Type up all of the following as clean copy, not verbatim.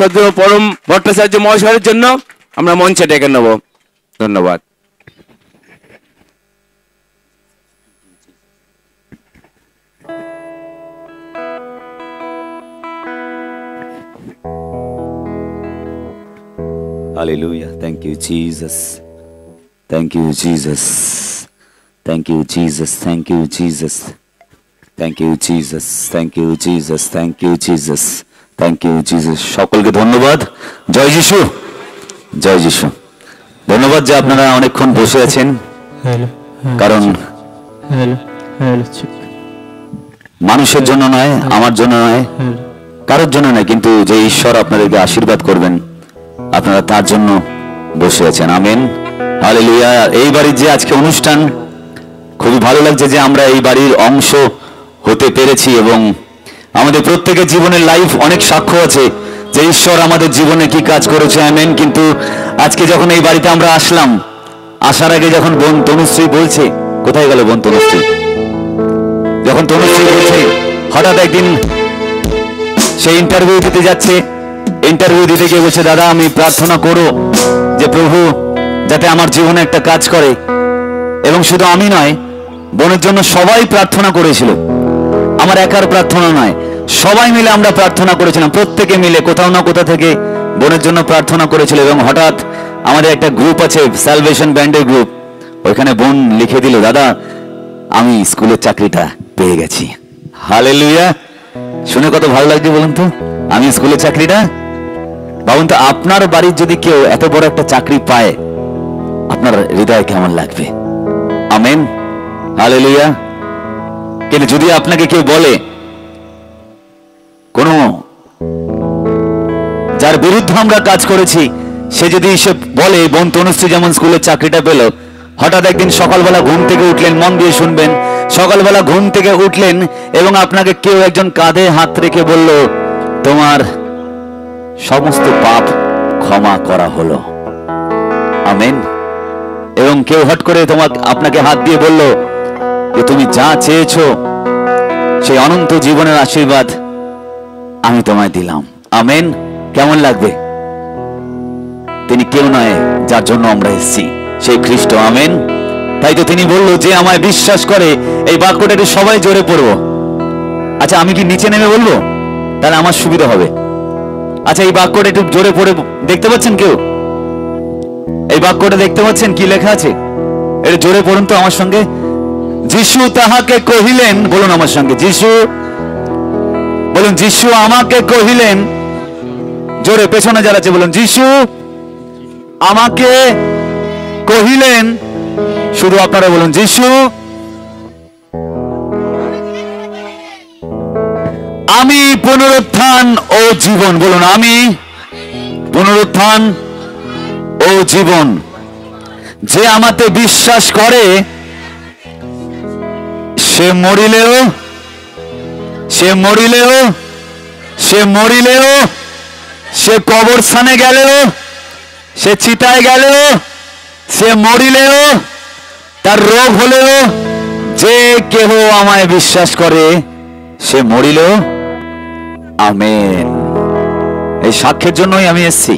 শ্রদ্ধেয় পরম ভট্টাচার্য মহাশয়ের জন্য আমরা মঞ্চে ডেকে নেব। ধন্যবাদ। Hallelujah. Thank you, Jesus. Thank you, Jesus. Thank you, Jesus. Thank you, Jesus. Thank you, Jesus. Thank you, Jesus. Thank you, Jesus. Thank you, Jesus. সকলকে ধন্যবাদ। জয় যিশু, জয় যিশু। ধন্যবাদ যে আপনারা অনেকক্ষণ বসে আছেন, কারণ মানুষের জন্য নয়, আমার জন্য নয়, কারোর জন্য নয়, কিন্তু যে ঈশ্বর আপনাদেরকে আশীর্বাদ করবেন আপনারা তার জন্য বসে আছেন। Amen, hallelujah. এই বাড়ির যে আজকে অনুষ্ঠান, খুবই ভালো লাগছে যে আমরা এই বাড়ির অংশ হতে পেরেছি এবং আমাদের প্রত্যেকের জীবনের লাইফ অনেক সাক্ষ্য আছে যে ঈশ্বর আমাদের জীবনে কি কাজ করেছে। আমেন। কিন্তু আজকে যখন এই বাড়িতে আমরা আসলাম, আসার আগে যখন বোন তনুশ্রী বলছে, কোথায় গেল বোন তনুশ্রী? যখন তনুশ্রী বলছে হঠাৎ একদিন সে ইন্টারভিউ দিতে যাচ্ছে, ইন্টারভিউ দিতে গিয়ে বলছে, দাদা আমি প্রার্থনা করো যে প্রভু যাতে আমার জীবনে একটা কাজ করে। এবং শুধু আমি নয়, বোনের জন্য সবাই প্রার্থনা করেছিল, আমার একার প্রার্থনা নয়, সবাই মিলে আমরা প্রার্থনা করেছিলাম, প্রত্যেকে মিলে কোথাও না কোথা থেকে বোনের জন্য প্রার্থনা করেছিল। এবং হঠাৎ আমাদের একটা গ্রুপ আছে, স্যালভেশন ব্যান্ডের গ্রুপ, ওইখানে বোন লিখে দিল, দাদা আমি স্কুলের চাকরিটা পেয়ে গেছি। হালেলুয়া। শুনে কত ভালো লাগছে বলুন তো, আমি স্কুলের চাকরিটা। ভাবুন তো, আপনার বাড়ির যদি কেউ এত বড় একটা চাকরি পায়, আপনার হৃদয় কেমন লাগবে? Amen, hallelujah. কিন্তু যদি আপনাকে কেউ বলে, কোন যার বিরুদ্ধে আমরা কাজ করেছি, সে যদি এসে বলে বোন তনুশ্রী যেমন স্কুলের চাকরিটা পেল, হঠাৎ একদিন সকালবেলা ঘুম থেকে উঠলেন, মন দিয়ে শুনবেন, সকালবেলা ঘুম থেকে উঠলেন এবং আপনাকে কেউ একজন কাঁধে হাত রেখে বলল, তোমার সমস্ত পাপ ক্ষমা করা হলো। আমেন। এবং কেউ হট করে আপনাকে হাত দিয়ে বলল যে তুমি যা চেয়েছো সেই অনন্ত জীবনের আশীর্বাদ আমি তোমায় দিলাম। আমেন। কেমন লাগবে? তিনি কেউ নয় যার জন্য আমরা এসেছি, সেই খ্রিস্ট। আমেন। তাই তো তিনি বলল, যে আমায় বিশ্বাস করে, এই বাক্যটা একটু সবাই জোরে পড়বো। আচ্ছা আমি কি নিচে নেমে বলবো? তাহলে আমার সুবিধা হবে। আচ্ছা এই বাক্যটা একটু জোরে পড়ে, দেখতে পাচ্ছেন কেউ? এই বাক্যটা দেখতে পাচ্ছেন কি লেখা আছে? এটা জোরে পড়ুন তো আমার সঙ্গে। যিশু তাহাকে কহিলেন, বলুন আমার সঙ্গে, যিশু, বলুন যিশু আমাকে কহিলেন, জোরে পেছনে যারা আছে বলুন, যিশু আমাকে কহিলেন। শুধু আপনারা বলুন, যিশু আমি পুনরুত্থান ও জীবন। বলুন, আমি পুনরুত্থান ও জীবন। যে আমাতে বিশ্বাস করে সে মরিলেও, সে মরিলেও, সে মরিলেও, সে কবরস্থানে গেলেও, সে চিতায় গেলেও, সে মরিলেও, তার রোগ হলেও, যে কেহ আমায় বিশ্বাস করে সে মরিলেও। আমেন। এই সাক্ষ্যের জন্যই আমি এসেছি।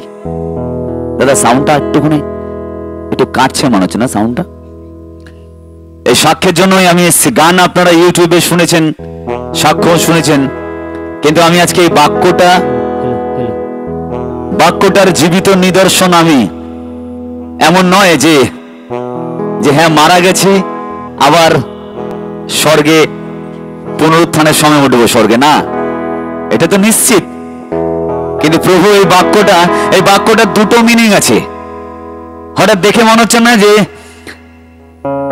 দাদা সাউন্ডটা একটুখানি একটু কাটছে মনে হচ্ছে না সাউন্ডটা? এই সাক্ষ্যের জন্যই আমি এসেছি। গান আপনারা ইউটিউবে শুনেছেন, সাক্ষ্য শুনেছেন, কিন্তু আমি আজকে এই বাক্যটার জীবিত নিদর্শন। আমি এমন নয় যে হ্যাঁ মারা গেছি আবার স্বর্গে পুনরুত্থানের সময় উঠবো স্বর্গে, না, এটা তো নিশ্চিত। কিন্তু প্রভু এই বাক্যটার দুটো মিনিং আছে। হঠাৎ দেখে মনে হচ্ছে না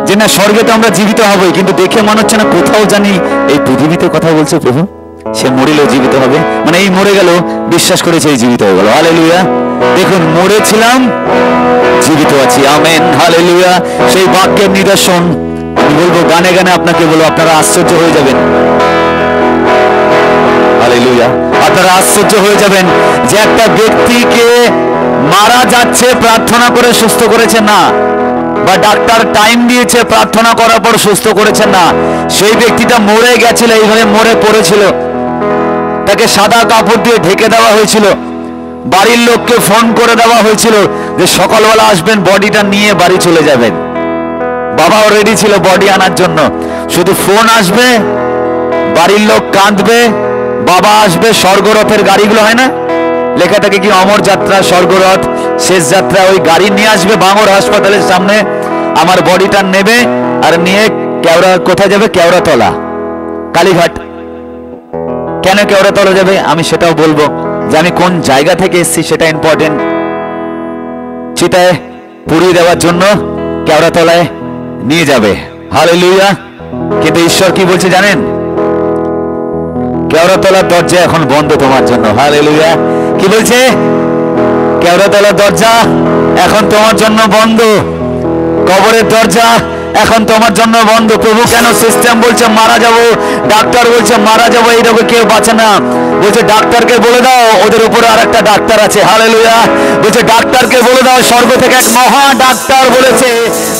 যে না স্বর্গে তো আমরা জীবিত হবই, কিন্তু দেখে মনে হচ্ছে না কোথাও জানি এই পৃথিবীতে কথা বলছে প্রভু, সে মরিলেও জীবিত হবে। মানে এই মরে গেল, বিশ্বাস করেছে এই জীবিত হয়ে গেল। হালেলুয়া। দেখুন, মরেছিলাম, জীবিত আছি। Amen, hallelujah. সেই বাক্যের নিদর্শন আমি বলবো, গানে গানে আপনাকে বলবো, আপনারা আশ্চর্য হয়ে যাবেন। হালেলুয়া। আপনারা আশ্চর্য হয়ে যাবেন যে একটা ব্যক্তিকে মারা যাচ্ছে প্রার্থনা করে সুস্থ করেছে না, বা ডাক্তার টাইম দিয়েছে প্রার্থনা করার পর সুস্থ করেছেন না, সেই ব্যক্তিটা মরে গেছিল, এইভাবে মরে পড়েছিল, তাকে সাদা কাপড় দিয়ে ঢেকে দেওয়া হয়েছিল, বাড়ির লোককে ফোন করে দেওয়া হয়েছিল যে সকালবেলা আসবেন, বডিটা নিয়ে বাড়ি চলে যাবেন। বাবাও রেডি ছিল বডি আনার জন্য, শুধু ফোন আসবে, বাড়ির লোক কাঁদবে, বাবা আসবে, স্বর্গরথের গাড়িগুলো হয় না, লেখা থাকে কি অমর যাত্রা, স্বর্গরথ, শেষ যাত্রা, ওই গাড়ি নিয়ে আসবে বাঙর হাসপাতালের সামনে, আমার বডিটা নেবে আর নিয়ে কেওড়া, কোথায় যাবে? কেওড়াতলা, কালীঘাট। কেন কেওড়াতলা যাবে আমি সেটাও বলবো, যে আমি কোন জায়গা থেকে এসেছি সেটা ইম্পর্টেন্ট। চিতায় পুড়িয়ে দেওয়ার জন্য কেওড়াতলায় নিয়ে যাবে। হালেলুয়া। কিন্তু ঈশ্বর কি বলছে জানেন? কেওড়াতলার দরজা এখন বন্ধ তোমার জন্য। হালেলুয়া। কি বলছে? কেওড়াতলার দরজা এখন তোমার জন্য বন্ধ, কবরের দরজা এখন তোমার জন্য বন্ধ। প্রভু কেন? সিস্টেম বলছে মারা যাব, ডাক্তার বলছে মারা যাব, এই রোগে কেউ বাঁচে না। বলছে ডাক্তারকে বলে দাও ওদের উপরে আর একটা ডাক্তার আছে। হালেলুয়া। বলছে ডাক্তারকে বলে দাও স্বর্গ থেকে এক মহা ডাক্তার বলেছে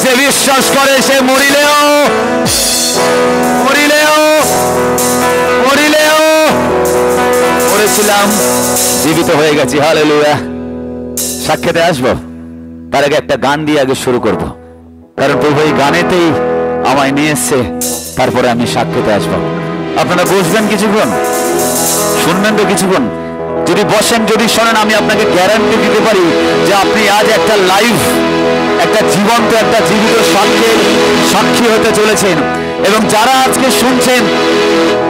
যে বিশ্বাস করে সে মরিলেও মরিলেও মরিলেও মরেছিলাম জীবিত হয়ে গেছি। হালেলুয়া। সাক্ষাতে আসবো, তার আগে একটা গান দিয়ে আগে শুরু করব, কারণ প্রভু এই গানেতেই আমায় নিয়ে এসছে, তারপরে আমি সাক্ষাতে আসবো। আপনারা বসবেন কিছুক্ষণ, শুনবেন তো কিছুক্ষণ? যদি বসেন, যদি শোনেন, আমি আপনাকে গ্যারান্টি দিতে পারি যে আপনি আজ একটা লাইভ, একটা জীবন্ত, একটা জীবিত সাক্ষীর সাক্ষী হতে চলেছেন। এবং যারা আজকে শুনছেন,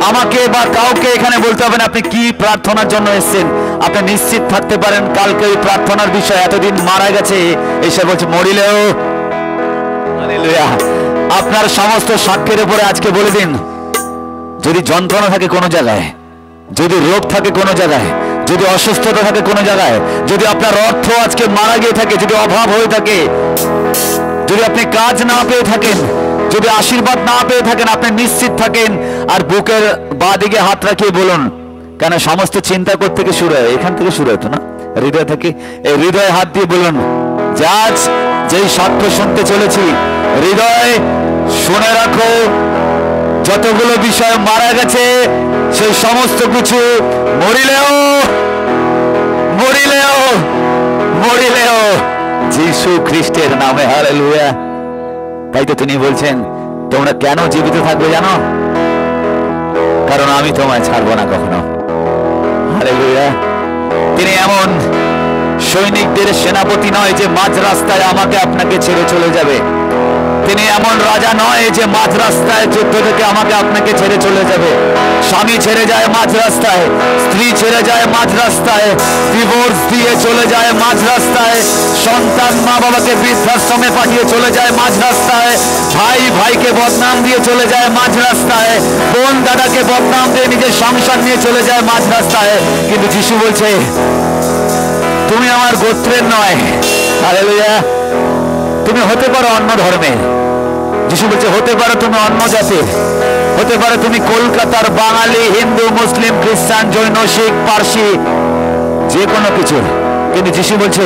আমাকে বা কাউকে এখানে বলতে হবে না আপনি কি প্রার্থনার জন্য এসেছেন। আপনি নিশ্চিত থাকতে পারেন কালকে ওই প্রার্থনার বিষয়, এতদিন মারা গেছে এসে বলছে মরিলেও। হালেলুয়া। আপনার সমস্ত সাক্ষীর উপরে আজকে বলে দিন, যদি যন্ত্রণা থাকে কোনো জায়গায়, যদি রোগ থাকে কোনো জায়গায়, যদি অসুস্থতা থাকে কোনো জায়গায়, যদি আপনার অর্থ আজকে মারা গিয়ে থাকে, যদি অভাব হয়ে থাকে, যদি আপনি কাজ না পেয়ে থাকেন, যদি আশীর্বাদ না পেয়ে থাকেন, আপনি নিশ্চিত থাকেন আর বুকের বাঁ দিকে হাত রাখিয়ে বলুন, কেন সমস্ত চিন্তা করতে থেকে শুরু হয়, এখান থেকে শুরু হতো না, হৃদয় থেকে। এই হৃদয়ে হাত দিয়ে বলুন যে আজ যেই সাক্ষ্য শুনতে চলেছি, হৃদয় শুনে রাখো, যতগুলো বিষয় মারা গেছে সেই সমস্ত কিছু মরিলেও মরিলেও মরিলেও যীশু খ্রিস্টের নামে। হালেলুয়া। তাই তো তিনি বলছেন তোমরা কেন জীবিত থাকবে জানো? কারণ আমি তোমায় ছাড়বো না কখনো। হালেলুয়া। তিনি এমন সৈনিকদের সেনাপতি নয় যে মাঝ রাস্তায় আমাকে আপনাকে ছেড়ে চলে যাবে। তিনি এমন রাজা নয় যে মাঝ রাস্তায় যুদ্ধ থেকে আমাকে আপনাকে ছেড়ে চলে যাবে। স্বামী ছেড়ে যায় মাঝ রাস্তায়, স্ত্রী ছেড়ে যায় মাঝ রাস্তায়, ডিভোর্স দিয়ে চলে যায় মাঝ রাস্তায়, সন্তান মা বাবাকে বৃদ্ধাশ্রমে পাঠিয়ে চলে যায় মাঝ রাস্তায়, ভাই ভাইকে বদনাম দিয়ে চলে যায় মাঝ রাস্তায়, বোন দাদাকে বদনাম দিয়ে নিজের সংসার নিয়ে চলে যায় মাঝ রাস্তায়। কিন্তু যিশু বলছে তুমি আমার গোত্রের নয়। হালেলুয়া। তুমি হতে পারো অন্য ধর্মের, যিশু বলছে হতে পারো তুমি অন্য জাতির, হতে পারো তুমি কলকাতার বাঙালি, হিন্দু, মুসলিম, খ্রিস্টান, জৈন, শিখ, পার্সি, যে কোনো কিছু। কিন্তু যিশু বলছে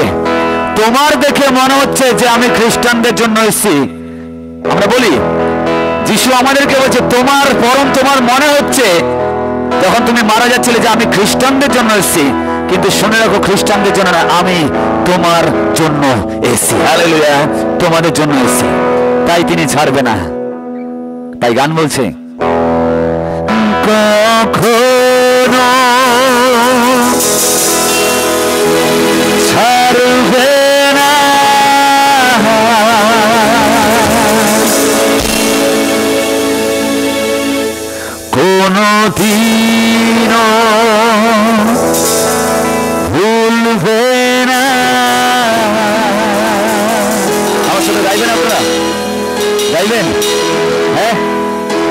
তোমার দেখে মনে হচ্ছে যে আমি খ্রিস্টানদের জন্য এসেছি। আমরা বলি যিশু আমাদেরকে বলছে তোমার, বরং তোমার মনে হচ্ছে যখন তুমি মারা যাচ্ছিলে যে আমি খ্রিস্টানদের জন্য এসেছি, কিন্তু শুনে রাখো খ্রিস্টানদের জন্য না, আমি তোমার জন্য এসেছি। হালেলুয়া। তোমাদের জন্য এসেছি, তাই তিনি ছাড়বে না। তাই গান বলছে কখনো ছাড়বে না, কোনো দিনও ভুলবে না। আমার সাথে গাইবেন আপনারা? গাইবেন? হ্যাঁ,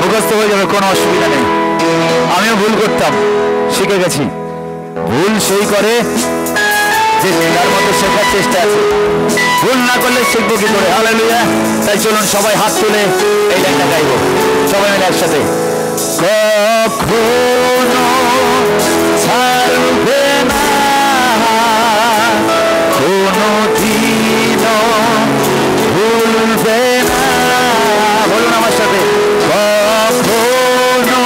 মুখস্থ হয়ে যাবে, কোনো অসুবিধা নেই। আমিও ভুল করতাম, শিখে গেছি। ভুল সেই করে যে তার মতো শেখার চেষ্টা আছে, ভুল না করলে শিখবো কি করে? হালেলুয়া। তাই চলুন সবাই হাত তুলে এই লাইনটা গাইবো সবাই মিলে একসাথে। কখনো ছাড়বে না, কোনো দিনও ভুলবে না। বলুন আমার সাথে, কখনো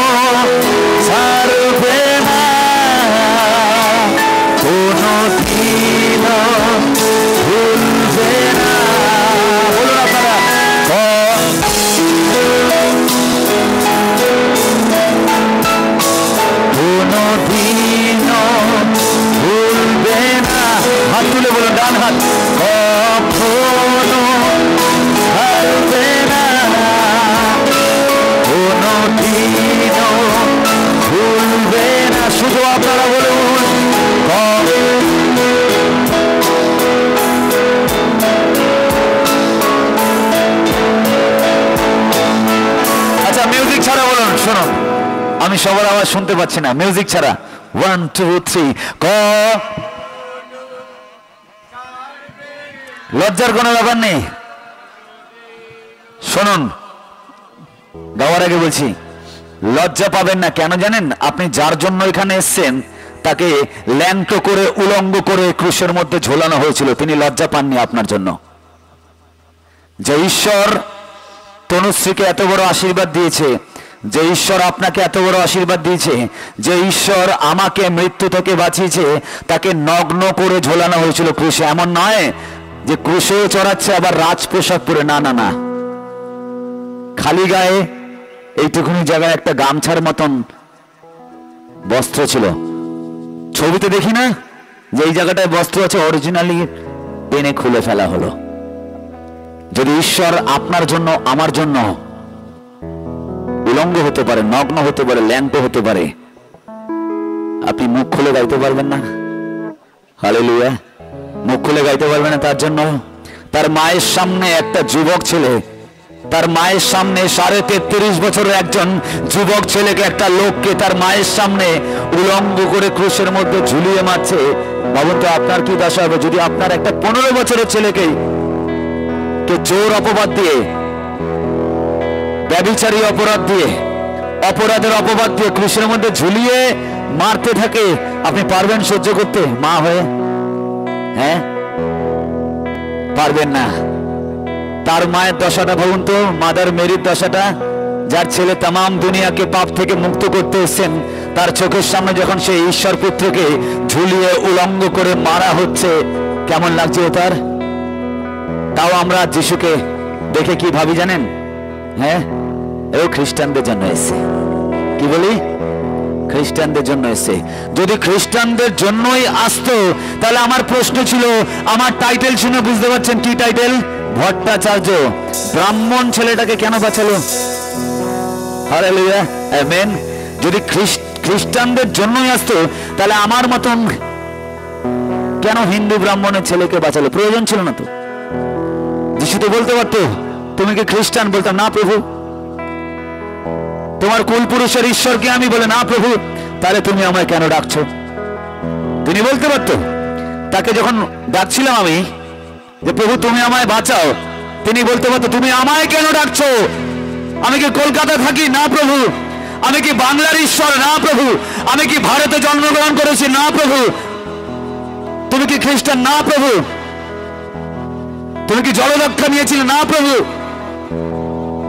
ছাড়বে না, কোনো দিন ডান হাত কখনো হারবে না, কোনদিনও ভুলবে না। শুধু আপনারা বলুন আচ্ছা, মিউজিক ছাড়া বলুন। শুনুন, আমি সবার আওয়াজ শুনতে পাচ্ছি না, মিউজিক ছাড়া। 1 2 3 ক। লজ্জার কোনো ব্যাপার নেই। শুনুন, গাওয়ার আগে বলছি, লজ্জা পাবেন না। কেন জানেন? আপনি যার জন্য এখানে এসেছেন তাকে ল্যাংটো করে উলঙ্গ করে ক্রুশের মধ্যে ঝোলানো হয়েছিল, তিনি লজ্জা পাননি আপনার জন্য। যে ঈশ্বর তনুশ্রীকে এত বড় আশীর্বাদ দিয়েছে, যে ঈশ্বর আপনাকে এত বড় আশীর্বাদ দিয়েছে, যে ঈশ্বর আমাকে মৃত্যু থেকে বাঁচিয়েছে, তাকে নগ্ন করে ঝোলানো হয়েছিল ক্রুশে। এমন নয় যে ক্রুশেও চড়াচ্ছে আবার রাজ পোশাক পরে, না না না, খালি গায়ে এইটুকুনি জায়গায় একটা গামছার মতন বস্ত্র ছিল। ছবিতে দেখি না যে এই জায়গাটায় বস্ত্র আছে, অরিজিনালি টেনে খুলে ফেলা হলো। যদি ঈশ্বর আপনার জন্য আমার জন্য উলঙ্গ হতে পারে, নগ্ন হতে পারে, ল্যাংটো হতে পারে, আপনি মুখ খুলে গাইতে পারবেন না? হালেলুয়া। মুখ খুলে গাইতে পারবেন না? তার জন্য তার মায়ের সামনে একটা যুবক ছেলে, তার মায়ের সামনে 33.5 বছরের একজন যুবক ছেলেকে, একটা লোককে তার মায়ের সামনে উলঙ্গ করে ক্রুশের মধ্যে ঝুলিয়ে মারছে। ভাবুন তো আপনার কি দশা হবে যদি আপনার একটা 15 বছরের ছেলেকে চোর অপবাদ দিয়ে, ব্যভিচারী অপরাধ দিয়ে, অপরাধের অপবাদ দিয়ে ক্রুশের মধ্যে ঝুলিয়ে মারতে থাকে। আপনি পারবেন সহ্য করতে মা হয়ে? হ্যাঁ, পারবেন না। তার মায়ের দশাটা ভাবুন তো, মাদার মেরির দশাটা, যার ছেলে তামাম দুনিয়াকে পাপ থেকে মুক্ত করতে এসেছেন, তার চোখের সামনে যখন সেই ঈশ্বর পুত্রকে ঝুলিয়ে উলঙ্গ করে মারা হচ্ছে, কেমন লাগছে তার? তাও আমরা যিশুকে দেখে কি ভাবি জানেন? হ্যাঁ, ও খ্রিস্টানদের জন্য এসে। কি বলি? খ্রিস্টানদের জন্য এসে। যদি খ্রিস্টানদের জন্যই আসতো তাহলে আমার প্রশ্ন ছিল, আমার টাইটেল শুনে বুঝতে পারছেন কি টাইটেল? ভট্টাচার্য। ব্রাহ্মণ ছেলেটাকে কেন বাঁচালো? Hallelujah, amen. যদি খ্রিস্টানদের জন্যই আসতো তাহলে আমার মতন কেন হিন্দু ব্রাহ্মণের ছেলেকে বাঁচালো? প্রয়োজন ছিল না তো। যিশু তো বলতে পারতো, তুমি কি খ্রিস্টান? বলতাম না প্রভু। তোমার কুলপুরুষের ঈশ্বরকে আমি, বলে না প্রভু। তাহলে তুমি আমায় কেন ডাকছো? তিনি বলতে পারতো। তাকে যখন ডাকছিলাম আমি যে প্রভু তুমি আমায় বাঁচাও, তিনি বলতে পারতো তুমি আমায় কেন ডাকছো? আমি কি কলকাতা থাকি? না প্রভু। আমি কি বাংলার ঈশ্বর? না প্রভু। আমি কি ভারতে জন্মগ্রহণ করেছি? না প্রভু। তুমি কি খ্রিস্টান? না প্রভু। তুমি কি জলরক্ষা নিয়েছিলে? না প্রভু।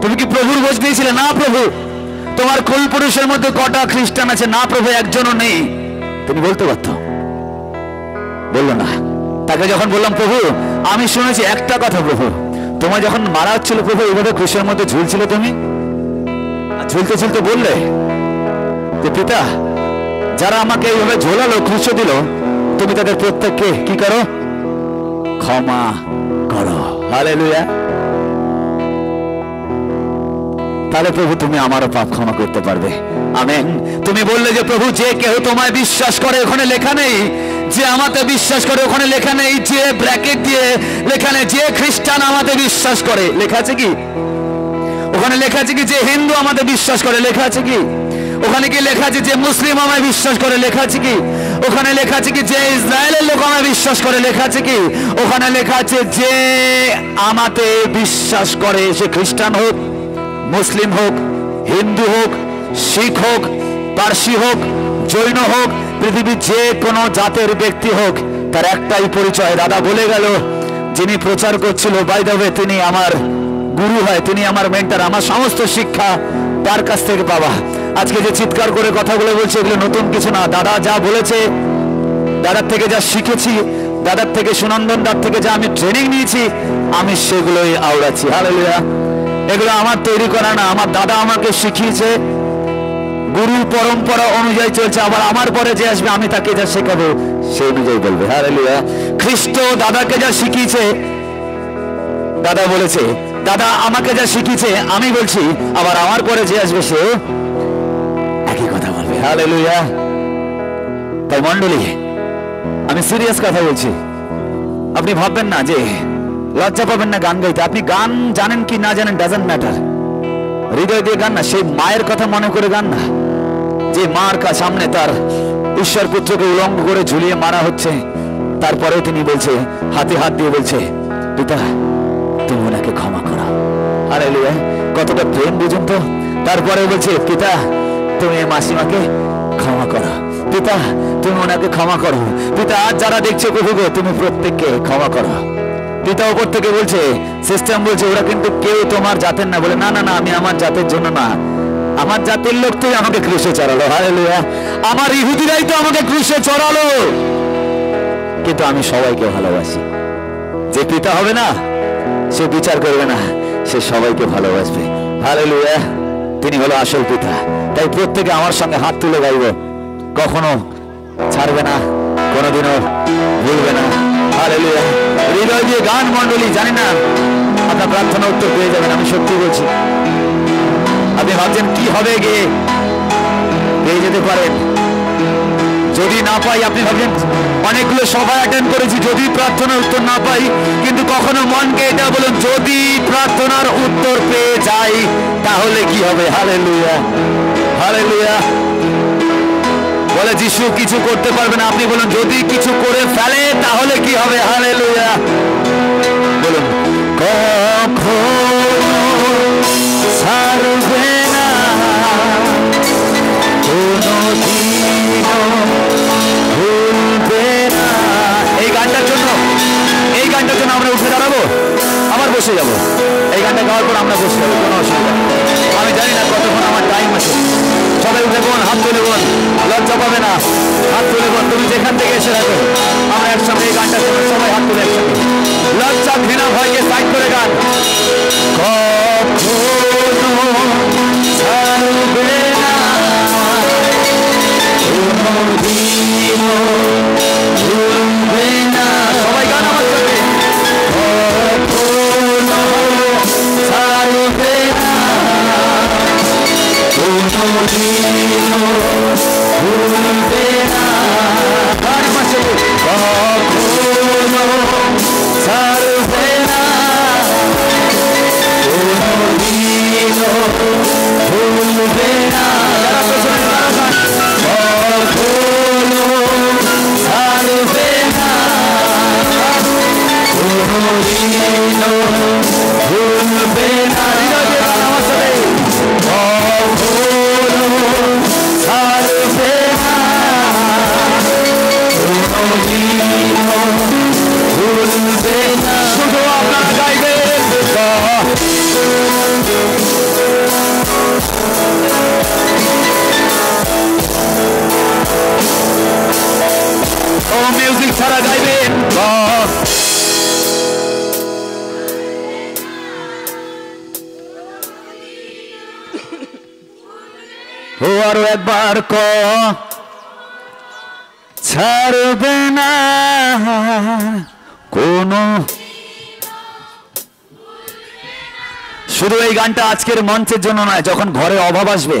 তুমি কি প্রভুর ভোজ দিয়েছিলে? না প্রভু। তোমার কুলপুরুষের মধ্যে কটা খ্রিস্টান আছে? না প্রভু, একজনও নেই। তিনি বলতে পারত, বললো না। তাকে যখন বললাম প্রভু আমি শুনেছি একটা কথা, প্রভু তোমার যখন মারা হচ্ছিল প্রভু এইভাবে ক্রুশের মধ্যে ঝুলছিল, তুমি ঝুলতে ঝুলতে বললে যে পিতা, যারা আমাকে এইভাবে ঝোলালো, ক্রুশে দিল, তুমি তাদের প্রত্যেককে কি করো? ক্ষমা করো। হালেলুয়া। তাহলে প্রভু তুমি আমারও পাপ ক্ষমা করতে পারবে। আমেন। তুমি বললে যে প্রভু যে কেউ তোমায় বিশ্বাস করে, ওখানে লেখা নেই যে আমাতে বিশ্বাস করে, ওখানে লেখা নেই যে ব্র্যাকেট দিয়ে লেখা নেই যে খ্রিস্টান আমাতে বিশ্বাস করে। লেখা আছে কি? ওখানে লেখা আছে কি যে হিন্দু আমাদের বিশ্বাস করে? লেখা আছে কি? ওখানে কি লেখা আছে যে মুসলিম আমায় বিশ্বাস করে? লেখা আছে কি? ওখানে লেখা আছে কি যে ইসরায়েলের লোক আমায় বিশ্বাস করে? লেখা আছে কি? ওখানে লেখা আছে যে আমাতে বিশ্বাস করে, সে খ্রিস্টান হোক, মুসলিম হোক, হিন্দু হোক, শিখ হোক, পারসি হোক, জৈন হোক, পৃথিবীর যে কোনো জাতের ব্যক্তি হোক, তার একটাই পরিচয়। দাদা বলে গেল, যিনি প্রচার করছিল, বাই দ্য ওয়ে তিনি আমার গুরু হয়, তিনি আমার মেন্টর, আমার সমস্ত শিক্ষা তার কাছ থেকে পাওয়া। আজকে যে চিৎকার করে কথাগুলো বলছে, এগুলো নতুন কিছু না। দাদা যা বলেছে, দাদার থেকে যা শিখেছি, দাদার থেকে সুনন্দন দার থেকে যা আমি ট্রেনিং নিয়েছি, আমি সেগুলোই আওড়াচ্ছি। হালেলুয়া। এগুলো আমার তৈরি করা না, আমার দাদা আমাকে শিখিয়েছে, গুরু পরম্পরা অনুযায়ী চলছে। আবার আমার পরে যে আসবে আমি তাকে যা শেখাবো সে অনুযায়ী বলবে। হালেলুয়া। খ্রিস্ট দাদাকে যা শিখিয়েছে, দাদা বলেছে, দাদা আমাকে যা শিখিয়েছে আমি বলছি, আবার আমার পরে যে আসবে সে একই কথা বলবে। হালেলুয়া। তাই মণ্ডলী, আমি সিরিয়াস কথা বলছি। আপনি ভাববেন না যে লজ্জা পাবেন না গান গাইতে। আপনি গান জানেন কি না জানেন ডাজন্ট ম্যাটার। হৃদয় দিয়ে গান না, সেই মায়ের কথা মনে করে গান না, যে মার সামনে তার ঈশ্বর পুত্রকে উলঙ্গ করে ঝুলিয়ে মারা হচ্ছে, তারপরে তিনি বলছে, হাতে হাত দিয়ে বলছে, পিতা তুমি ওনাকে ক্ষমা করো। হালেলুয়া। কতটা প্রেম বুঝুন তো। তারপরে বলছে, পিতা তুমি মাসিমাকে ক্ষমা করো, পিতা তুমি ওনাকে ক্ষমা করো, পিতা আজ যারা দেখছো প্রভু গো তুমি প্রত্যেককে ক্ষমা করো। পিতা উপর থেকে বলছে, সিস্টেম বলছে, ওরা কিন্তু কেউ তোমার জাতের না। বলে, না না না, আমি আমার জাতের জন্য না, আমার জাতের লোক তো আমাকে ক্রুশে চড়ালো। হালেলুয়া। আমার ইহুদিরাই তো আমাকে ক্রুশে চড়ালো, কিন্তু আমি সবাইকে ভালোবাসি। যে পিতা হবে না সে বিচার করবে না, সে সবাইকে ভালোবাসবে। হালেলুয়া। তিনি হলো আসল পিতা। তাই প্রত্যেকে আমার সঙ্গে হাত তুলে গাইব, কখনো ছাড়বে না, কোনোদিনও ভুলবে না। হালেলুয়া। হৃদয় দিয়ে গান মণ্ডলী। জানি না আপনার প্রার্থনা উত্তর পেয়ে যাবেন, আমি সত্যি বলছি। আপনি ভাবছেন কি হবে গিয়ে, পেয়ে যেতে পারেন। যদি না পাই, আপনি ভাবছেন অনেকগুলো সভা অ্যাটেন্ড করেছি, যদি প্রার্থনার উত্তর না পাই, কিন্তু কখনো মনকে এটা বলুন, যদি প্রার্থনার উত্তর পেয়ে যাই তাহলে কি হবে। হালেলুয়া। হালেলুয়া। বলে যিশু কিছু করতে পারবে না, আপনি বলুন যদি কিছু করে ফেলে তাহলে কি হবে। হালেলুয়া। বলুন, কখনো ছাড়বে না, কোনদিনও ভুলবে না। এই গানটার জন্য আমরা উঠে দাঁড়াবো, আবার বসে যাবো। এই গানটা গাওয়ার পর আমরা বসে যাবো, কোনো অসুবিধা নেই। আমি জানি না কতক্ষণ আমার টাইম আছে। সবাই উঠে বোন, হাত তুলে বোন, লজ্জা পাবে না, হাত তুলে বোন। তুমি যেখান থেকে এসে রাখো, আমরা একসঙ্গে এই গানটার জন্য সবাই হাত তুলে একসঙ্গে। লজ্জা ঘৃণা ভয়কে সাইড করে গান। কখনো ছাড়বে না, কোনদিনও ভুলবে না। সবাই গান আমার সাথে। কখনো ছাড়বে না, কোনদিনও ভুলবে না। গান আমার সাথে। কখনো ছাড়বে না, কোনদিনও ভুলবে না। যারা পেছনে তারা কখনো ছাড়বে না, কোনদিনও ভুলবে না। আমার সাথে। কখনো ছাড়বে না, কোনদিনও ভুলবে না। শুধু আপনারা গাইবেন। ও মিউজিক ছাড়া গাইবেন। ও আরো একবার ছাড়বে না, কোনো। শুধু এই গানটা আজকের মঞ্চের জন্য নয়, যখন ঘরে অভাব আসবে,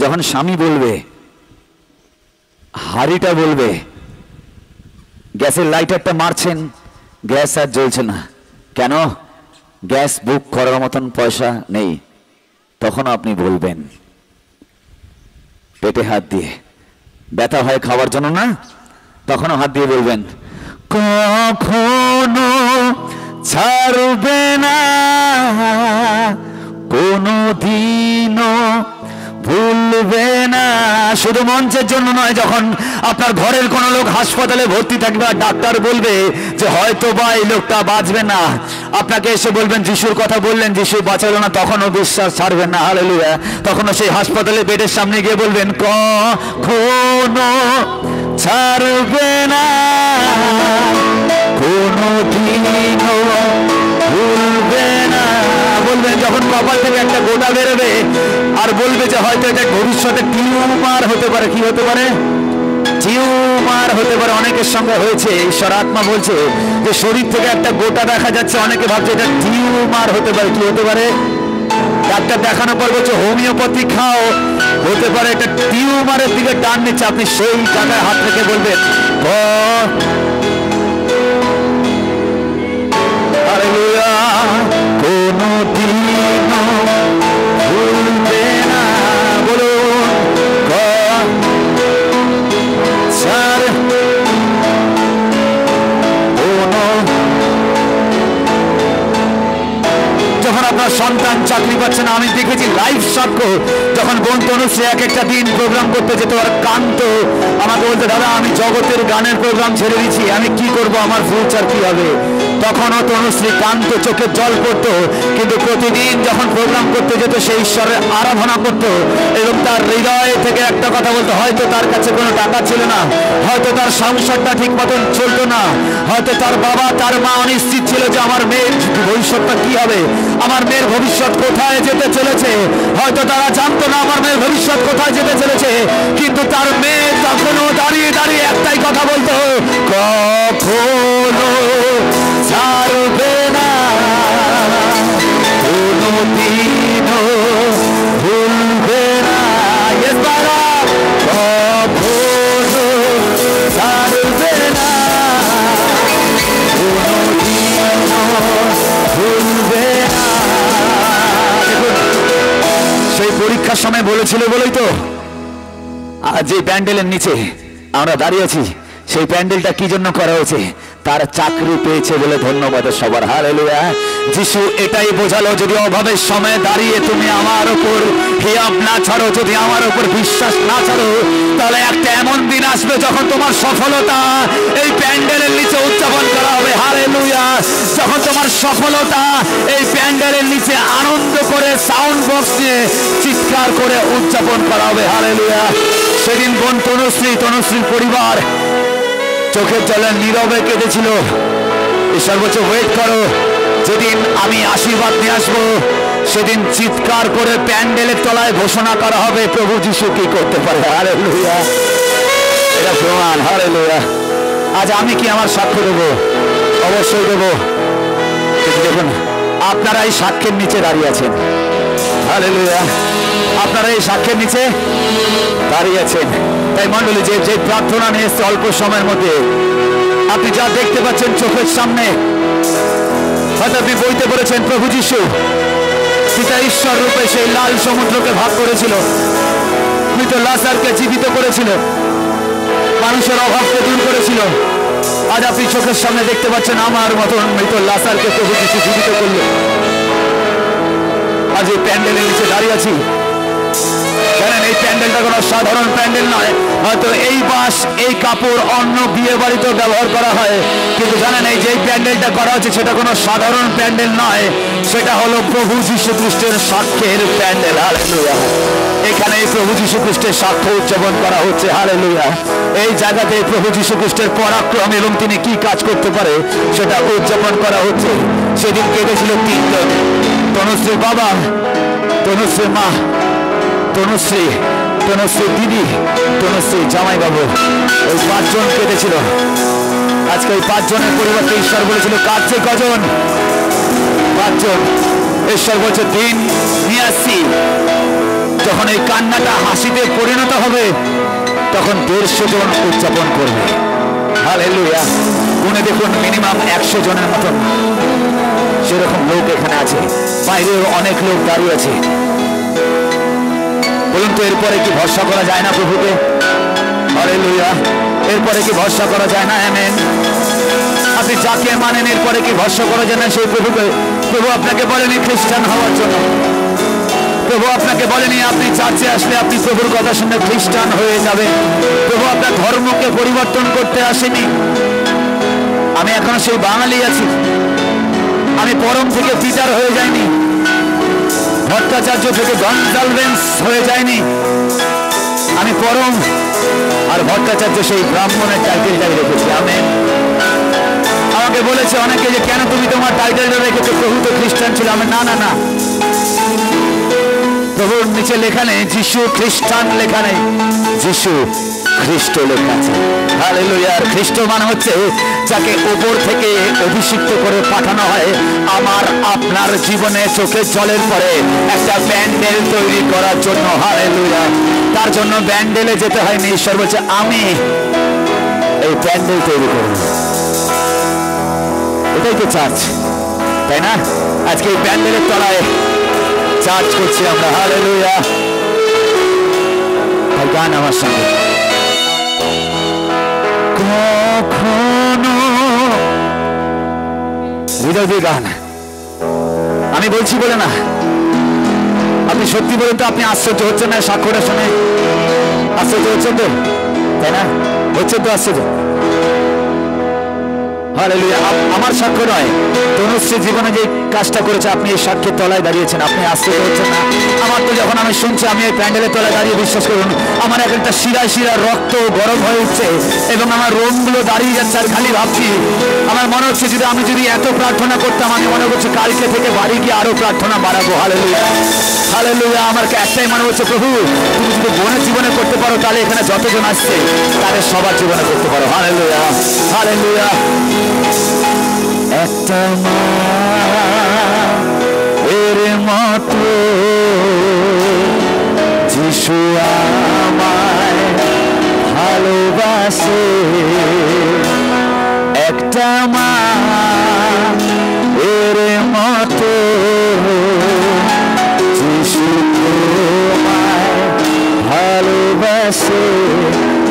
যখন স্বামী বলবে, হাড়িটা বলবে, গ্যাসের লাইটারটা মারছেন, গ্যাস আর জ্বলছে না, কেন? গ্যাস বুক করার মতন পয়সা নেই, তখন আপনি বলবেন, পেটে হাত দিয়ে, ব্যথা হয় খাওয়ার জন্য না, তখনও হাত দিয়ে বলবেন, কখনো ছাড়বে না, কোনদিনও ভুলবে না। শুধু মঞ্চের জন্য নয়, যখন আপনার ঘরের কোনো লোক হাসপাতালে ভর্তি থাকবে আর ডাক্তার বলবে যে হয়তো বা এই লোকটা বাঁচবে না, আপনাকে এসে বলবেন যিশুর কথা বললেন, যিশু বাঁচালো না, তখনও বিশ্বাস ছাড়বেন না। হালেলুয়া। তখনও সেই হাসপাতালে বেডের সামনে গিয়ে বলবেন, কখনো ছাড়বে না, কোনদিনও ভুলবে না। বলবেন যখন কপাল থেকে একটা গোটা বেরোবে আর বলবে যে হয়তো এটা ভবিষ্যতে টিউমার হতে পারে। কি হতে পারে? টিউমার টিউমার হতে পারে, অনেকের সঙ্গে হয়েছে। ঈশ্বর আত্মা বলছে যে শরীর থেকে একটা গোটা দেখা যাচ্ছে, অনেকে ভাবছে এটা টিউমার হতে পারে। কি হতে পারে? ডাক্তার দেখানোর পর বলছে হোমিওপ্যাথি খাও, হতে পারে এটা টিউমারের দিকে টান নিচ্ছে। আপনি সেই জায়গায় হাত রেখে বলবেন কোনো দিনও ভুলবে না, বলুন যখন আপনার সন্তান চাকরি পাচ্ছে না, আমি দেখেছি লাইভ সাক্ষ্য, যখন বোন তনুশ্রী এক একটা দিন প্রোগ্রাম করতে যেত আর কান্ত আমাকে বলতে, দাদা আমি জগতের গানের প্রোগ্রাম ছেড়ে দিচ্ছি, আমি কি করব, আমার ফিউচার কি হবে। তখনও তনুশ্রী কান্ত, চোখের জল পড়তো, কিন্তু প্রতিদিন যখন প্রোগ্রাম করতে যেত সে ঈশ্বরের আরাধনা করত এবং তার হৃদয় থেকে একটা কথা বলতো, হয়তো তার কাছে কোনো টাকা ছিল না, হয়তো তার সংসারটা ঠিক মতন চলতো না, হয়তো তার বাবা তার মা অনিশ্চিত ছিল যে আমার মেয়ের ভবিষ্যৎটা কি হবে, আমার মেয়ের ভবিষ্যৎ কোথায় যেতে চলেছে, হয়তো তারা জানতো না আমার মেয়ের ভবিষ্যৎ কোথায় যেতে চলেছে, কিন্তু তার মেয়ে তখনও দাঁড়িয়ে দাঁড়িয়ে একটাই কথা বলতো, কখনো ছাড়বে না, কোনোদিনও ভুলবে না, কখনো ছাড়বে না, কোনোদিনও ভুলবে না। সেই পরীক্ষার সময় বলেছিল বলেই তো যে প্যান্ডেলের নিচে আমরা দাঁড়িয়ে আছি, সেই প্যান্ডেলটা কি জন্য করা হয়েছে? তার চাকরি পেয়েছে বলে। ধন্যবাদ সবার, হালেলুয়া। যিশু এটাই বোঝালো, যদি অভাবের সময় দাঁড়িয়ে তুমি আমার উপর হিয়াব না ছাড়ো, যদি আমার উপর বিশ্বাস না ছাড়ো, তাহলে একটা এমন দিন আসবে যখন তোমার সফলতা এই প্যান্ডেলের নিচে উদযাপন করা হবে, হালেলুয়া। যখন তোমার সফলতা এই প্যান্ডেলের নিচে আনন্দ করে সাউন্ড বক্স নিয়ে চিৎকার করে উদযাপন করা হবে, হালেলুয়া। সেদিন বোন তনুশ্রীর পরিবার চোখের জলে নীরবে কেঁদেছিল। ঈশ্বর বলছে ওয়েট করো, যেদিন আমি আশীর্বাদ নিয়ে আসবো সেদিন চিৎকার করে প্যান্ডেলের তলায় ঘোষণা করা হবে প্রভু যিশু কি করতে পারে, হালেলুয়া। এটা প্রমাণ, হালেলুয়া। আজ আমি কি আমার সাক্ষ্য দেবো? অবশ্যই দেবো। কিন্তু দেখুন, আপনারা এই সাক্ষ্যের নিচে দাঁড়িয়ে আছেন, হালেলুয়া। আপনারা এই সাক্ষ্যের নিচে দাঁড়িয়ে আছেন। তাই মন্ডলী, যে প্রার্থনা নিয়ে এসছে অল্প সময়ের মধ্যে, আপনি যা দেখতে পাচ্ছেন চোখের সামনে, হয়তো আপনি বইতে পড়েছেন প্রভু যিশু পিতা ঈশ্বর রূপে সেই লাল সমুদ্রকে ভাগ করেছিল, মৃত লাজারকে জীবিত করেছিল, মানুষের অভাবকে দূর করেছিল। আজ আপনি চোখের সামনে দেখতে পাচ্ছেন আমার মতন মৃত লাজারকে প্রভু যিশু জীবিত করলো। আজ এই প্যান্ডেলের নিচে দাঁড়িয়ে আছি। জানেন, এই প্যান্ডেলটা কোনো সাধারণ প্যান্ডেল নয়। হয়তো এই বাঁশ, এই কাপড় অন্য বিয়ে বাড়িতেও ব্যবহার করা হয়, কিন্তু জানেন এই যে প্যান্ডেলটা করা হচ্ছে সেটা কোনো সাধারণ প্যান্ডেল নয়, সেটা হলো প্রভু যীশু খ্রিস্টের সাক্ষ্যের প্যান্ডেল, হালেলুয়া। এখানে এই প্রভু যীশু খ্রিস্টের সাক্ষ্য উদযাপন করা হচ্ছে, হালেলুয়া। এই জায়গাতে প্রভু যীশু খ্রিস্টের পরাক্রম এবং তিনি কি কাজ করতে পারে সেটা উদযাপন করা হচ্ছে। সেদিন কেঁদেছিল তিনজন, তনুশ্রীর বাবা, তনুশ্রীর মা, তনুশ্রী দিদি, তনুশ্রী জামাই বাবু, ওই পাঁচজন কেঁদেছিল। আজকে ওই পাঁচজনের পরিবর্তে ঈশ্বর বলেছিল কাঁদছে কজন? পাঁচজন। ঈশ্বর বলছে দিন নিয়ে আসছি, যখন এই কান্নাটা হাসিতে পরিণত হবে তখন 150 জন উদযাপন করবে, হালেলুয়া। গুনে দেখুন মিনিমাম 100 জনের মতন সেরকম লোক এখানে আছে, বাইরেও অনেক লোক দাঁড়িয়ে আছে। বলুন তো, এরপরে কি ভরসা করা যায় না প্রভুকে? হালেলুয়া। এরপরে কি ভরসা করা যায় না? আমেন। আপনি যাকে মানেন এরপরে কি ভরসা করা যায় না সেই প্রভুকে? প্রভু আপনাকে বলেনি খ্রিস্টান হওয়ার জন্য, প্রভু আপনাকে বলেনি আপনি চার্চে আসলে আপনি প্রভুর কথা শুনে খ্রিস্টান হয়ে যাবেন। প্রভু আপনার ধর্মকে পরিবর্তন করতে আসেনি। আমি এখনো সেই বাঙালি আছি, আমি পরম থেকে পিটার হয়ে যায়নি, ভট্টাচার্য থেকে গঞ্জালভেন্স হয়ে যায়নি। আমি পরম আর ভট্টাচার্য সেই ব্রাহ্মণের টাইটেলটাই রেখেছি, আমেন। আমাকে বলেছে অনেকে যে কেন তুমি তোমার টাইটেলটা রেখেছো, প্রভু তো খ্রিস্টান ছিল। আমি না না না, প্রভুর নিচে লেখা নেই যিশু খ্রিস্টান লেখা নেই, যিশু খ্রিস্ট লেখা আছে। হালেলুয়া। আর খ্রিস্ট মানে হচ্ছে যাকে উপর থেকে অভিষিক্ত করে পাঠানো হয় আমার আপনার জীবনে চোখের জলের পরে একটা ব্যান্ডেল তৈরি করার জন্য। হালেলুয়া। তার জন্য ব্যান্ডেলে যেতে হয়নি, ঈশ্বর বলছে আমি এই ব্যান্ডেল তৈরি করব। এটাই তো চার্চ, তাই না? আজকে এই ব্যান্ডেলের তলায় চার্চ করছি আমরা। হালেলুয়া। গান আমার সঙ্গে কখনো হৃদয় দিয়ে গান আমি বলছি বলে না, আপনি সত্যি বলেন তো আপনি আশ্চর্য হচ্ছেন না? সাক্ষ্যটা শুনে আশ্চর্য হচ্ছেন তো, তাই না? হচ্ছেন তো আশ্চর্য। হালেলুয়া। আমার সাক্ষ্য নয়, তনুশ্রী জীবনে যে কাজটা করেছে আপনি এই সাক্ষ্যের তলায় দাঁড়িয়েছেন, আপনি আশ্চর্য হচ্ছেন না? আমার তো যখন আমি শুনছি, আমি এই প্যান্ডেলের তলায় দাঁড়িয়ে বিশ্বাস করুন আমার একটা শিরায় শিরায় রক্ত গরম হয়ে উঠছে এবং আমার রোমগুলো দাঁড়িয়ে যাচ্ছে। আর খালি ভাবছি, আমার মনে হচ্ছে আমি যদি এত প্রার্থনা করতাম, আমি মনে করছি কালকে থেকে বাড়ি গিয়ে আরো প্রার্থনা বাড়াবো। হালেলুয়া। হালেলুয়া। আমার একটাই মনে হচ্ছে, প্রভু তুমি যদি বোনের জীবনে করতে পারো তাহলে এখানে যতজন আসছে তাদের সবার জীবনে করতে পারো। হালেলুয়া। হালেলুয়া। একটা মা এর মতো যিশু আমায় ভালোবাসে, একটা মা এর মতো যিশু তোমায় ভালোবাসে।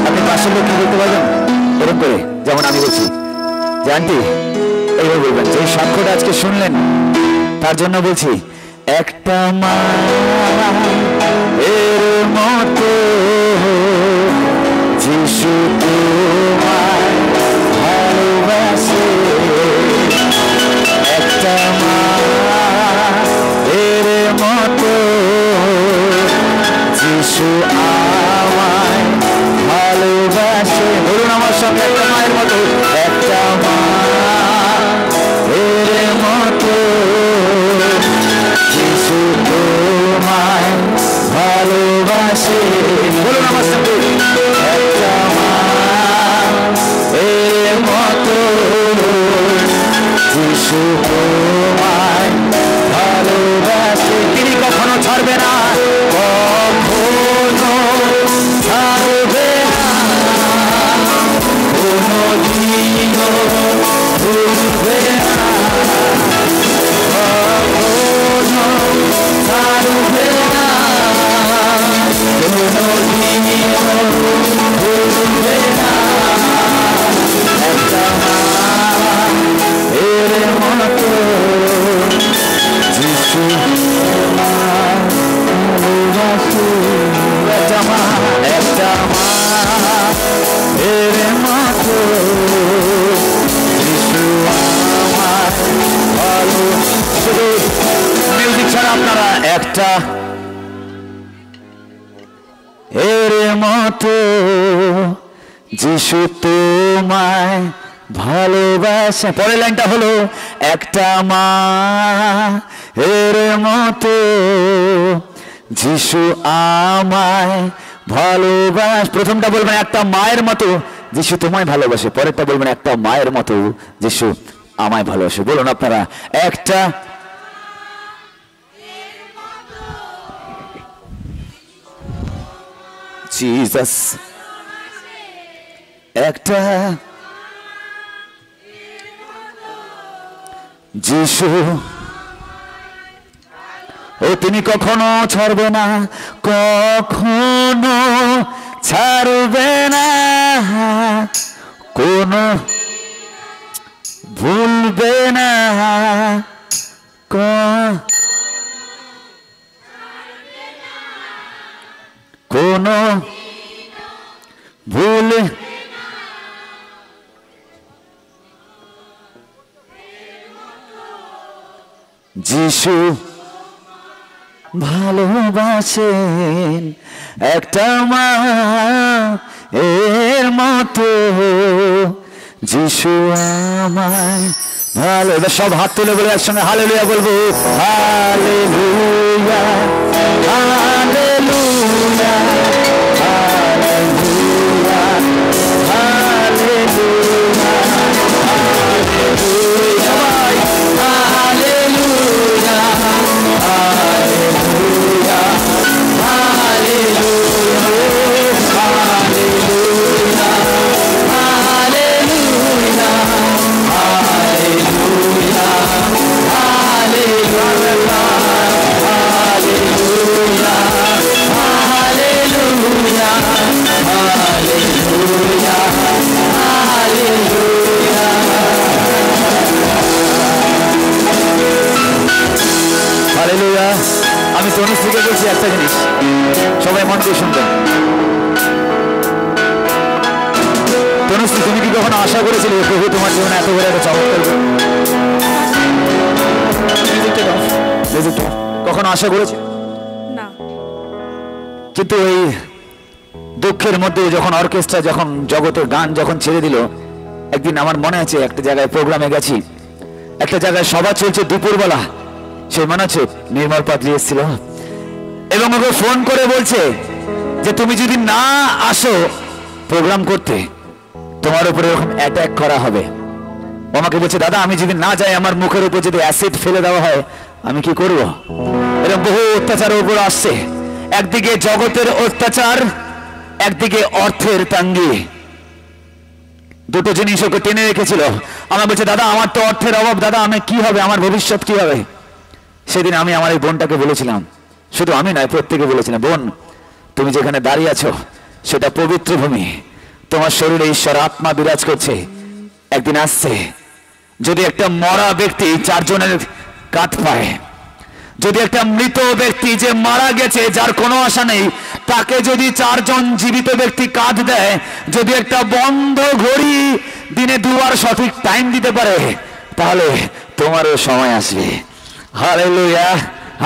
আপনি পাশের লোক কি বলতে পারবেন এরকম করে, যেমন আমি বলছি যে আন্টি এইভাবে বলবেন। যে সাক্ষ্যটা আজকে শুনলেন তার জন্য বলছি, একটা মা এর মতো যিশু তোমায় ভালোবাসে, একটা মা এর মতো যিশু আমায় ভালোবাসে। বলুন আমার সঙ্গে, একটা মায়ের মতো, একটা মা এর মতো যিশু তোমায় ভালোবাসে। বলুন আমার সঙ্গে, একটা মা এর মতো যিশু তোমায় ভালোবাসে। তিনি কখনো ছাড়বে না, কখনো ছাড়বে না, কোনো দিনও ভুলবে না, কখনো ছাড়বে না, কোনো দিনও ভুলবে না। একটা মা এর মতো যিশু ভালোবাসে, একটা মা, একটা মা এর মতো যিশু আমায় ভালো। শুধু মিউজিক ছাড়া আপনারা একটা এর মতো যিশু তোমায় ভালোবাসে। পরের লাইনটা হলো, একটা মা এর মতো যিশু আমায় ভালোবাসে। প্রথমটা বলবেন একটা মায়ের মতো যিশু তোমায় ভালোবাসে, পরেরটা বলবেন একটা মায়ের মতো যিশু আমায় ভালোবাসে। বলুন আপনারা, একটা জিসাস, একটা যিশু, ও তিনি কখনো ছাড়বে না, কখনো ছাড়বে না, কোনো ভুলবে না, কোনো ভুল যিশু ভালোবাসেন, একটা মা এর মতো যিশু আমায় ভালো। এবার সব হাত তুলে বলে একসঙ্গে হালেলুয়া বলবো, হালেলুয়া হালেলুয়া হালেলুয়া একটা জিনিস, সবাই মন দিয়ে শুনবেন। তনুশ্রী, তুমি কি কখনো আশা করেছিলে প্রভু তোমার জীবনে এত বড় একটা চমৎকার করবে? কখনো আশা করেছে? না। কিন্তু এই দুঃখের মধ্যে যখন অর্কেস্ট্রা, যখন জগতের গান যখন ছেড়ে দিল, একদিন আমার মনে আছে একটা জায়গায় প্রোগ্রামে গেছি, একটা জায়গায় সভা চলছে দুপুরবেলা, সে মনে আছে নির্মল পাতলি এসেছিল এবং ওকে ফোন করে বলছে যে তুমি যদি না আসো প্রোগ্রাম করতে তোমার উপরে এরকম অ্যাটাক করা হবে। আমাকে বলছে দাদা আমি যদি না যাই, আমার মুখের উপর যদি অ্যাসিড ফেলে দেওয়া হয় আমি কি করব? এরকম বহু অত্যাচারের উপর আসছে, একদিকে জগতের অত্যাচার, একদিকে অর্থের তাঙ্গি, দুটো জিনিস ওকে টেনে রেখেছিল। আমার বলছে দাদা আমার তো অর্থের অভাব, দাদা আমি কি হবে, আমার ভবিষ্যৎ কি হবে? সেদিন আমি আমার এই বোনটাকে বলেছিলাম, শুধু আমি নয় প্রত্যেকে বলেছিলাম, বোন তুমি যেখানে দাঁড়িয়ে আছো সেটা পবিত্র ভূমি, তোমার শরীরে ঈশ্বর আত্মা বিরাজ করছে, একদিন আসছে যদি একটা মরা ব্যক্তি চারজনের কাঠ পায়, যদি একটা মৃত ব্যক্তি যে মারা গেছে যার কোনো আশা নেই তাকে যদি চারজন জীবিত ব্যক্তি কাঁধ দেয়, যদি একটা বন্ধ ঘড়ি দিনে দুবার সঠিক টাইম দিতে পারে, তাহলে তোমারও সময় আসবে। Hallelujah,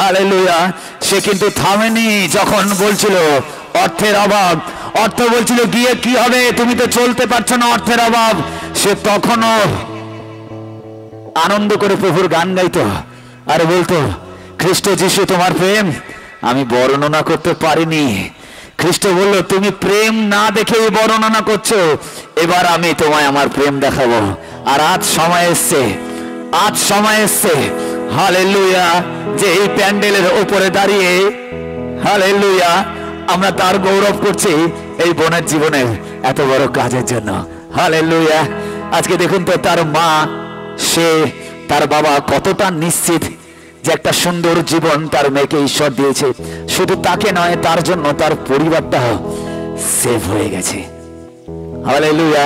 hallelujah. সে কিন্তু থামেনি যখন বলছিল অর্থের অভাব, অর্থ বলছিল গিয়ে কি হবে, তুমি তো চলতে পারছো না, অর্থের অভাব। সে তখনও আনন্দ করে প্রভুর গান গাইতো আর বলতো খ্রিস্ট যিশু তোমার প্রেম আমি বর্ণনা করতে পারিনি। খ্রিস্ট বলল তুমি প্রেম না দেখেই বর্ণনা করছো, এবার আমি তোমায় আমার প্রেম দেখাবো। আর আজ সময় এসছে, আজ সময় এসছে, হালেলুয়া, যে এই প্যান্ডেলের উপরে দাঁড়িয়ে হালেলুয়া আমরা তার গৌরব করছি এই বোনের জীবনের এত বড় কাজের জন্য। হালেলুয়া। আজকে দেখুন তো তার মা, সে তার বাবা কতটা নিশ্চিত যে একটা সুন্দর জীবন তার মেয়েকে ঈশ্বর দিয়েছে, শুধু তাকে নয় তার জন্য তার পরিবারটা সেভ হয়ে গেছে। হালেলুয়া।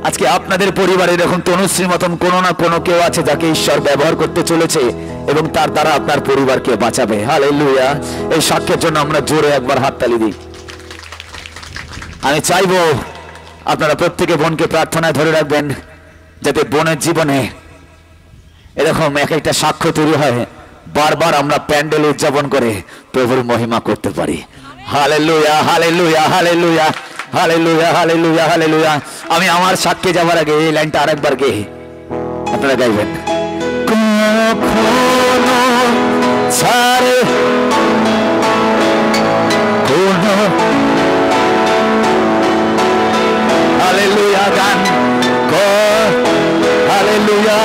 আজকে আপনাদের পরিবারে এরকম তনুশ্রীর মতন কোনো না কোনো কেউ আছে যাকে ঈশ্বর ব্যবহার করতে চলেছে এবং তার দ্বারা আপনার পরিবারকে বাঁচাবে। হালেলুয়া। এই সাক্ষ্যের জন্য আমরা জোরে একবার হাততালি দিই। আমি চাইবো আপনারা প্রত্যেকে বোনকে প্রার্থনায় ধরে রাখবেন যাতে বোনের জীবনে এরকম এক একটা সাক্ষ্য তৈরি হয়, বারবার আমরা প্যান্ডেল উদযাপন করে প্রভুর মহিমা করতে পারি। Hallelujah, hallelujah, hallelujah, hallelujah, hallelujah, hallelujah. আমি আমার সাক্ষ্যে যাবার আগে এই লাইনটা আরেকবার গে আপনারা গাইবেন। কখনো ছাড়ে কোনো হালেলুয়া গান, হালেলুয়া।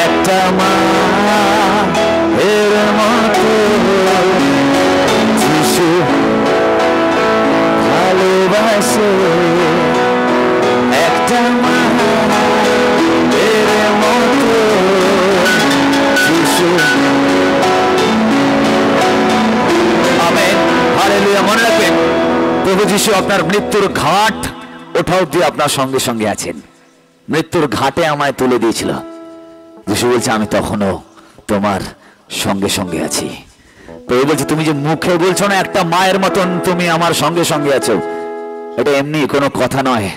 একটা মা এর মতো যিশু ভালোবাসে, একটা মা এর মতো যিশু। Amen, hallelujah. মনে রাখবেন প্রভু যিশু আপনার মৃত্যুর ঘাট ওঠা অবধি আপনার সঙ্গে সঙ্গে আছেন। মৃত্যুর ঘাটে আমায় তুলে দিয়েছিল, যিশু বলছে আমি তখনও তোমার সঙ্গে সঙ্গে আছি। প্রভু বলছে তুমি যে মুখে বলছো না একটা মায়ের মতন তুমি আমার সঙ্গে সঙ্গে আছো, এটা এমনি কোনো কথা নয়,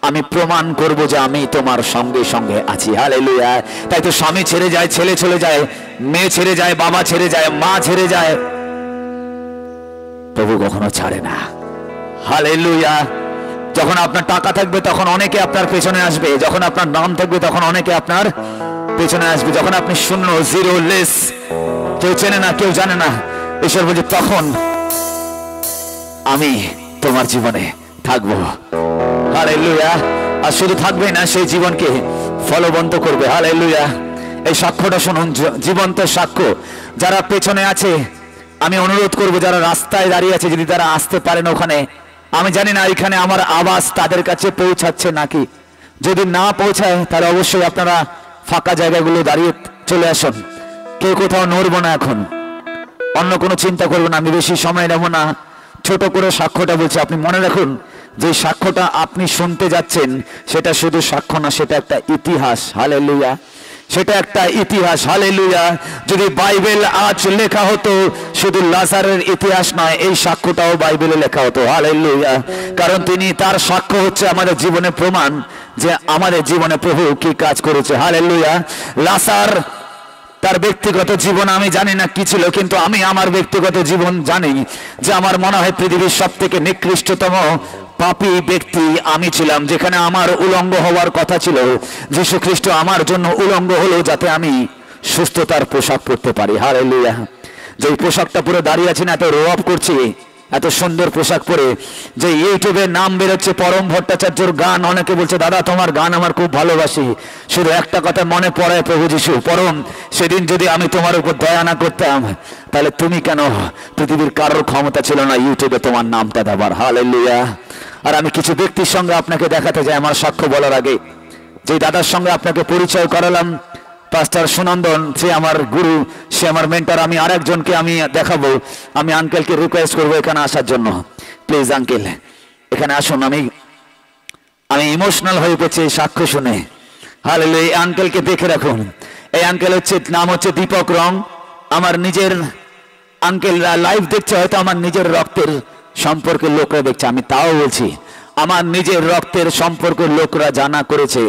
আমি প্রমাণ করব যে আমি তোমার সঙ্গে সঙ্গে আছি। হালেলুয়া। তাই তো স্বামী ছেড়ে যায়, ছেলে চলে যায়, মেয়ে ছেড়ে যায়, বাবা ছেড়ে যায়, মা ছেড়ে যায়, প্রভু কখনো ছাড়ে না। হালেলুয়া। যখন আপনার টাকা থাকবে তখন অনেকে আপনার পেছনে আসবে, যখন আপনার নাম থাকবে তখন অনেকে আপনার পেছনে আসবে, যখন আপনি শূন্য, জিরো, লেস, কেউ চেনে না, কেউ জানে না, ঈশ্বর বলছে তখন আমি তোমার জীবনে থাকবো। হালেলুয়া। আর শুধু থাকবে না, সেই জীবনকে ফলবন্ত করবে। হালেলুয়া। এই সাক্ষ্যটা শুনুন, জীবন্ত সাক্ষ্য। যারা পেছনে আছে আমি অনুরোধ করব, যারা রাস্তায় দাঁড়িয়ে আছে যদি তারা আসতে পারেন ওখানে। আমি জানি না এখানে আমার আওয়াজ তাদের কাছে পৌঁছাচ্ছে নাকি, যদি না পৌঁছায় তাহলে অবশ্যই আপনারা ফাঁকা জায়গাগুলো দাঁড়িয়ে চলে আসুন। কেউ কোথাও নড়বো না, এখন অন্য কোনো চিন্তা করবো না, আমি বেশি সময় নেব না, ছোট করে সাক্ষ্যটা বলছি। আপনি মনে রাখুন যে সাক্ষ্যটা আপনি শুনতে যাচ্ছেন সেটা শুধু সাক্ষ্য না, সেটা একটা ইতিহাস। হালেলুয়া, সেটা একটা ইতিহাস। হালেলুয়া। যদি বাইবেল আজ লেখা হতো, শুধু লাজারের ইতিহাস নয়, এই সাক্ষ্যটাও বাইবেলে লেখা হতো। হালেলুয়া। কারণ তিনি, তার সাক্ষ্য হচ্ছে আমাদের জীবনে প্রমাণ যে আমাদের জীবনে প্রভু কি কাজ করেছে। হালেলুয়া। লাজার তার ব্যক্তিগত জীবন আমি জানি না কি ছিল, কিন্তু আমি আমার ব্যক্তিগত জীবন জানি যে আমার মনে হয় পৃথিবীর সব থেকে নিকৃষ্টতম পাপী ব্যক্তি আমি ছিলাম। যেখানে আমার উলঙ্গ হওয়ার কথা ছিল, যীশু খ্রিস্ট আমার জন্য উলঙ্গ হলো যাতে আমি সুস্থতার পোশাক পরতে পারি। হালেলুয়া। যে পোশাকটা পুরো দাঁড়িয়ে আছি না, এত রো আপ করছি, এত সুন্দর পোশাক পরে, যে ইউটিউবে নাম বেরোচ্ছে পরম ভট্টাচার্যর গান। অনেকে বলছে দাদা তোমার গান আমার খুব ভালোবাসি, শুধু একটা কথা মনে পড়ে প্রভু যিশু, পরম সেদিন যদি আমি তোমার উপর দয়া না করতাম তাহলে তুমি কেন, পৃথিবীর কারোর ক্ষমতা ছিল না ইউটিউবে তোমার নামটা দেবার। হালেলুয়া। আর আমি কিছু ব্যক্তির সঙ্গে আপনাকে দেখাতে যাই আমার সাক্ষ্য বলার আগে। যে দাদার সঙ্গে আপনাকে পরিচয় করালাম, পাস্টার সুনন্দন, সে আমার গুরু, সে আমার মেন্টর। আমি আরেকজনকে আমি দেখাবো। আমি আঙ্কেলকে রিকোয়েস্ট করবো এখানে আসার জন্য। প্লিজ আঙ্কেল এখানে আসুন। আমি ইমোশনাল হয়ে পড়ছি এই সাক্ষ্য শুনে। হালেলুয়া। এই আঙ্কেলকে দেখে রাখুন। এই আঙ্কেল হচ্ছে, নাম হচ্ছে দীপক রং। আমার নিজের আঙ্কেল লাইভ দেখছে, হয়তো আমার নিজের রক্তের সম্পর্কের লোকরা দেখছে, আমি তাও বলছি আমার নিজের রক্তের সম্পর্কের লোকরা জানা করেছে,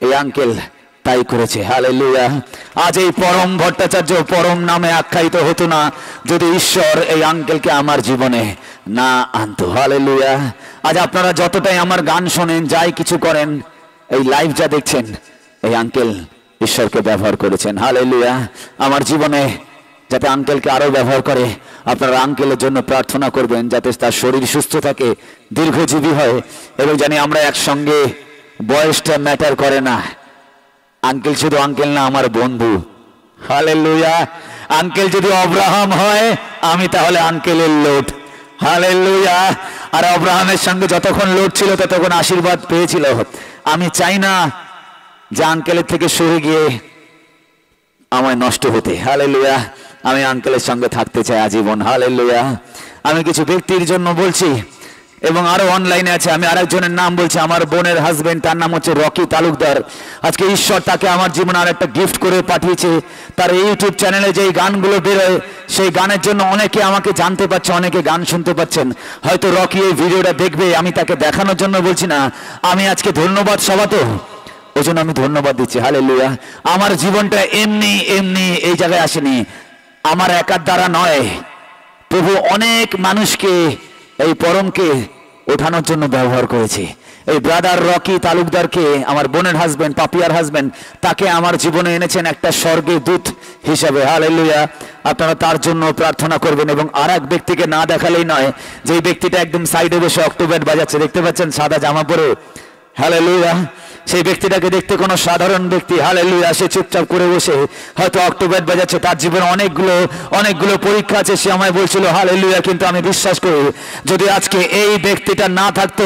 এই আঙ্কেল তাই করেছে। হালেলুয়া। আজ এই পরম ভট্টাচার্য পরম নামে আখ্যায়িত হতো না যদি ঈশ্বর এই আঙ্কেলকে আমার জীবনে না আনতো। হালেলুয়া। আজ আপনারা যতটাই আমার গান শোনেন, যাই কিছু করেন, এই লাইভ যা দেখছেন, এই আঙ্কেল ঈশ্বরকে ব্যবহার করেছেন। হালেলুয়া। আমার জীবনে যাতে আঙ্কেলকে আরো ব্যবহার করে, আপনারা আঙ্কেলের জন্য প্রার্থনা করবেন যাতে তার শরীর সুস্থ থাকে, দীর্ঘজীবী হয়, এবং জানি আমরা একসঙ্গে, বয়সটা ম্যাটার করে না। আঙ্কেল শুধু আঙ্কেল না, আমার বন্ধু। হালেলুয়া। আঙ্কেল যদি অব্রাহাম হয়, আমি তাহলে আঙ্কেলের লোট। হালেলুয়া। আর অব্রাহামের সঙ্গে যতক্ষণ লোট ছিল ততক্ষণ আশীর্বাদ পেয়েছিল। আমি চাই না যে আঙ্কেলের থেকে সরে গিয়ে আমায় নষ্ট হতে। হালেলুয়া। আমি আঙ্কেলের সঙ্গে থাকতে চাই আজীবন। হালেলুয়া। আমি কিছু ব্যক্তির জন্য বলছি, এবং আরো অনলাইনে আছে। আমি আরেকজনের নাম বলছি, আমার বোনের হাজবেন্ড, তার নাম হচ্ছে রকি তালুকদার। আজকে ঈশ্বর তাকে আমার জীবনে আর একটা গিফট করে পাঠিয়েছে। তার ইউটিউব চ্যানেলে যেই গানগুলো বেরোয়, সেই গানের জন্য অনেকে আমাকে জানতে পারছে, অনেকে গান শুনতে পাচ্ছেন। হয়তো রকি এই ভিডিওটা দেখবে, আমি তাকে দেখানোর জন্য বলছি না, আমি আজকে ধন্যবাদ সভা তো, ওই জন্য আমি ধন্যবাদ দিচ্ছি। হালেলুয়া। আমার জীবনটা এমনি এমনি এই জায়গায় আসেনি, আমার একার দ্বারা নয়। প্রভু অনেক মানুষকে, এই পরমকে ওঠানোর জন্য ব্যবহার করেছে। এই ব্রাদার রকি তালুকদারকে, আমার বোনের হাজবেন্ড, পাপিয়ার হাজবেন্ড, তাকে আমার জীবনে এনেছেন একটা স্বর্গের দূত হিসাবে। হালেলুয়া। আপনারা তার জন্য প্রার্থনা করবেন। এবং আর এক ব্যক্তিকে না দেখালেই নয়, যে ব্যক্তিটা একদম সাইডে বসে অক্টোব্যাট বাজাচ্ছে, দেখতে পাচ্ছেন, সাদা জামা পরে। হালেলুয়া। সেই ব্যক্তিটাকে দেখতে কোনো সাধারণ ব্যক্তি। হালেলুয়া। সে চুপচাপ করে বসে হয়তো অক্টোব্যাট বাজাচ্ছে। তার জীবনে অনেকগুলো পরীক্ষা আছে, সে আমায় বলছিল। হালেলুয়া। কিন্তু আমি বিশ্বাস করি যদি আজকে এই ব্যক্তিটা না থাকতো,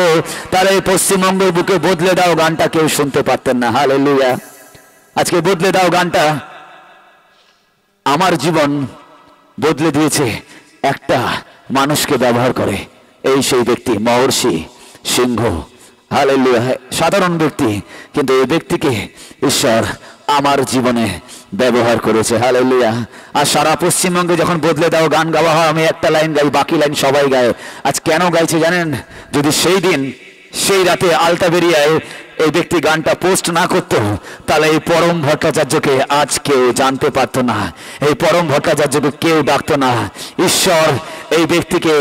তাহলে এই পশ্চিমবঙ্গের বুকে বদলে দাও গানটা কেউ শুনতে পারতেন না। হালেলুয়া। আজকে বদলে দাও গানটা আমার জীবন বদলে দিয়েছে একটা মানুষকে ব্যবহার করে। এই সেই ব্যক্তি মহর্ষি সিংহ। হালেলুয়া। সাধারণ ব্যক্তি, কিন্তু এই ব্যক্তিকে ঈশ্বর আমার জীবনে ব্যবহার করেছে। হালেলুয়া। আর সারা পশ্চিমবঙ্গে যখন বদলে দাও গান গাওয়া হয়, আমি একটা লাইন গাই, বাকি লাইন সবাই গায়। আজ কেন গাইছে জানেন? যদি সেই দিন, সেই রাতে আলতাবেরিয়ায় এই ব্যক্তি গানটা পোস্ট না করতো, তাহলে এই পরম ভট্টাচার্যকে আজ কেউ জানতে পারতো না, এই পরম ভট্টাচার্যকে কেউ ডাকতো না। ঈশ্বর এই ব্যক্তিকে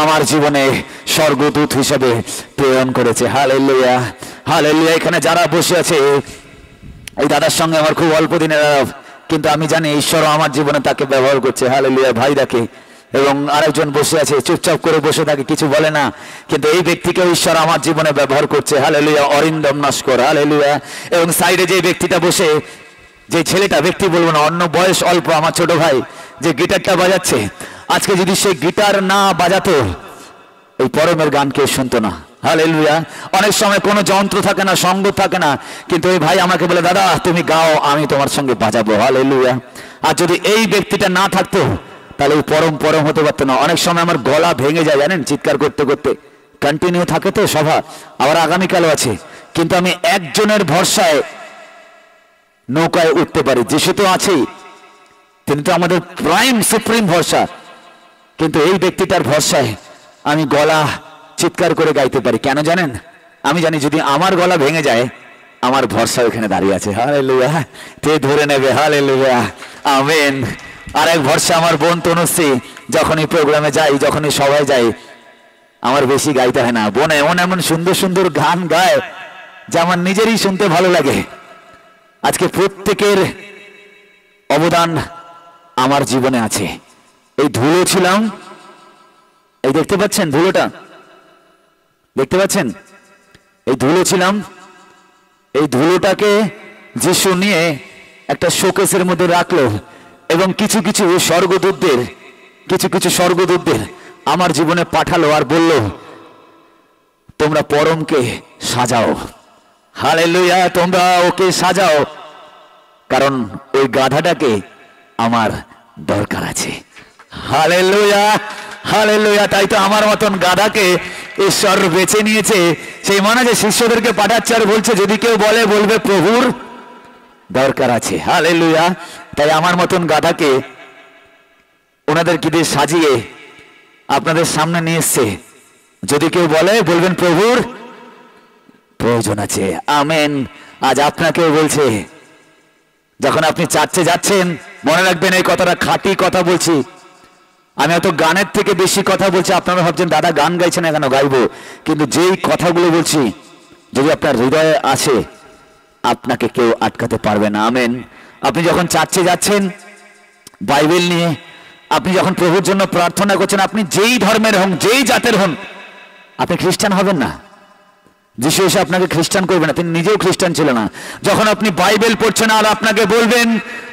আমার জীবনে স্বর্গদূত হিসেবে প্রেরণ করেছে। হালেলুয়া। হালেলুয়া। এখানে যারা বসে আছে, এই দাদার সঙ্গে আমার খুব অল্প দিনের, কিন্তু আমি জানি ঈশ্বরও আমার জীবনে তাকে ব্যবহার করছে। হালেলুয়া। ভাইদাকে, এবং আরেকজন বসে আছে চুপচাপ করে বসে থাকে, কিছু বলে না, কিন্তু এই ব্যক্তিকে ঈশ্বর আমার জীবনে ব্যবহার করছে। হালেলুয়া। অরিন্দম নস্কর। হালেলুয়া। এবং সাইডে যে ব্যক্তিটা বসে, যে ছেলেটা, ব্যক্তি বলবো না, অন্য বয়স অল্প, আমার ছোট ভাই, যে গিটারটা বাজাচ্ছে, আজকে যদি সে গিটার না বাজাতো, এই পরমের গান কেউ শুনতো না। হালেলুয়া। অনেক সময় কোনো যন্ত্র থাকে না, সঙ্গ থাকে না, কিন্তু এই ভাই আমাকে বলে, দাদা তুমি গাও, আমি তোমার সঙ্গে বাজাবো। হালেলুয়া। আর যদি এই ব্যক্তিটা না থাকতো, তাহলে পরম হতে পারতো না। অনেক সময় আমার গলা ভেঙে যায় জানেন, চিৎকার করতে করতে, কন্টিনিউ থাকে তো সভা, আবার আগামীকালও আছে, কিন্তু আমি একজনের ভরসায় নৌকায় উঠতে পারি। যিশু তো আছেই, তিনি তো আমাদের প্রাইম সুপ্রিম ভরসা, কিন্তু এই ব্যক্তিটার ভরসায় আমি গলা চিৎকার করে গাইতে পারি। কেন জানেন? আমি জানি যদি আমার গলা ভেঙে যায়, আমার ভরসা ওখানে দাঁড়িয়ে আছে। হালেলুয়া, তে ধরে নেবে। Hallelujah, amen. আর এক ভরসা আমার বোন তনুশ্রী, যখনই প্রোগ্রামে যাই, যখনই সবাই যাই, আমার বেশি গাইতে হয় না। বোন এমন এমন সুন্দর সুন্দর গান গায় যা আমার নিজেরই শুনতে ভালো লাগে। আজকে প্রত্যেকের অবদান আমার জীবনে আছে। এই ধুলো ছিলাম, এই দেখতে পাচ্ছেন ধুলোটা, দেখতে পাচ্ছেন এই ধুলো ছিলাম, এই ধুলোটাকে যিশু নিয়ে একটা শোকেসের মধ্যে রাখলো এবং কিছু কিছু স্বর্গদূতদের আমার জীবনে পাঠালো আর বলল, তোমরা পরমকে সাজাও। হালেলুয়া, তোমরা ওকে সাজাও, কারণ ওই গাধাটাকে আমার দরকার আছে। Hallelujah, hallelujah. তাই তো আমার মতন গাধাকে ঈশ্বর বেছে নিয়েছে। সেই মানে যে শিষ্যদেরকে পাঠাচ্ছে আর বলছে, যদি কেউ বলে, বলবে প্রভুর দরকার আছে। হালেলুয়া। তাই আমার মতন গাধাকে ওনাদেরকে দিয়ে সাজিয়ে আপনাদের সামনে নিয়ে এসছে। যদি কেউ বলে, বলবেন প্রভুর প্রয়োজন আছে। আমেন। আজ আপনাকেও বলছে, যখন আপনি চার্চে যাচ্ছেন, মনে রাখবেন এই কথাটা খাঁটি কথা বলছি। আমি হয়তো গানের থেকে বেশি কথা বলছি। আপনারা ভাবছেন দাদা গান গাইছেন না কেন? গাইবো, কিন্তু যেই কথাগুলো বলছি যদি আপনার হৃদয়ে আছে, আপনাকে কেউ আটকাতে পারবে না। আমেন। আপনি যখন চার্চে যাচ্ছেন বাইবেল নিয়ে, আপনি যখন প্রভুর জন্য প্রার্থনা করছেন, আপনি যেই ধর্মের হন, যেই জাতের হন, আপনি খ্রিস্টান হবেন না। যিশু এসে আপনাকে খ্রিস্টান করবে না, তিনি নিজেও খ্রিস্টান ছিল না। যখন আপনি বাইবেল পড়ছেন আর আপনাকে বলবেন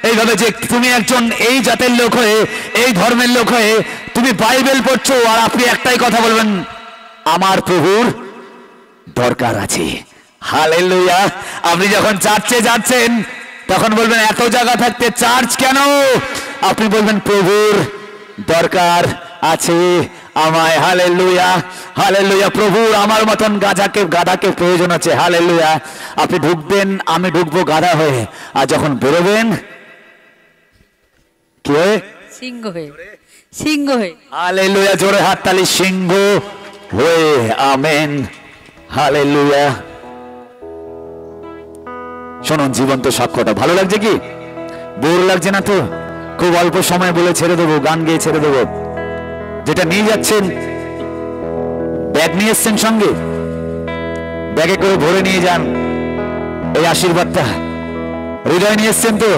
এইভাবে যে তুমি একজন এই জাতের লোক হয়ে, এই ধর্মের লোক হয়ে তুমি বাইবেল পড়ছো, আর আপনি একটাই কথা বলবেন, আমার প্রভুর দরকার আছে। হালেলুয়া। আপনি যখন চার্চে যাচ্ছেন তখন বলবেন, এত জায়গা থাকতে চার্চ কেন? আপনি বলবেন, প্রভুর দরকার আছে আমায়। Hallelujah, hallelujah. প্রভুর আমার মতন গাধাকে প্রয়োজন আছে। হালেলুয়া। আপনি ঢুকবেন, আমি ঢুকবো গাধা হয়ে, আর যখন বেরোবেন কি হয়ে? সিংহ হয়ে, সিংহ হয়ে। হালেলুয়া। জোরে হাততালি। সিংহ হয়ে। আমেন। হালেলুয়া। শুনুন, জীবন্ত সাক্ষ্যটা ভালো লাগছে কি? বোর লাগছে না তো? খুব অল্প সময় বলে ছেড়ে দেবো, গান গেয়ে ছেড়ে দেবো। যেটা নিয়ে যাচ্ছেন, ব্যাগ নিয়ে এসছেন সঙ্গে, ব্যাগে করে ভরে নিয়ে যান এই আশীর্বাদটা। হৃদয় নিয়ে এসছেন তো,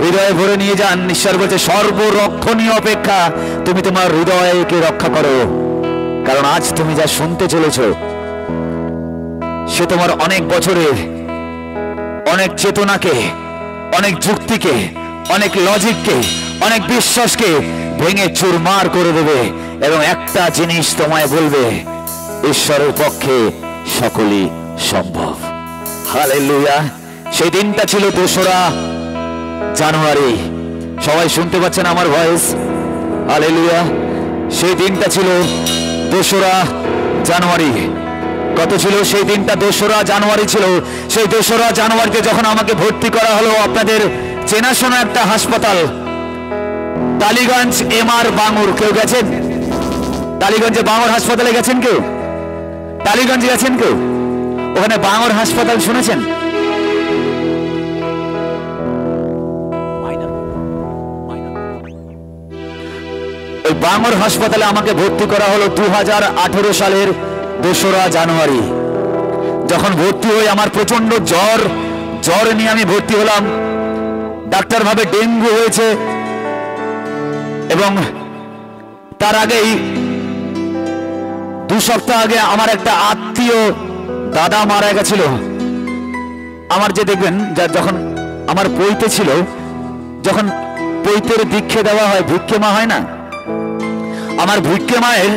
হৃদয়ে ভরে নিয়ে যান। ঈশ্বর বলছে, সর্বরক্ষণীয় অপেক্ষা তুমি তোমার হৃদয়কে রক্ষা করো, কারণ আজ তুমি যা শুনতে চলেছ সে তোমার অনেক বছরের অনেক চেতনাকে, অনেক যুক্তিকে, অনেক লজিককে, অনেক বিশ্বাসকে ভেঙে চুরমার করে দেবে এবং একটা জিনিস তোমায় বলবে, ঈশ্বরের পক্ষে সকলই সম্ভব। হালেলুয়া। সেই দিনটা ছিল 2রা জানুয়ারি। সবাই শুনতে পাচ্ছেন আমার ভয়েস? হালেলুয়া। সেই দিনটা ছিল 2রা জানুয়ারি। কত ছিল সেই দিনটা? 2রা জানুয়ারি ছিল। সেই 2রা জানুয়ারিতে যখন আমাকে ভর্তি করা হলো আপনাদের চেনাশোনা একটা হাসপাতাল, টালিগঞ্জ MR বাঙুর। কেউ গেছেন টালিগঞ্জে বাঙুর হাসপাতালে? গেছেন কেউ? টালিগঞ্জে গেছেন কেউ? ওখানে বাঙুর হাসপাতাল শুনেছেন? ওই বাঙুর হাসপাতালে আমাকে ভর্তি করা হলো 2018 সালের 2রা জানুয়ারি। যখন ভর্তি হই আমার প্রচন্ড জ্বর নিয়ে আমি ভর্তি হলাম। ডাক্তার ভাবে ডেঙ্গু হয়েছে এবং তার আগেই 2 সপ্তাহ আগে আমার একটা আত্মীয় দাদা মারা গেছিল। আমার যে দেখবেন, যখন আমার পৈতে ছিল, যখন পৈতের দীক্ষে দেওয়া হয়, ভিক্ষে মা হয় না, আমার ভিক্ষে মায়ের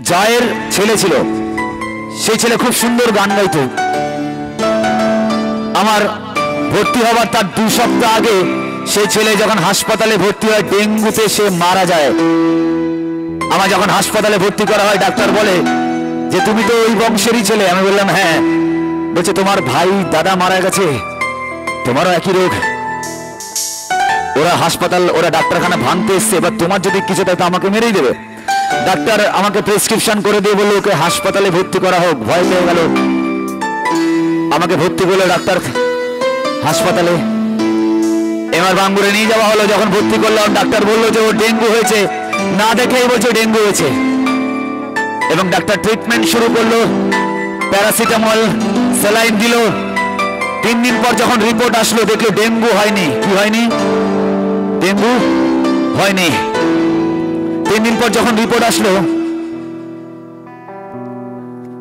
জায়ের ছেলে ছিল। সেই ছেলে খুব সুন্দর গান গাইত। আমার ভর্তি হবার তার 2 সপ্তাহ আগে সেই ছেলে যখন হাসপাতালে ভর্তি হয়, ডেঙ্গুতে সে মারা যায়। আমার যখন হাসপাতালে ভর্তি করা হয় ডাক্তার বলে যে তুমি তো ওই বংশেরই ছেলে। আমি বললাম হ্যাঁ। বলছে তোমার ভাই দাদা মারা গেছে, তোমারও একই রোগ। ওরা ডাক্তারখানা ভাঙতে এসছে, এবার তোমার যদি কিছু থাকে তো আমাকে মেরেই দেবে। ডাক্তার আমাকে প্রেসক্রিপশন করে দিয়ে বললো ওকে হাসপাতালে ভর্তি করা হোক। ভয় পেয়ে গেল, আমাকে ভর্তি করলো ডাক্তার হাসপাতালে। এবার বাঙ্গুরে নিয়ে যাওয়া হলো। যখন ভর্তি করলাম ডাক্তার বললো যে ও ডেঙ্গু হয়েছে, না দেখেই বলছে ডেঙ্গু হয়েছে। এবং ডাক্তার ট্রিটমেন্ট শুরু করলো, প্যারাসিটামল স্যালাইন দিল। 3 দিন পর যখন রিপোর্ট আসলো দেখলো ডেঙ্গু হয়নি। কি হয়নি? ডেঙ্গু হয়নি। 3 দিন পর যখন রিপোর্ট আসলো,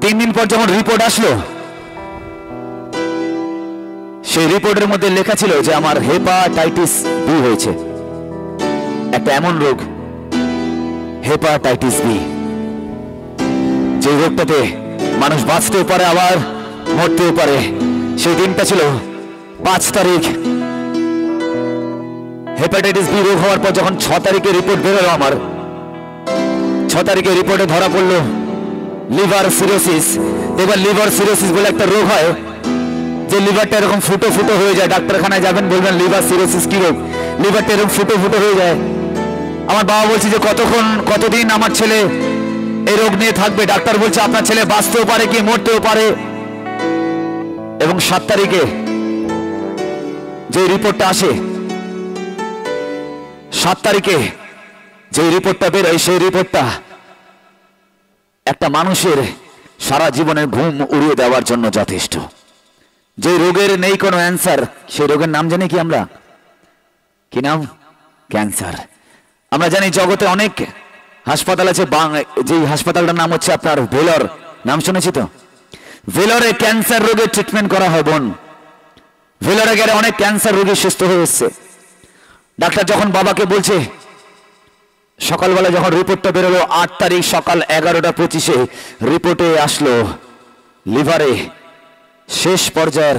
3 দিন পর যখন রিপোর্ট আসলো, সেই রিপোর্টের মধ্যে লেখা ছিল যে আমার হেপাটাইটিস বি হয়েছে। একটা এমন রোগ হেপাটাইটিস বি, যে রোগটাতে মানুষ বাঁচতেও পারে আবার মরতেও পারে। সেই দিনটা ছিল 5 তারিখ। হেপাটাইটিস বি রোগ হওয়ার পর যখন 6 তারিখে রিপোর্ট বেরোলো, আমার 6 তারিখে রিপোর্টে ধরা পড়লো লিভার সিরোসিস। এবার লিভার সিরোসিস বলে একটা রোগ হয়, যে লিভারটা এরকম ফুটো ফুটো হয়ে যায়। ডাক্তারখানায় যাবেন, বলবেন লিভার সিরোসিস কি রোগ, লিভারটা এরকম ফুটো ফুটো হয়ে যায়। আমার বাবা বলছে যে কতদিন আমার ছেলে এই রোগ নিয়ে থাকবে। ডাক্তার বলছে আপনার ছেলে বাঁচতেও পারে কি মরতেও পারে। এবং 7 তারিখে যে রিপোর্টটা আসে, 7 তারিখে যে রিপোর্টটা বেরোয়, সেই রিপোর্টটা একটা মানুষের সারা জীবনের ঘুম উড়িয়ে দেওয়ার জন্য যথেষ্ট। যে রোগের নেই কোনো অ্যান্সার, সেই রোগের নাম জানি কি আমরা? কি নাম? ক্যান্সার। আমরা জানি জগতে অনেক হাসপাতাল আছে, যে হাসপাতালটার নাম হচ্ছে আপনার ভেলোর, নাম শুনেছি তো? ভেলোরে ক্যান্সার রোগের ট্রিটমেন্ট করা হয় বোন। ভেলোরে গেলে অনেক ক্যান্সার রোগী সুস্থ হয়ে এসছে। ডাক্তার যখন বাবাকে বলছে, সকালবেলা যখন রিপোর্টটা বেরোলো 8 তারিখ সকাল 11:25 রিপোর্টে আসলো লিভারে শেষ পর্যায়ের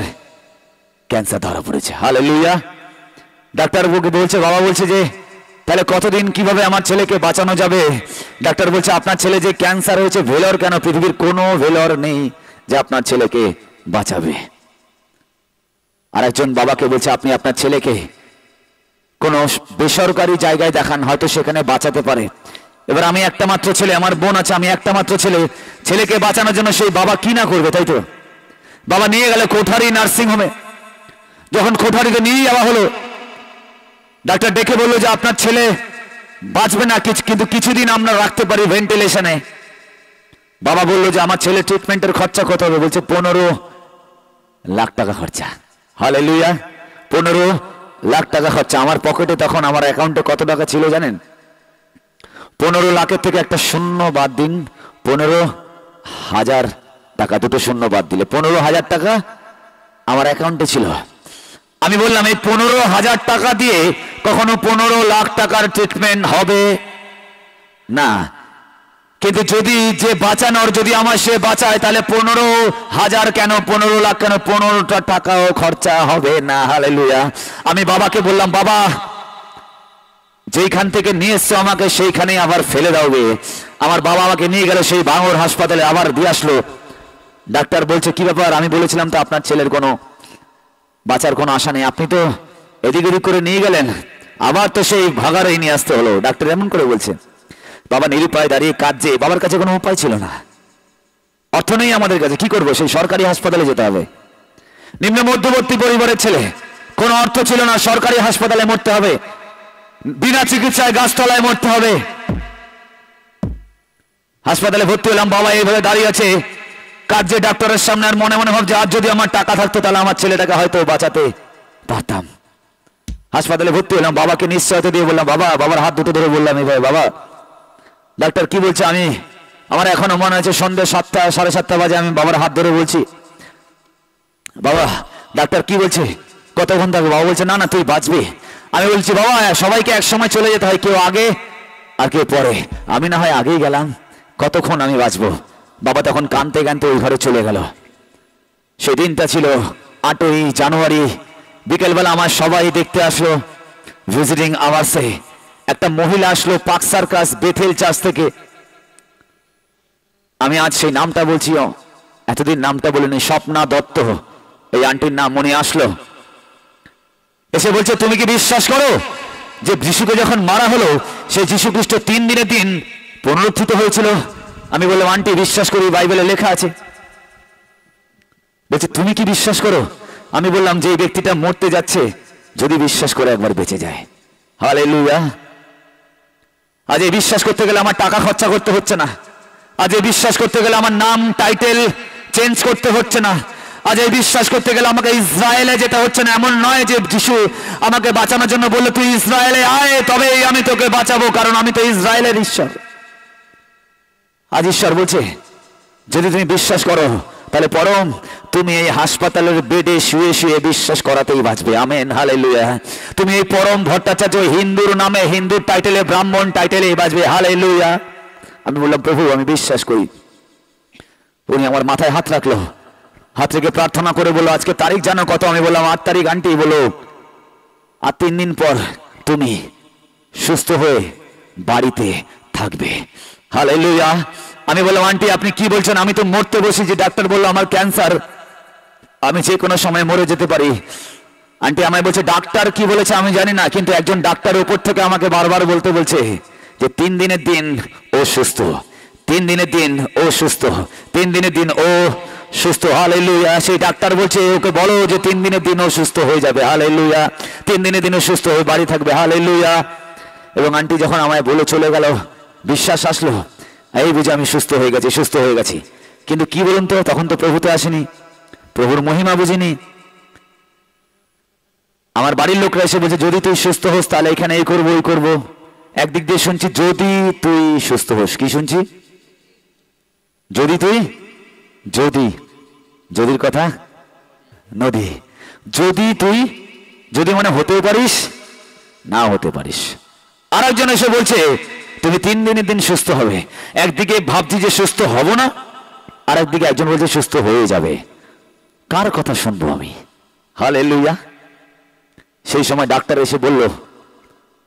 ক্যান্সার ধরা পড়েছে। হালেলুয়া। ডাক্তার বলছে, বাবা বলছে যে তাহলে কতদিন কিভাবে আমার ছেলেকে বাঁচানো যাবে? ডাক্তার বলছে আপনার ছেলে যে ক্যান্সার হয়েছে, ভেলোর কেন, পৃথিবীর কোনো ভেলোর নেই যে আপনার ছেলেকে বাঁচাবে। আর একজন বাবাকে বলছে আপনি আপনার ছেলেকে কোন বেসরকারি জায়গায় দেখান, হয়তো সেখানে বাঁচাতে পারে। এবার আমি একটা মাত্র ছেলে, আমার বোন আছে, আমি একটা মাত্র ছেলে, ছেলেকে বাঁচানোর জন্য সেই বাবা কি না করবে, তাই তো? বাবা নিয়ে গেল কোঠারি নার্সিং হোমে। যখন কোঠারিতে নিয়ে যাওয়া হলো, ডাক্তার ডেকে বললো যে আপনার ছেলে বাঁচবে না, কিন্তু কিছুদিন আমরা রাখতে পারি ভেন্টিলেশনে। বাবা বললো যে আমার ছেলে ট্রিটমেন্টের খরচা কত হবে? বলছে 15 লাখ টাকা খরচা। হালেলুয়া। 15 লাখ টাকা খরচা। আমার পকেটে তখন, আমার অ্যাকাউন্টে কত টাকা ছিল জানেন? 15 লাখের থেকে একটা শূন্য বাদ দিন, 15,000 টাকা, দুটো শূন্য বাদ দিলে 15,000 টাকা আমার অ্যাকাউন্টে ছিল। আমি বললাম এই 15,000 টাকা দিয়ে কখনো 15 লাখ টাকার ট্রিটমেন্ট হবে না। কিন্তু যদি যে বাঁচানোর, যদি আমার সে বাঁচায়, তাহলে 15,000 কেন, 15 লাখ কেন, 15টা টাকাও খরচা হবে না। হালেলুয়া। আমি বাবাকে বললাম, বাবা যেইখান থেকে নিয়ে এসছো আমাকে সেইখানেই আবার ফেলে দাওবে। আমার বাবা আমাকে নিয়ে গেল সেই ভাঙড় হাসপাতালে, আবার দিয়ে আসলো। ডাক্তার বলছে কি ব্যাপার? আমি বলেছিলাম তো আপনার ছেলের কোনো বাঁচার কোনো আশা নেই, আপনি তো এদিক ওদিক করে নিয়ে গেলেন, আবার তো সেই ভাগারেই নিয়ে আসতে হলো। ডাক্তার এমন করে বলছে। বাবা নিরুপায় দাঁড়িয়ে কাঁদছে, বাবার কাছে কোনো উপায় ছিল না, অর্থ নেই আমাদের কাছে, কি করবো? সেই সরকারি হাসপাতালে যেতে হবে। নিম্ন মধ্যবর্তী পরিবারের ছেলে, কোনো অর্থ ছিল না, সরকারি হাসপাতালে মরতে হবে, বিনা চিকিৎসায় গাছতলায় মরতে হবে। হাসপাতালে ভর্তি হলাম, বাবা এইভাবে দাঁড়িয়ে আছে কাঁদছে ডাক্তারের সামনে, আর মনে মনে ভাবছে আজ যদি আমার টাকা থাকতো তাহলে আমার ছেলেটাকে হয়তো বাঁচাতে পারতাম। হাসপাতালে ভর্তি হলাম, বাবাকে নিশ্চয়তা দিয়ে বললাম, বাবার হাত দুটো ধরে বললাম, এই ভাই বাবা ডাক্তার কি বলছে? আমার এখনো মনে হচ্ছে সন্ধ্যে 7টা 7:30 বাজে, আমি বাবার হাত ধরে বলছি, বাবা ডাক্তার কি বলছে, কতক্ষণ থাকবে? বাবা বলছে না তুই বাঁচবি। আমি বলছি বাবা সবাইকে এক সময় চলে যেতে হয়, কেউ আগে আর কেউ পরে, আমি না হয় আগেই গেলাম, কতক্ষণ আমি বাঁচবো? বাবা তখন কাঁদতে কাঁদতে ওই ঘরে চলে গেল। সেই দিনটা ছিল 8ই জানুয়ারি। বিকেলবেলা আমার সবাই দেখতে আসলো ভিজিটিং আওয়ার্সে। একটা মহিলা আসলো পার্ক সার্কাস বেথেল চার্চ থেকে। আমি আজ সেই নামটা বলছি, এতদিন নামটা বলিনি, স্বপ্না দত্ত এই আন্টির নাম। মনে আসলো, এসে বলছে তুমি কি বিশ্বাস করো যে যিশুকে যখন মারা হলো সেই যীশু খ্রিস্ট 3 দিনের দিন পুনরুত্থিত হয়েছিল? আমি বললাম আন্টি বিশ্বাস করি, বাইবেলে লেখা আছে। বলছে তুমি কি বিশ্বাস করো? আমি বললাম যে এই ব্যক্তিটা মরতে যাচ্ছে, যদি বিশ্বাস করে একবার বেঁচে যায়। হালেলুয়া। আজ এই বিশ্বাস করতে গেলে আমার টাকা খরচা করতে হচ্ছে না। আজ এই বিশ্বাস করতে গেলে আমার নাম টাইটেল চেঞ্জ করতে হচ্ছে না। আজ এই বিশ্বাস করতে গেলে আমাকে ইসরায়েলে যেতে হচ্ছে না। এমন নয় যে যিশু আমাকে বাঁচানোর জন্য বললো তুই ইসরায়েলে আয় তবেই আমি তোকে বাঁচাবো, কারণ আমি তো ইসরায়েলের ঈশ্বর। আজ ঈশ্বর বলছে যদি তুমি বিশ্বাস করো তাহলে পরম তুমি এই হাসপাতালের বেডে শুয়ে শুয়ে বিশ্বাস করাতেই বাঁচবে। Amen, hallelujah. তুমি এই পরম ভট্টাচার্য হিন্দুর নামে, হিন্দুর টাইটেলে, ব্রাহ্মণ টাইটেলে বাঁচবে। হালেলুয়া। আমি বললাম প্রভু আমি বিশ্বাস করি। উনি আমার মাথায় হাত রাখলো, হাত রেখে প্রার্থনা করে বললো আজকে তারিখ জানো কত? আমি বললাম 8 তারিখ। আন্টি বলো আর 3 দিন পর তুমি সুস্থ হয়ে বাড়িতে থাকবে। হালেলুয়া। আমি বললাম আন্টি আপনি কি বলছেন? আমি তো মরতে বসেছি, ডাক্তার বললো আমার ক্যান্সার, আমি যে কোনো সময় মরে যেতে পারি। আন্টি আমায় বলছে ডাক্তার কি বলেছে আমি জানি না, কিন্তু একজন ডাক্তার উপর থেকে আমাকে বারবার বলতে বলছে যে 3 দিনের দিন ও সুস্থ, 3 দিনের দিন ও সুস্থ, 3 দিনের দিন ও সুস্থ। হালেলুয়া। সেই ডাক্তার বলছে ওকে বলো যে 3 দিনের দিন ও সুস্থ হয়ে যাবে। হালেলুয়া। 3 দিনের দিন ও সুস্থ হয়ে বাড়ি থাকবে। হালেলুয়া। এবং আন্টি যখন আমায় বলে চলে গেল, বিশ্বাস আসলো, এই বুঝে আমি সুস্থ হয়ে গেছি, সুস্থ হয়ে গেছি। কিন্তু কি বলুন তো, তখন তো প্রভুতে আসেনি, প্রভুর মহিমা বুঝিনি। আমার বাড়ির লোকরা এসে বলছে যদি তুই সুস্থ হোস তাহলে এখানে এই করবো ওই করবো। একদিক দিয়ে শুনছি যদি তুই সুস্থ হোস, কি শুনছি? যদি তুই, যদি, যদির কথা নদী, যদি তুই, যদি মানে হতেও পারিস না হতে পারিস। আর একজন এসে বলছে তুমি 3 দিনের দিন সুস্থ হবে। একদিকে ভাবছি যে সুস্থ হব না, আর একদিকে একজন বলছে সুস্থ হয়ে যাবে। কার কথা শুনবো আমি? হালেলুয়া। সেই সময় ডাক্তার এসে বলল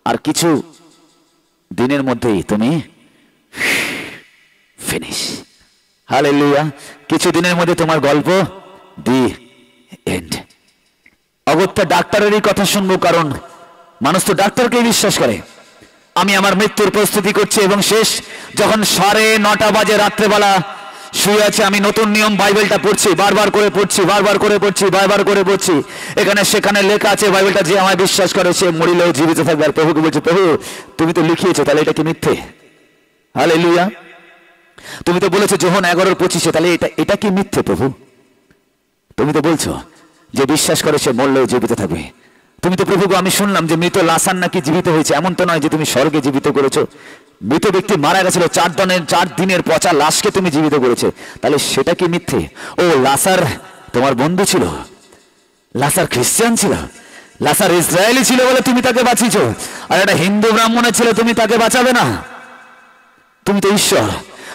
আর কিছু দিনের মধ্যেই তুমি ফিনিশ। হালেলুয়া। কিছু দিনের মধ্যে তোমার গল্প দি এন্ড। অগত্যা ডাক্তারেরই কথা শুনবো, কারণ মানুষ তো ডাক্তারকেই বিশ্বাস করে। আমি আমার মৃত্যুর প্রস্তুতি করছি এবং শেষ যখন 9:30 বাজে রাত্রেবেলা শুয়ে আছে, আমি নতুন নিয়ম বাইবেলটা পড়ছি, বারবার করে পড়ছি, বারবার করে পড়ছি, বারবার করে পড়ছি। এখানে সেখানে লেখা আছে বাইবেলটা যে আমায় বিশ্বাস করে সে মরিলেও জীবিত থাকবে। আর প্রভুকে বলছে প্রভু তুমি তো লিখিয়েছো, তাহলে এটা কি মিথ্যে? হালেলুয়া। তুমি তো বলেছো যোহন 11:25, তাহলে এটা কি মিথ্যে প্রভু? তুমি তো বলছো যে বিশ্বাস করে সে মরলেও জীবিত থাকবে। তুমি তো প্রভু আমি শুনলাম যে মৃত লাসার নাকি জীবিত হয়েছে। এমন তো নয় যে তুমি স্বর্গে জীবিত করেছো। মৃত ব্যক্তি মারা গেছিল, 4 দিনের পচা লাশকে তুমি জীবিত করেছে, তাহলে সেটা কি মিথ্যে? ও লাসার তোমার বন্ধু ছিল, লাসার খ্রিস্টান ছিল, লাসার ইসরায়েলি ছিল বলে তুমি তাকে বাঁচিয়েছো, আর একটা হিন্দু ব্রাহ্মণের ছিল তুমি তাকে বাঁচাবে না? তুমি তো ঈশ্বর।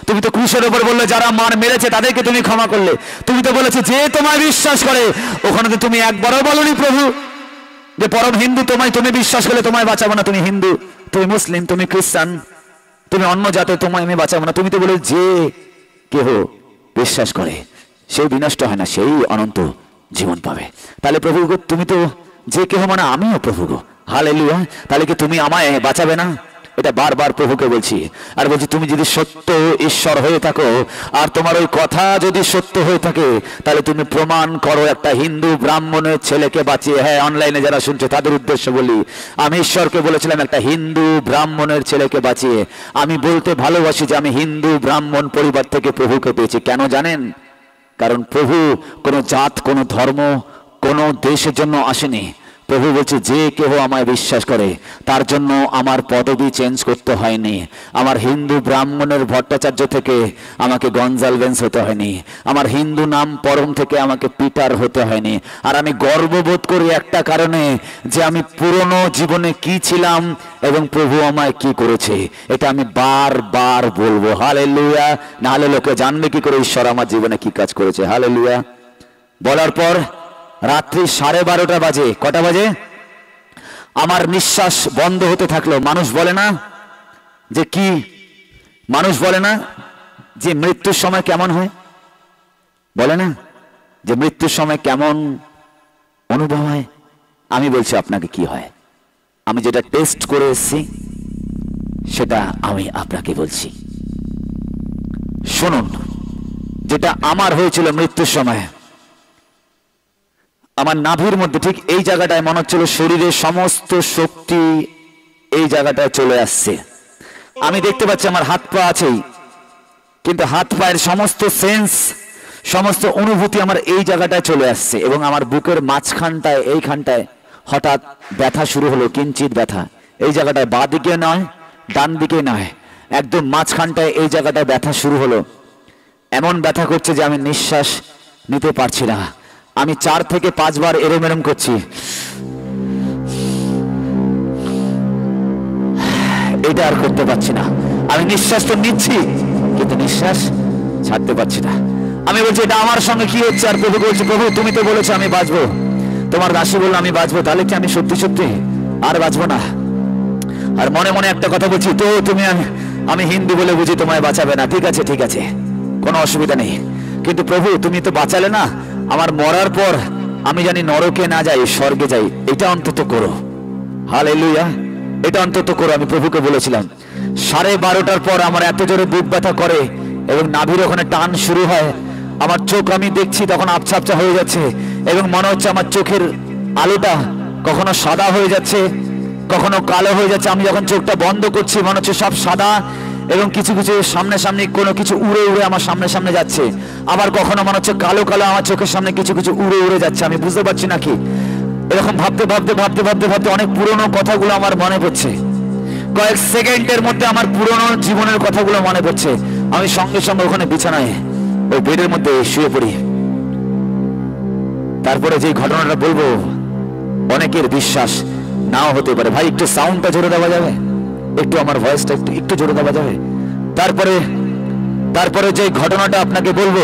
তুমি তো ক্রুশের উপর বললে যারা মেরেছে তাদেরকে তুমি ক্ষমা করলে। তুমি তো বলেছো যে তোমায় বিশ্বাস করে, ওখানে তো তুমি একবারও বলনি প্রভু যে পরম হিন্দু তুমি বিশ্বাস করলে তোমায় বাঁচাবো না। তুমি হিন্দু, তুমি মুসলিম, তুমি খ্রিস্টান, তুমি অন্য জাতে, তোমায় আমি বাঁচাবো না। তুমি তো বলে যে কেহ বিশ্বাস করে সেই বিনষ্ট হয় না, সেই অনন্ত জীবন পাবে। তাহলে প্রভু গো তুমি তো যে কেহ মানে আমিও প্রভু গো। হালেলুয়া। তাহলে কি তুমি আমায় বাঁচাবে না? এটা বারবার প্রভুকে বলছি। আর বলছি তুমি যদি সত্য ঈশ্বর হয়ে থাকো আর তোমার ওই কথা যদি সত্য হয়ে থাকে, তাহলে তুমি প্রমাণ করো একটা হিন্দু ব্রাহ্মণের ছেলেকে বাঁচিয়ে। হ্যাঁ, অনলাইনে যারা শুনছে তাদের উদ্দেশ্য বলি, আমি ঈশ্বরকে বলেছিলাম একটা হিন্দু ব্রাহ্মণের ছেলেকে বাঁচিয়ে। আমি বলতে ভালোবাসি যে আমি হিন্দু ব্রাহ্মণ পরিবার থেকে প্রভুকে পেয়েছি। কেন জানেন? কারণ প্রভু কোনো জাত, কোনো ধর্ম, কোনো দেশের জন্য আসেনি। প্রভু বলছে যে কেহ আমায় বিশ্বাস করে তার জন্য আমার পদবি চেঞ্জ করতে হয়নি। আমার হিন্দু ব্রাহ্মণের ভট্টাচার্য থেকে আমাকে গঞ্জালভেন্স হতে হয়নি। আমার হিন্দু নাম পরম থেকে আমাকে পিটার হতে হয়নি। আর আমি গর্ববোধ করি একটা কারণে, যে আমি পুরনো জীবনে কি ছিলাম এবং প্রভু আমায় কি করেছে, এটা আমি বারবার বলবো। হালেলুয়া। না হলে লোকে জানবে কি করে ঈশ্বর আমার জীবনে কি কাজ করেছে? হালেলুয়া। বলার পর রাত্রি 12:30 বাজে। কটা বাজে? আমার নিঃশ্বাস বন্ধ হতে থাকলো। মানুষ বলে না যে কি, মানুষ বলে না যে মৃত্যুর সময় কেমন হয়, বলে না যে মৃত্যুর সময় কেমন অনুভব হয়। আমি বলছি আপনাকে কি হয়, আমি যেটা টেস্ট করে এসেছি সেটা আমি আপনাকে বলছি। শুনুন, যেটা আমার হয়েছিল মৃত্যুর সময়, আমার নাভির মধ্যে ঠিক এই জায়গাটায় মনে হচ্ছিল শরীরের সমস্ত শক্তি এই জায়গাটায় চলে আসছে। আমি দেখতে পাচ্ছি আমার হাত পা আছেই, কিন্তু হাত পায়ের সমস্ত সেন্স, সমস্ত অনুভূতি আমার এই জায়গাটায় চলে আসছে। এবং আমার বুকের মাঝখানটায়, এইখানটায় হঠাৎ ব্যথা শুরু হলো, কিঞ্চিত ব্যথা। এই জায়গাটায় বাঁ দিকে নয়, ডান দিকে নয়, একদম মাঝখানটায় এই জায়গাটায় ব্যথা শুরু হলো। এমন ব্যথা করছে যে আমি নিঃশ্বাস নিতে পারছি না। আমি 4 থেকে 5 বার এরম এরম করছি, এটা আর করতে পারছি না। আমি নিঃশ্বাস তো নিচ্ছি কিন্তু নিঃশ্বাস ছাড়তে পারছি না। আমি বলছি এটা আমার সঙ্গে কি হচ্ছে? আর প্রভু বলছে, প্রভু তুমি তো বলেছো আমি বাঁচবো, তোমার দাসী বললো আমি বাঁচবো, তাহলে কি আমি সত্যি সত্যি আর বাঁচবো না? আর মনে মনে একটা কথা বলছি, তো তুমি, আমি হিন্দু বলে বুঝি তোমায় বাঁচাবে না, ঠিক আছে ঠিক আছে, কোনো অসুবিধা নেই, কিন্তু প্রভু তুমি তো বাঁচালে না, আমার মরার পর আমি জানি নরকে না যাই, স্বর্গে যাই, এটা অন্তত করো। হালেলুয়া, এটা অন্তত করো। আমি প্রভুকে বলেছিলাম। 12:30টার পর আমার এত জোরে বুক ব্যথা করে এবং নাভির ওখানে টান শুরু হয়। আমার চোখ আমি দেখছি তখন আবছা আবছা হয়ে যাচ্ছে এবং মনে হচ্ছে আমার চোখের আলোটা কখনো সাদা হয়ে যাচ্ছে, কখনো কালো হয়ে যাচ্ছে। আমি যখন চোখটা বন্ধ করছি মনে হচ্ছে সব সাদা এবং কিছু কিছু সামনে সামনে কোনো কিছু উড়ে উড়ে আমার সামনে সামনে যাচ্ছে। আবার কখনো মনে হচ্ছে কালো কালো আমার চোখের সামনে কিছু কিছু উড়ে উড়ে যাচ্ছে। আমি বুঝতে পারছি না কি। এরকম ভাবতে ভাবতে ভাবতে ভাবতে ভাবতে অনেক পুরনো কথাগুলো আমার মনে পড়ছে। কয়েক সেকেন্ডের মধ্যে আমার পুরনো জীবনের কথাগুলো মনে পড়ছে। আমি সঙ্গে সঙ্গে ওখানে বিছানায় ওই বেডের মধ্যে শুয়ে পড়ি। তারপরে যে ঘটনাটা বলবো অনেকের বিশ্বাস নাও হতে পারে। ভাই একটু সাউন্ডটা জোরে দেওয়া যাবে? একটু আমার ভয়েসটা একটু জোরে দেওয়া যাবে? তারপরে যে ঘটনাটা আপনাকে বলবো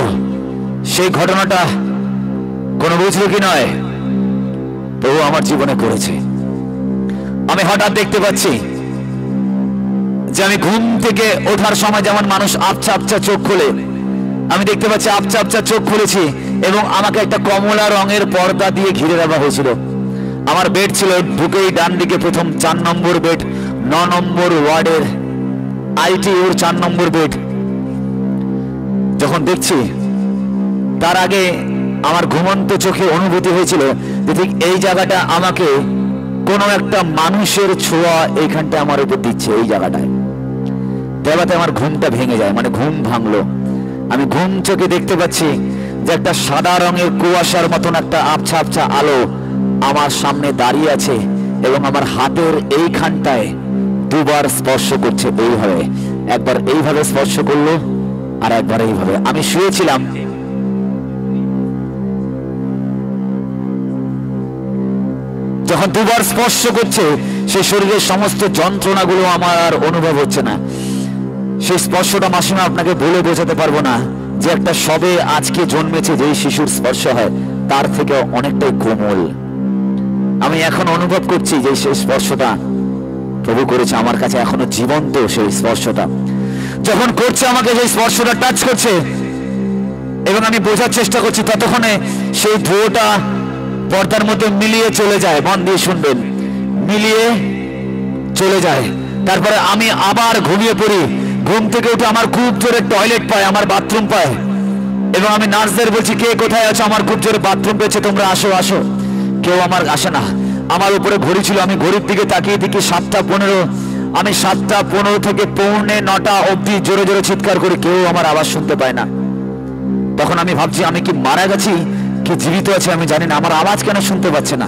সেই ঘটনাটা কোনো বুঝলো কি নয়, প্রভু আমার জীবনে করেছে। আমি হঠাৎ দেখতে পাচ্ছি যে আমি ঘুম থেকে ওঠার সময় যেমন মানুষ আবছা আবছা চোখ খোলে, আমি দেখতে পাচ্ছি আবছা আবছা চোখ খুলেছি এবং আমাকে একটা কমলা রঙের পর্দা দিয়ে ঘিরে দেওয়া হয়েছিল। আমার বেড ছিল ঢুকেই ডান দিকে প্রথম 4 নম্বর বেড, 9 নম্বর ওয়ার্ডের ITU 4 নম্বর বেড। যখন দেখছি তার আগে আমার ঘুমন্ত চোখে অনুভূতি হয়েছিল যে ঠিক এই জায়গাটা আমাকে কোনো একটা মানুষের ছোঁয়া এইখানটা আমার উপর দিচ্ছে। এই জায়গাটায় দেবাতে আমার ঘুমটা ভেঙে যায়, মানে ঘুম ভাঙলো। আমি ঘুম চোখে দেখতে পাচ্ছি যে একটা সাদা রঙের কুয়াশার মতন একটা আবছা আবছা আলো আমার সামনে দাঁড়িয়ে আছে এবং আমার হাতের এইখানটায় 2 বার স্পর্শ করছে। এইভাবে, একবার এইভাবে স্পর্শ করলো আর একবার এইভাবে। আমি শুয়েছিলাম, যখন 2 বার স্পর্শ করছে সেই শরীরের সমস্ত যন্ত্রণাগুলো আমার আর অনুভব হচ্ছে না। সেই স্পর্শটা মাসিমা আপনাকে বলে বোঝাতে পারবো না, যে একটা সবে আজকে জন্মেছে যেই শিশুর স্পর্শ হয় তার থেকে অনেকটাই কোমল। আমি এখন অনুভব করছি যে সেই স্পর্শটা প্রভু করেছে আমার কাছে, এখনো জীবন্ত সেই স্পর্শটা। যখন করছে আমাকে সেই স্পর্শটা টাচ করছে এবং আমি বোঝার চেষ্টা করছি, ততক্ষণে সেই ধোঁয়াটা পর্দার মধ্যে মিলিয়ে চলে যায়। মন দিয়ে শুনবেন, মিলিয়ে চলে যায়। তারপরে আমি আবার ঘুমিয়ে পড়ি। ঘুম থেকে উঠে আমার খুব জোরে টয়লেট পায়, আমার বাথরুম পায় এবং আমি নার্সদের বলছি, কে কোথায় আছো? আমার খুব জোরে বাথরুম পেয়েছে, তোমরা আসো আসো। কেউ আমার আসে না। আমার উপরে ঘড়ি ছিল, আমি ঘড়ির দিকে তাকিয়ে দেখি 7:15। আমি 7:15 থেকে 8:45 অবধি জোরে জোরে চিৎকার করি, কেউ আমার আওয়াজ শুনতে পায় না। তখন আমি ভাবছি আমি কি মারা গেছি কি জীবিত আছে আমি জানি না, আমার আওয়াজ কেন শুনতে পাচ্ছে না।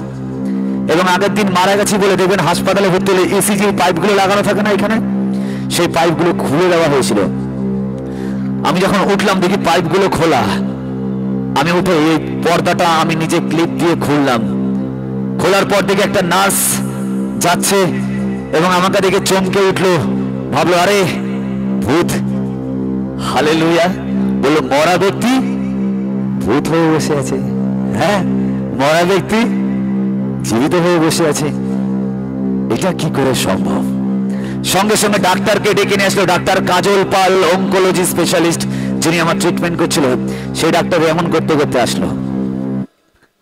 এবং আগের দিন মারা গেছি বলে দেখবেন হাসপাতালে ভর্তি হলে ECG পাইপগুলো লাগানো থাকে না এখানে, সেই পাইপগুলো খুলে দেওয়া হয়েছিল। আমি যখন উঠলাম দেখি পাইপগুলো খোলা। আমি উঠে এই পর্দাটা আমি নিজে ক্লিপ দিয়ে খুললাম। খোলার পর দেখে একটা নার্স যাচ্ছে এবং আমাকে দেখে চমকে উঠলো, ভাবলো আরে ভূত। হালেলুয়া, বললো মরা ব্যক্তি ভূত হয়ে বসে আছে। হ্যাঁ, মরা ব্যক্তি জীবিত হয়ে বসে আছে। এটা কি করে সম্ভব? সঙ্গে সঙ্গে ডাক্তারকে ডেকে নিয়ে আসলো। ডাক্তার কাজল পাল, অঙ্কোলজি স্পেশালিস্ট, যিনি আমার ট্রিটমেন্ট করছিল, সেই ডাক্তার এমন করতে করতে আসলো,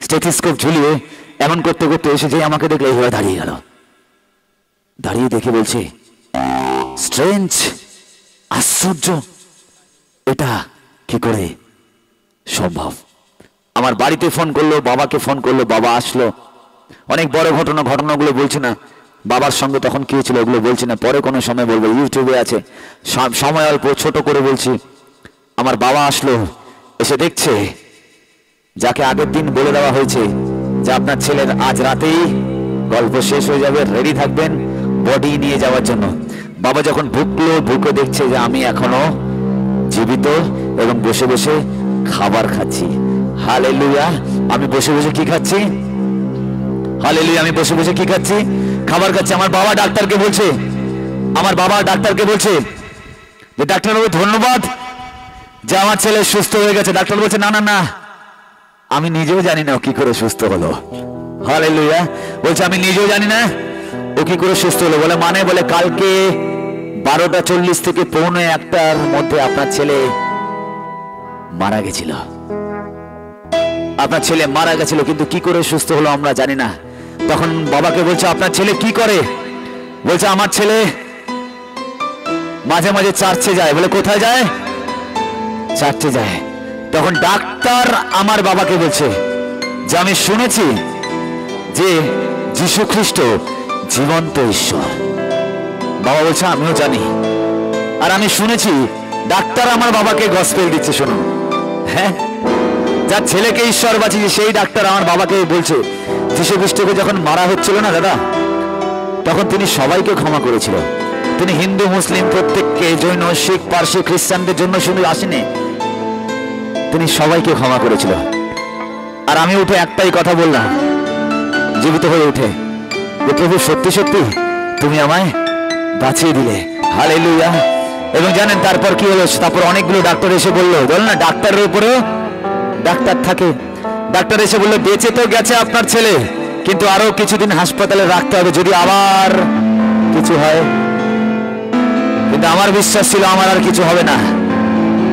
স্টেথিস্কোপ ঝুলিয়ে এমন করতে করতে এসে যে আমাকে দেখলে এইভাবে দাঁড়িয়ে গেল। দাঁড়িয়ে দেখে বলছে, স্ট্রেঞ্জ, আশ্চর্য, এটা কি করে সম্ভব? আমার বাড়িতে ফোন করলো, বাবাকে ফোন করলো, বাবা আসলো। অনেক বড় ঘটনাগুলো বলছি না, বাবার সঙ্গে তখন কি হয়েছিল ওগুলো বলছি না, পরে কোনো সময় বলবো, ইউটিউবে আছে, সময় অল্প, ছোট করে বলছি। আমার বাবা আসলো, এসে দেখছে যাকে আগের দিন বলে দেওয়া হয়েছে যে আপনার ছেলের আজ রাতেই গল্প শেষ হয়ে যাবে, রেডি থাকবেন বডি নিয়ে যাওয়ার জন্য। বাবা যখন ঢুকলো, ঢুকে দেখছে যে আমি এখনো জীবিত এবং বসে বসে খাবার খাচ্ছি। হালেলুয়া! আমি বসে বসে কি খাচ্ছি? হালেলুয়া! আমি বসে বসে কি খাচ্ছি? খাবার খাচ্ছি। আমার বাবা ডাক্তারকে বলছে যে ডাক্তারবাবু ধন্যবাদ যে আমার ছেলে সুস্থ হয়ে গেছে। ডাক্তার বলছে, না না না, আমি নিজেও জানি না ও কি করে সুস্থ হলো। হালেলুয়া! বলছে আমি নিজেও জানি না ও কি করে সুস্থ হলো। বলে মানে? বলে কালকে 12:40 থেকে 1:45-র মধ্যে আপনার ছেলে মারা গেছিল। আপনার ছেলে মারা গেছিল, কিন্তু কি করে সুস্থ হলো আমরা জানি না। তখন বাবাকে বলছে, আপনার ছেলে কি করে? বলছে আমার ছেলে মাঝে মাঝে চার্চে যায়। বলে কোথায় যায়? চার্চে যায়। তখন ডাক্তার আমার বাবাকে বলছে যে আমি শুনেছি যে যীশু খ্রিস্ট জীবন্ত ঈশ্বর। বাবা বলছে আমিও জানি, আর আমি শুনেছি ডাক্তার আমার বাবাকে গসপেল দিচ্ছে। শুনুন, হ্যাঁ, যার ছেলেকে ঈশ্বর বাঁচিয়েছে সেই ডাক্তার আমার বাবাকে বলছে যীশু খ্রিস্টকে যখন মারা হচ্ছিল না দাদা, তখন তিনি সবাইকে ক্ষমা করেছিল। তিনি হিন্দু মুসলিম প্রত্যেককে, জৈন শিখ পার্সি খ্রিস্টানদের জন্য শুধু আসেনি, তিনি সবাইকে ক্ষমা করেছিল। আর আমি উঠে একটাই কথা বললাম জীবিত হয়ে উঠে, যে প্রভু সত্যি সত্যি তুমি আমায় বাঁচিয়ে দিলে। হালেলুয়া! এবং জানেন তারপর কি হলো? তারপর অনেকগুলো ডাক্তার এসে বললো, বল না ডাক্তারের উপরেও ডাক্তার থাকে। ডাক্তার এসে বললো বেঁচে তো গেছে আপনার ছেলে, কিন্তু আরো কিছুদিন হাসপাতালে রাখতে হবে যদি আবার কিছু হয়। কিন্তু আমার বিশ্বাস ছিল আমার আর কিছু হবে না,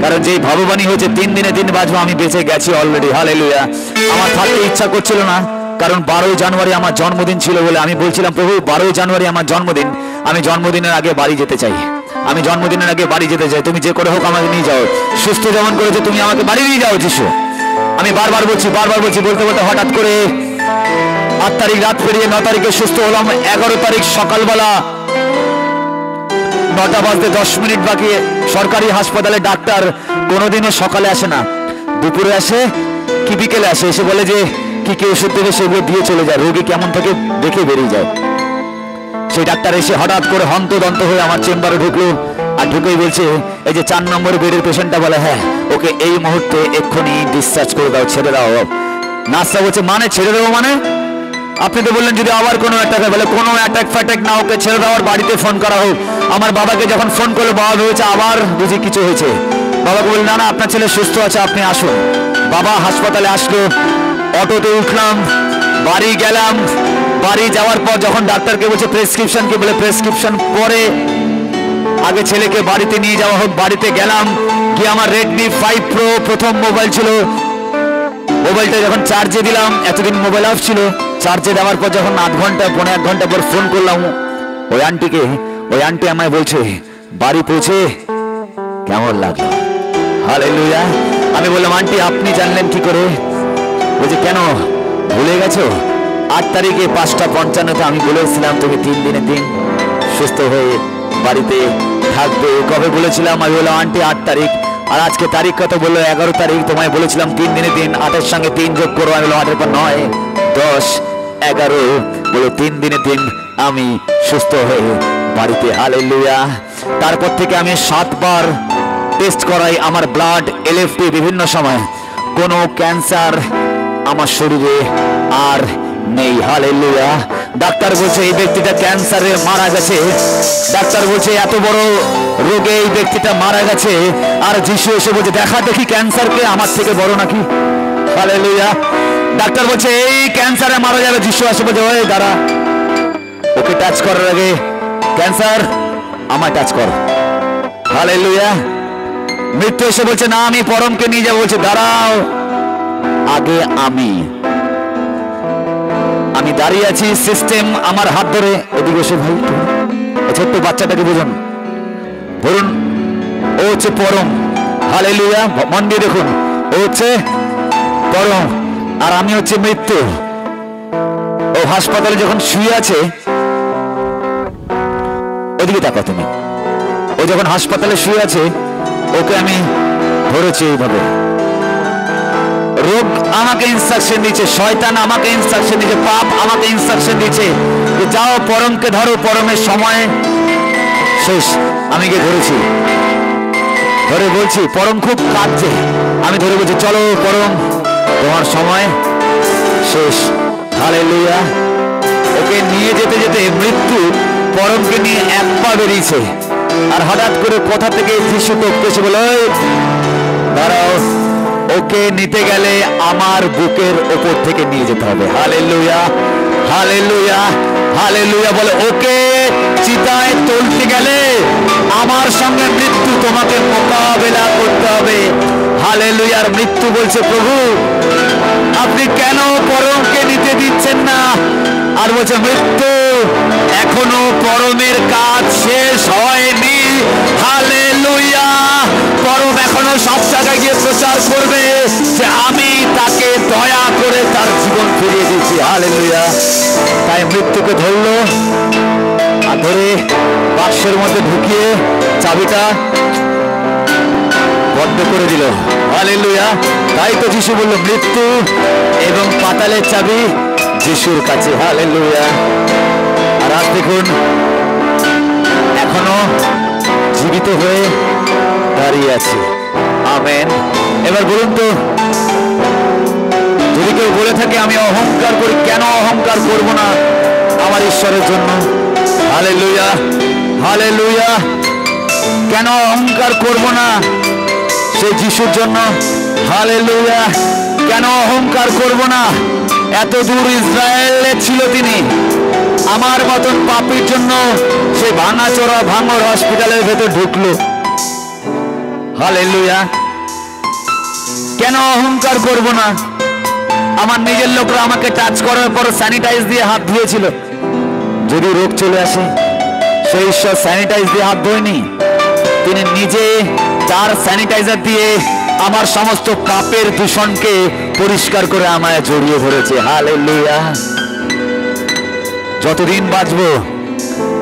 কারণ যেই ভগবানই হয়েছে 3 দিনে 3 বাজবো, আমি বেঁচে গেছি অলরেডি। হালেলুয়া! আমার থাকতে ইচ্ছা করছিল না, কারণ 12 জানুয়ারি আমার জন্মদিন ছিল বলে আমি বলছিলাম, প্রভু 12 জানুয়ারি আমার জন্মদিন, আমি জন্মদিনের আগে বাড়ি যেতে চাই, আমি জন্মদিনের আগে বাড়ি যেতে চাই। তুমি যে করে হোক আমাকে নিয়ে যাও, সুস্থ যেমন করেছো তুমি আমাকে বাড়ি নিয়ে যাও যিশু। আমি বারবার বলছি, বলতে বলতে হঠাৎ করে 8 তারিখ রাত পেরিয়ে 9 তারিখে সুস্থ হলাম। 11 তারিখ সকালবেলা 9টা বাজতে 10 মিনিট বাকি। সরকারি হাসপাতালে ডাক্তার কোনোদিনও সকালে আসে না, দুপুরে আসে কি বিকেলে আসে, এসে বলে যে কি কি ওষুধ দেবে সেগুলো দিয়ে চলে যায়, রোগী কেমন থাকে দেখে বেরিয়ে যায়। সেই ডাক্তার এসে হঠাৎ করে হন্তদন্ত হয়ে আমার চেম্বারে ঢুকলো, আর ঢুকেই বলছে এই যে 4 নম্বর বেডের পেশেন্টটা, বলে হ্যাঁ ওকে এই মুহূর্তে এক্ষুনি ডিসচার্জ করে দাও, ছেড়ে দাও। নার্সটা বলছে মানে ছেড়ে দেবো মানে? আপনি তো বললেন যদি আবার কোনো অ্যাটাক হয়। বলে কোনো অ্যাটাক ফ্যাটাক না, ওকে ছেড়ে দেওয়ার বাড়িতে ফোন করা হোক। আমার বাবাকে যখন ফোন করলো, বাবা ভেবেছে আবার বুঝি কিছু হয়েছে। বাবাকে বললেন না না, আপনার ছেলে সুস্থ আছে, আপনি আসুন। বাবা হাসপাতালে আসলো, অটোতে উঠলাম, বাড়ি গেলাম। বাড়ি যাওয়ার পর যখন ডাক্তারকে বলছে প্রেসক্রিপশন কি, বলে প্রেসক্রিপশন পরে আগে ছেলেকে বাড়িতে নিয়ে যাওয়া হোক। বাড়িতে গেলাম, গিয়ে আমার Redmi 5 Pro প্রথম মোবাইল ছিল, মোবাইলটা যখন চার্জে দিলাম, এতদিন মোবাইল অফ ছিল, চার্জে দেওয়ার পর যখন 8 ঘন্টা 1.5 ঘন্টা পর ফোন করলাম ওই আন্টিকে, ওই আন্টি আমায় বলছে বাড়ি পৌঁছে কেমন লাগলো? হালেলুয়া! আমি বললাম আন্টি আপনি জানলেন কি করে? বলছে কেন ভুলে গেছো? 8 তারিখে 5:55 আমি বলেছিলাম তুমি 3 দিনে 3 সুস্থ হয়ে বাড়িতে থাকবে। কবে বলেছিলাম? আমি বললাম আন্টি 8 তারিখ। আর আজকে তারিখ কত? বললো 11 তারিখ। তোমায় বলেছিলাম 3 দিনে 3, 8-এর সঙ্গে 3 যোগ করো। আমি বললাম 8-এর পর 9, 10, 11। বলে 3 দিনে 3 আমি সুস্থ হয়ে বাড়িতে। হালেলুয়া! তারপর থেকে আমি 7 বার টেস্ট করাই আমার ব্লাড, LFT বিভিন্ন সময়। কোনো ক্যান্সার আমার শরীরে আর নেই। হালেলুয়া! ডাক্তার বলছে এই ব্যক্তিটা ক্যান্সারে মারা গেছে। ডাক্তার বলছে এত বড় রোগে এই ব্যক্তিটা মারা গেছে, আর যিশু এসে বলছে দেখা দেখি ক্যান্সারকে আমার থেকে বড় নাকি। হালেলুয়া! ডাক্তার বলছে এই ক্যান্সারে মারা যাবে, যিশু এসে বলছে ওই দাঁড়া, ওকে টাচ করার আগে ক্যান্সার আমায় টাচ কর। হালেলুয়া। মৃত্যু এসে বলছে না আমি পরমকে নিয়ে যাবো, বলছে দাঁড়াও আগে আমি দাঁড়িয়ে আছি, সিস্টেম আমার হাত ধরে এদিকে এসে ভাই ছোট্ট বাচ্চাটাকে বুঝুন, ধরুন ও হচ্ছে পরম। হালেলুয়া। মন দিয়ে দেখুন, ও হচ্ছে পরম আর আমি হচ্ছে মৃত্যু। ও হাসপাতালে যখন শুয়ে আছে, ওদিকে তাকাও তুমি, ও যখন হাসপাতালে শুয়ে আছে ওকে আমি ধরেছি এইভাবে। রোগ আমাকে ইনস্ট্রাকশন দিচ্ছে, শয়তান আমাকে ইনস্ট্রাকশন দিচ্ছে, পাপ আমাকে ইনস্ট্রাকশন দিচ্ছে যে যাও পরমকে ধরো, পরমের সময় শেষ। আমি গিয়ে ধরেছি, ধরে বলছি পরম খুব কাঁদছে, আমি ধরে বলছি চলো পরম তোমার সময় শেষ। হালেলুয়া। ওকে নিয়ে যেতে যেতে মৃত্যু পরমকে নিয়ে এক পা বেরিয়েছে, আর হঠাৎ করে কোথা থেকে যিশু টপকে এসে বলে দাঁড়াও, ওকে নিতে গেলে আমার বুকের ওপর থেকে নিয়ে যেতে হবে। Hallelujah, hallelujah, hallelujah. বলে ওকে চিতায় তুলতে গেলে আমার সঙ্গে মৃত্যু তোমাকে মোকাবেলা করতে হবে। হালেলুয়া। আর মৃত্যু বলছে প্রভু আপনি কেন পরমকে নিতে দিচ্ছেন না? আর বলছে মৃত্যু এখনো পরমের কাজ শেষ হয়নি। হালেলুয়া। পরম এখনো সব জায়গায় গিয়ে প্রচার করবে যে আমি তাকে দয়া করে তার জীবন ফিরিয়ে দিচ্ছি। হালেলুয়া। তাই মৃত্যুকে ধরলো, আর ধরে বাক্সের মধ্যে ঢুকিয়ে চাবিটা বন্ধ করে দিল। হালেলুয়া। তাই তো যিশু বলল মৃত্যু এবং পাতালের চাবি যিশুর কাছে। হালেলুয়া। আর আজ দেখুন এখনো জীবিত হয়ে দাঁড়িয়ে আছে। আমেন। এবার বলুন তো, যদি কেউ বলে থাকে আমি অহংকার করি, কেন অহংকার করব না আমার ঈশ্বরের জন্য? Hallelujah, hallelujah. কেন অহংকার করব না সেই যিশুর জন্য? হালেলুয়া। কেন অহংকার করব না? এত দূর ইসরায়েলে ছিল তিনি, আমার মতন পাপীর জন্য সেই ভাঙাচোরা ভাঙর হসপিটালের ভেতর ঢুকলো। হালেলুয়া। কেন অহংকার করব না? আমার নিজের লোকরা আমাকে টাচ করার পর স্যানিটাইজ দিয়ে হাত ধুয়েছিল। যদি রোগ চলে আসে, সেই ঈশ্বর স্যানিটাইজ দিয়ে হাত ধোয়নি, তিনি নিজে তার স্যানিটাইজার দিয়ে আমার সমস্ত পাপের দূষণকে পরিষ্কার করে আমায় জড়িয়ে ধরেছে। হালেলুয়া। যতদিন বাঁচবো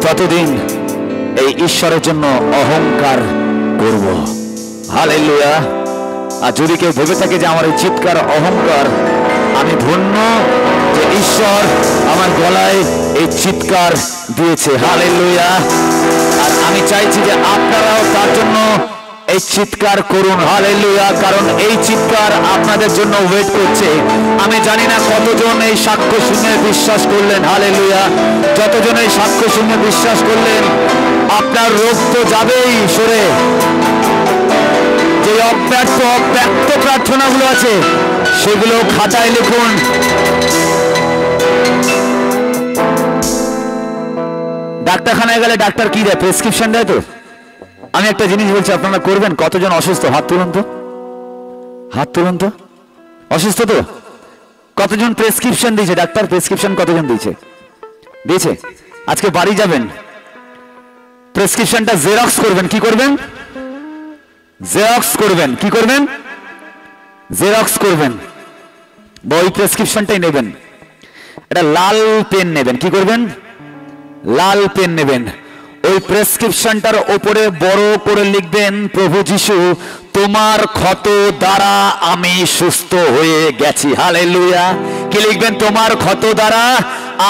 ততদিন এই ঈশ্বরের জন্য অহংকার করব। হালেলুয়া। আর যদি কেউ ভেবে থাকে যে আমার এই চিৎকার অহংকার, আমি ধন্য যে ঈশ্বর আমার গলায় এই চিৎকার দিয়েছে। হালেলুয়া। আর আমি চাইছি যে আপনারাও তার জন্য এই চিৎকার করুন। হালেলুয়া। কারণ এই চিৎকার আপনাদের জন্য ওয়েট করছে। আমি জানি না কতজন এই সাক্ষ্য শুনে বিশ্বাস করলেন। হালেলুয়া। যতজন এই সাক্ষ্য শুনে বিশ্বাস করলেন, আপনার রোগ তো যাবেই সরে। যে অব্যক্ত প্রার্থনাগুলো আছে সেগুলো খাতায় লিখুন। ডাক্তারখানায় গেলে ডাক্তার কি দেয়? প্রেসক্রিপশন দেয় তো। আমি একটা জিনিস বলছি, আপনারা করবেন। কতজন অসুস্থ? হাত তুলুন তো, হাত তুলুন তো। অসুস্থ তো? কতজন প্রেসক্রিপশন দিয়েছে? ডাক্তার প্রেসক্রিপশন কতজন দিয়েছে? দিয়েছে। আজকে বাড়ি যাবেন, প্রেসক্রিপশনটা জেরক্স করবেন। কি করবেন? জেরক্স করবেন। কি করবেন? জেরক্স করবেন। ওই প্রেসক্রিপশনটাই নেবেন। এটা লাল পেন নেবেন। কি করবেন? লাল পেন নেবেন। ওই প্রেসক্রিপশনটার উপরে বড় করে লিখবেন, প্রভু যিশু তোমার ক্ষত দ্বারা আমি সুস্থ হয়ে গেছি। হালেলুয়া। কি লিখবেন? তোমার ক্ষত দ্বারা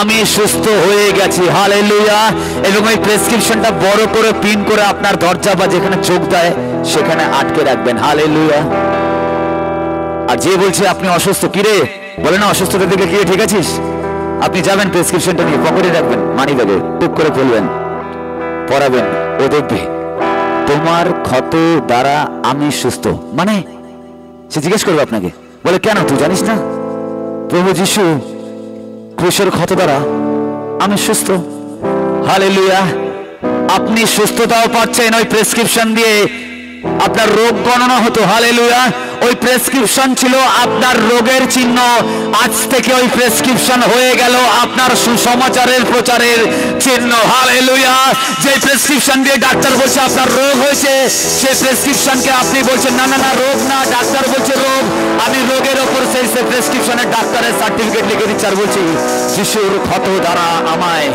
আমি সুস্থ হয়ে গেছি। হালেলুয়া। এবং ওই প্রেসক্রিপশনটা বড় করে পিন করে আপনার দরজা বা যেখানে চোখ দেয় সেখানে আটকে রাখবেন। হালেলুয়া। আর যে বলছে আপনি অসুস্থ, কিরে বলে না অসুস্থতা দেখে কিরে ঠিক আছিস, আপনি যাবেন প্রেসক্রিপশনটা নিয়ে পকেটে রাখবেন, মানি ব্যাগে টুক করে ফেলবেন, পড়াবেন, ও দেখবে তোমার ক্ষত দ্বারা আমি সুস্থ। মানে সে জিজ্ঞেস করবে আপনাকে, বলে কেন তুই জানিস না? প্রভু যিশু ক্রুশের ক্ষত দ্বারা আমি সুস্থ। হালেলুয়া। আপনি সুস্থতাও পাচ্ছেন ওই প্রেসক্রিপশন দিয়ে। আপনার রোগ গণনা হতো, হালেলুয়া। ওই প্রেসক্রিপশন ছিল আপনার রোগের চিহ্ন, আজ থেকে ওই প্রেসক্রিপশন হয়ে গেল আপনার সুসমাচারের প্রচারের চিহ্ন, হালেলুয়া। যে প্রেসক্রিপশন দিয়ে ডাক্তার বলছে আপনার রোগ হয়েছে, সেই প্রেসক্রিপশনকে আপনি বলছেন না না না রোগ না, ডাক্তার বলছে রোগ, আমি রোগের ওপর সেই প্রেসক্রিপশনে ডাক্তারের সার্টিফিকেট লিখে দিচ্ছি আর বলছি যিশুর ক্ষত দ্বারা আমায়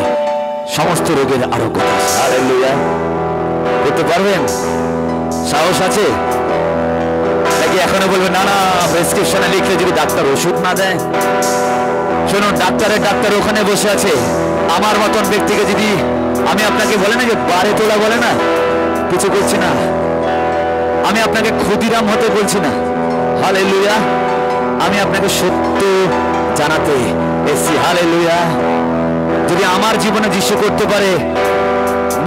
সমস্ত রোগের আরোগ্য। হালেলুয়া। করতে পারবেন? সাহস আছে নাকি এখনো বলবেন না না প্রেসক্রিপশনে লিখলে যদি ডাক্তার ওষুধ না দেয়? শুনুন, ডাক্তার ওখানে বসে আছে। আমার মতন ব্যক্তিকে যদি আমি আপনাকে বলে না যে বারে তোলা বলে না, কিছু করছি না, আমি আপনাকে ক্ষুদিরাম হতে বলছি না, হালেলুয়া। আমি আপনাকে সত্য জানাতে এসেছি, হালেলুয়া। যদি আমার জীবনে যিশু করতে পারে,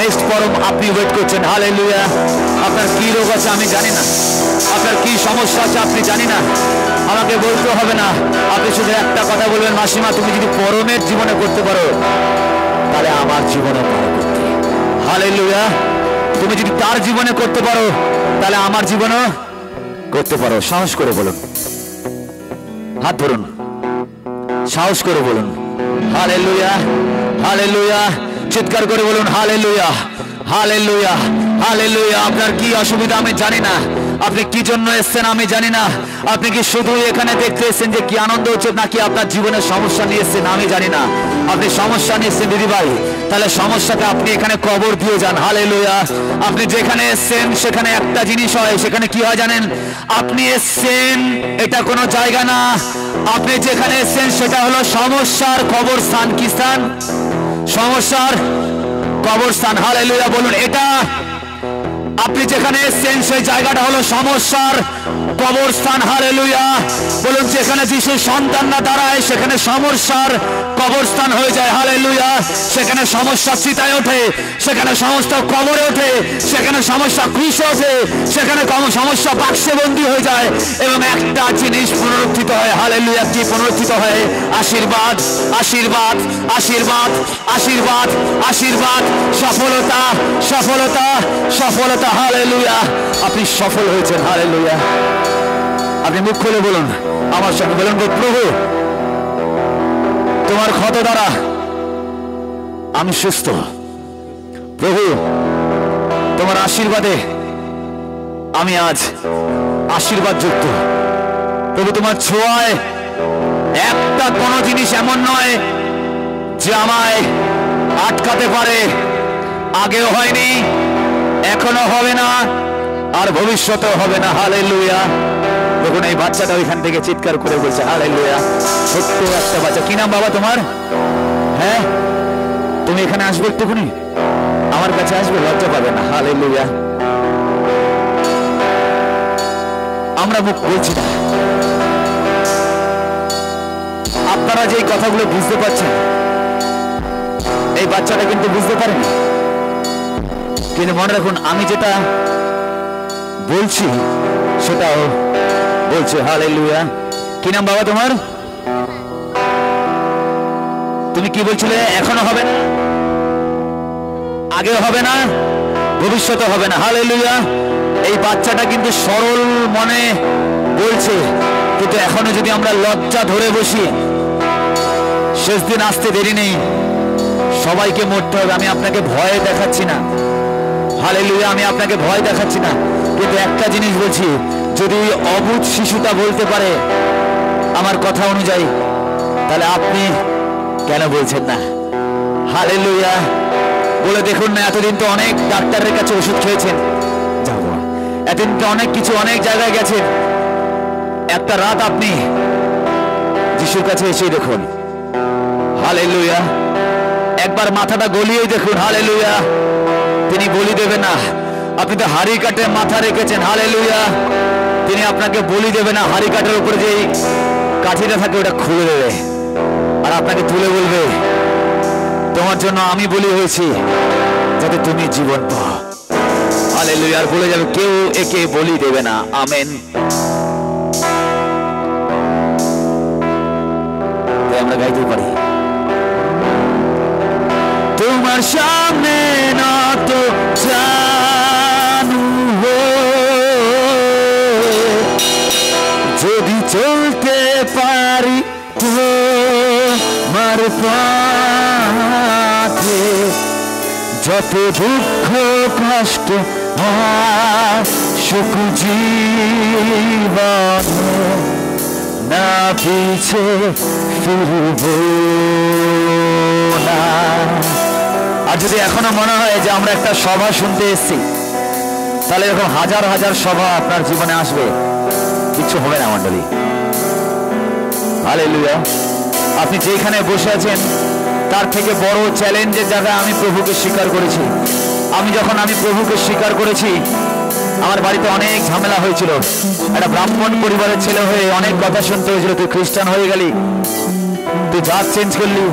নেক্সট পরম আপনি ওয়েট করছেন, হালেলুয়া। আপনার কি রোগ আছে আমি জানি না, আপনার কি সমস্যা আছে আপনি জানি না, আমাকে বলতে হবে না। আপনি শুধু একটা কথা বলবেন, মাসিমা তুমি যদি পরমের জীবনে করতে পারো তাহলে আমার জীবনে পারো করতে, হালেলুয়া। তুমি যদি তার জীবনে করতে পারো তাহলে আমার জীবনও করতে পারো। সাহস করে বলুন, হাত ধরুন, সাহস করে বলুন হালেলুয়া, হালেলুয়া। চিৎকার করে বলুন হালেলুয়া, হালেলুয়া, হালেলুয়া। আপনার কি অসুবিধা আমি জানি না, আপনি কি জন্য এসেছেন আমি জানি না, আপনি কি শুধু এখানে দেখতে এসেছেন যে কি আনন্দ হচ্ছে, নাকি আপনার জীবনের সমস্যা নিয়ে এসেছেন আমি জানি না। আপনি সমস্যা নিয়ে এসেছেন দিদি ভাই, তাহলে সমস্যাকে আপনি এখানে কবর দিয়ে যান, হালেলুয়া। আপনি যেখানে এসেছেন সেখানে একটা জিনিস হয়, সেখানে কি হয় জানেন? আপনি এসেছেন এটা কোনো জায়গা না, আপনি যেখানে এসেছেন সেটা হলো সমস্যার কবরস্থান। কি স্থান? সমস্যার কবরস্থান, হালেলুয়া। বলুন এটা আপনি যেখানে এসেছেন সেই জায়গাটা হলো সমস্যার কবরস্থান, হালেলুয়া। বলুন যেখানে যিশুর সন্তান না দাঁড়ায় সেখানে সমস্যার কবরস্থান হয়ে যায়, হালেলুয়া। সেখানে সমস্যা চিতায় ওঠে, সেখানে সমস্যা কবরে ওঠে, সেখানে সমস্যা ক্রুশে ওঠে, সেখানে সমস্যা বাক্সে বন্দী হয়ে যায় এবং একটা জিনিস পুনরুত্থিত হয়, হালেলুয়া। কি পুনরুত্থিত হয়? আশীর্বাদ, আশীর্বাদ, আশীর্বাদ, আশীর্বাদ, আশীর্বাদ, সফলতা, সফলতা, সফলতা, হালেলুয়া। আপনি সফল হয়েছেন, হালেলুয়া। আপনি মুখ খুলে বলুন আমার সঙ্গে, বলুন প্রভু তোমার ক্ষত দ্বারা আমি সুস্থ, প্রভু তোমার আশীর্বাদে আমি আজ আশীর্বাদ যুক্ত, প্রভু তোমার ছোঁয়ায় একটা কোনো জিনিস এমন নয় যে আমায় আটকাতে পারে, আগেও হয়নি, এখনো হবে না, আর ভবিষ্যতেও হবে না, হালেলুয়া। দেখুন এই বাচ্চাটা ওইখান থেকে চিৎকার করে বলছে হালেলুয়া। ছোট্ট একটা বাচ্চা, কি নাম বাবা তোমার? হ্যাঁ, তুমি এখানে আসবে একটুখানি, আমার কাছে আসবে, লজ্জা পাবে না, হালেলুয়া। আমরা মুখ বলছি না, আপনারা যে কথাগুলো বুঝতে পারছেন এই বাচ্চাটা কিন্তু বুঝতে পারেন, কিন্তু মনে রাখুন আমি যেটা বলছি সেটাও বলছে, হালেলুয়া। কি নাম বাবা তোমার? তুমি কি বলছিলে? এখনো হবে না, আগেও হবে না, ভবিষ্যতে হবে না, হালেলুয়া। এই বাচ্চাটা কিন্তু সরল মনে বলছে, কিন্তু এখনো যদি আমরা লজ্জা ধরে বসি, শেষ দিন আসতে দেরি নেই, সবাইকে মরতে হবে। আমি আপনাকে ভয় দেখাচ্ছি না, হালেলুয়া, আমি আপনাকে ভয় দেখাচ্ছি না, কিন্তু একটা জিনিস বলছি, যদি অবুঝ শিশুটা বলতে পারে আমার কথা অনুযায়ী, তাহলে আপনি কেন বলছেন না? হালেলুয়া। বলে দেখুন না, এতদিন তো অনেক ডাক্তারের কাছে ওষুধ খেয়েছেন, যাবো, এতদিন তো অনেক কিছু অনেক জায়গায় গেছেন, একটা রাত আপনি যিশুর কাছে এসে দেখুন, হালেলুয়া। একবার মাথাটা গলিয়ে দেখুন, হালেলুয়া। তিনি বলি দেবে না, আপনি তো হাড়ি কাটে মাথা রেখেছেন, হালেলুয়া। তিনি আপনাকে বলি দেবে না, হাড়ি কাঠের উপরে যে কাঠিটা থাকে ওটা খুলে দেবে আর আপনাকে তুলে বলবে তোমার জন্য আমি বলি হয়েছি যাতে তুমি জীবন পাও, হালেলুয়া। আর বলে যাবে কেউ একে বলি দেবে না, আমেন। আমরা গাইতে পারি, তোমার তোমার সামনে নত জানু যদি চলতে পারি তোমার পথে যত দুঃখ কষ্ট আর সুখ জীবনে না পিছে ফিরব না। আর যদি এখনো মনে হয় যে আমরা একটা সভা শুনতে এসেছি, তাহলে এরকম হাজার হাজার সভা আপনার জীবনে আসবে, কিচ্ছু হবে না মণ্ডলী। হালেলুয়া। আপনি যেখানে বসে আছেন তার থেকে বড় চ্যালেঞ্জের জায়গায় আমি প্রভুকে স্বীকার করেছি। আমি প্রভুকে স্বীকার করেছি, আমার বাড়িতে অনেক ঝামেলা হয়েছিল। একটা ব্রাহ্মণ পরিবারের ছেলে হয়ে অনেক কথা শুনতে হয়েছিল, তুই খ্রিস্টান হয়ে গেলি, তুই জাত চেঞ্জ করলি,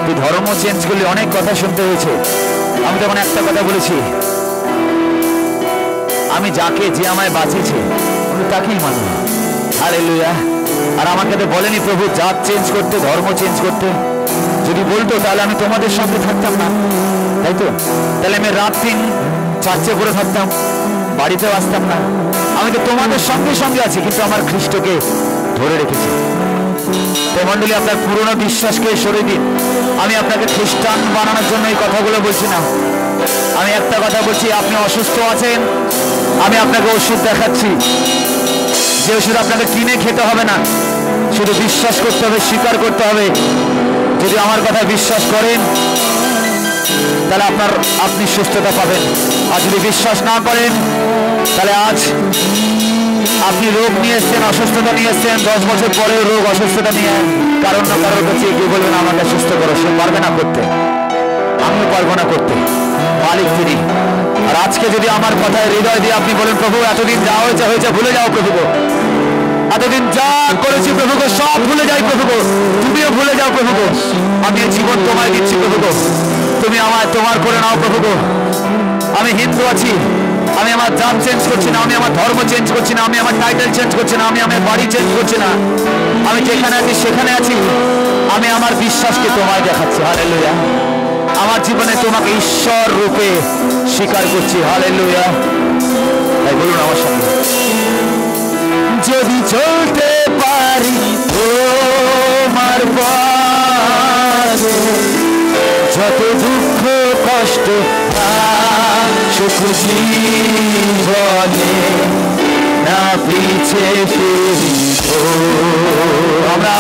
তুই ধর্ম চেঞ্জ করলি, অনেক কথা শুনতে হয়েছে। আমি তখন একটা কথা বলেছি, আমি যাকে যে আমায় বাঁচিয়েছে আমি তাকেই মানি। হালেলুয়া। আর আমাকে তো বলেনি প্রভু জাত চেঞ্জ করতে, ধর্ম চেঞ্জ করতে। যদি বলতো তাহলে আমি তোমাদের সঙ্গে থাকতাম না, তাই তো? তাহলে আমি রাত দিন চার্চে পড়ে থাকতাম, বাড়িতেও আসতাম না। আমি তো তোমাদের সঙ্গে সঙ্গে আছি, কিন্তু আমার খ্রিস্টকে ধরে রেখেছি। তো মণ্ডলী, আপনার পুরনো বিশ্বাসকে সরিয়ে দিন। আমি আপনাকে খ্রিস্টান বানানোর জন্য এই কথাগুলো বলছি না। আমি একটা কথা বলছি, আপনি অসুস্থ আছেন, আমি আপনাকে ওষুধ দেখাচ্ছি। যে ওষুধ আপনাকে কিনে খেতে হবে না, শুধু বিশ্বাস করতে হবে, স্বীকার করতে হবে। যদি আমার কথা বিশ্বাস করেন তাহলে আপনি সুস্থতা পাবেন। আর যদি বিশ্বাস না করেন তাহলে আজ আপনি রোগ নিয়ে এসছেন, অসুস্থতা নিয়ে এসছেন, 10 বছর পরেও রোগ অসুস্থতা নিয়ে কারণ না কারোর কাছে এগিয়ে বলবেন আমাকে সুস্থ করো। সে পারবে না করতে, আমিও পারবো না করতে, মালিক তিনি। আর আজকে যদি আমার কথায় হৃদয় দিয়ে আপনি বলেন প্রভু এতদিন যা হয়েছে হয়েছে, ভুলে যাও প্রভু, এতদিন যা করেছি প্রভু সব ভুলে যাই প্রভু, তুমিও ভুলে যাও প্রভু, আমি জীবন তোমায় দিচ্ছি প্রভু, তুমি আমায় তোমার করে নাও প্রভু। আমি হিন্দু আছি, আমি আমার জাত চেঞ্জ করছি না, আমি আমার ধর্ম চেঞ্জ করছি না, আমি আমার টাইটেল চেঞ্জ করছি না, আমি আমার বাড়ি চেঞ্জ করছি না, আমি যেখানে আছি সেখানে আছি। আমি আমার বিশ্বাসকে তোমায় দেখাচ্ছি। হালেলুয়া। আমার জীবনে তোমাকে ঈশ্বর রূপে স্বীকার করছি। হালেলুয়া। তাই বলুন আমার সঙ্গে, যদি চলতে পারি তোমার পথে যত দুঃখ কষ্ট সুখ জীবনে না পিছে ফিরব। আমরা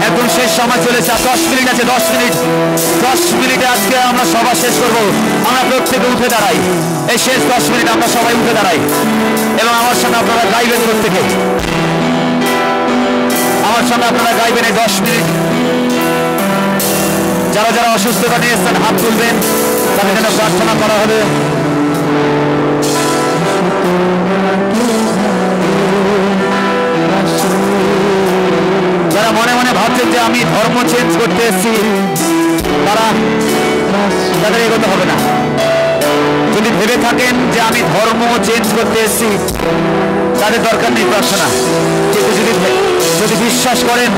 এখন শেষ সময় চলেছে, 10 মিনিট আছে, 10 মিনিট, 10 মিনিটে আজকে আমরা সভা শেষ করবো। আমরা প্রত্যেকে উঠে দাঁড়াই, এই শেষ 10 মিনিট আমরা সবাই উঠে দাঁড়াই এবং আমার সঙ্গে আপনারা গাইবেন। প্রত্যেকে আমার সঙ্গে আপনারা গাইবেন এই 10 মিনিট। যারা যারা অসুস্থতা নিয়ে এসছেন হাত তুলবেন, তাদের জন্য প্রার্থনা করা হবে। যারা মনে মনে ভাবছেন যে আমি ধর্ম চেঞ্জ করতে এসেছি, তাদের এগোতে হবে না। যদি ভেবে থাকেন যে আমি ধর্ম চেঞ্জ করতে এসেছি, তাদের দরকার নেই প্রার্থনা। কিন্তু যদি বিশ্বাস করেন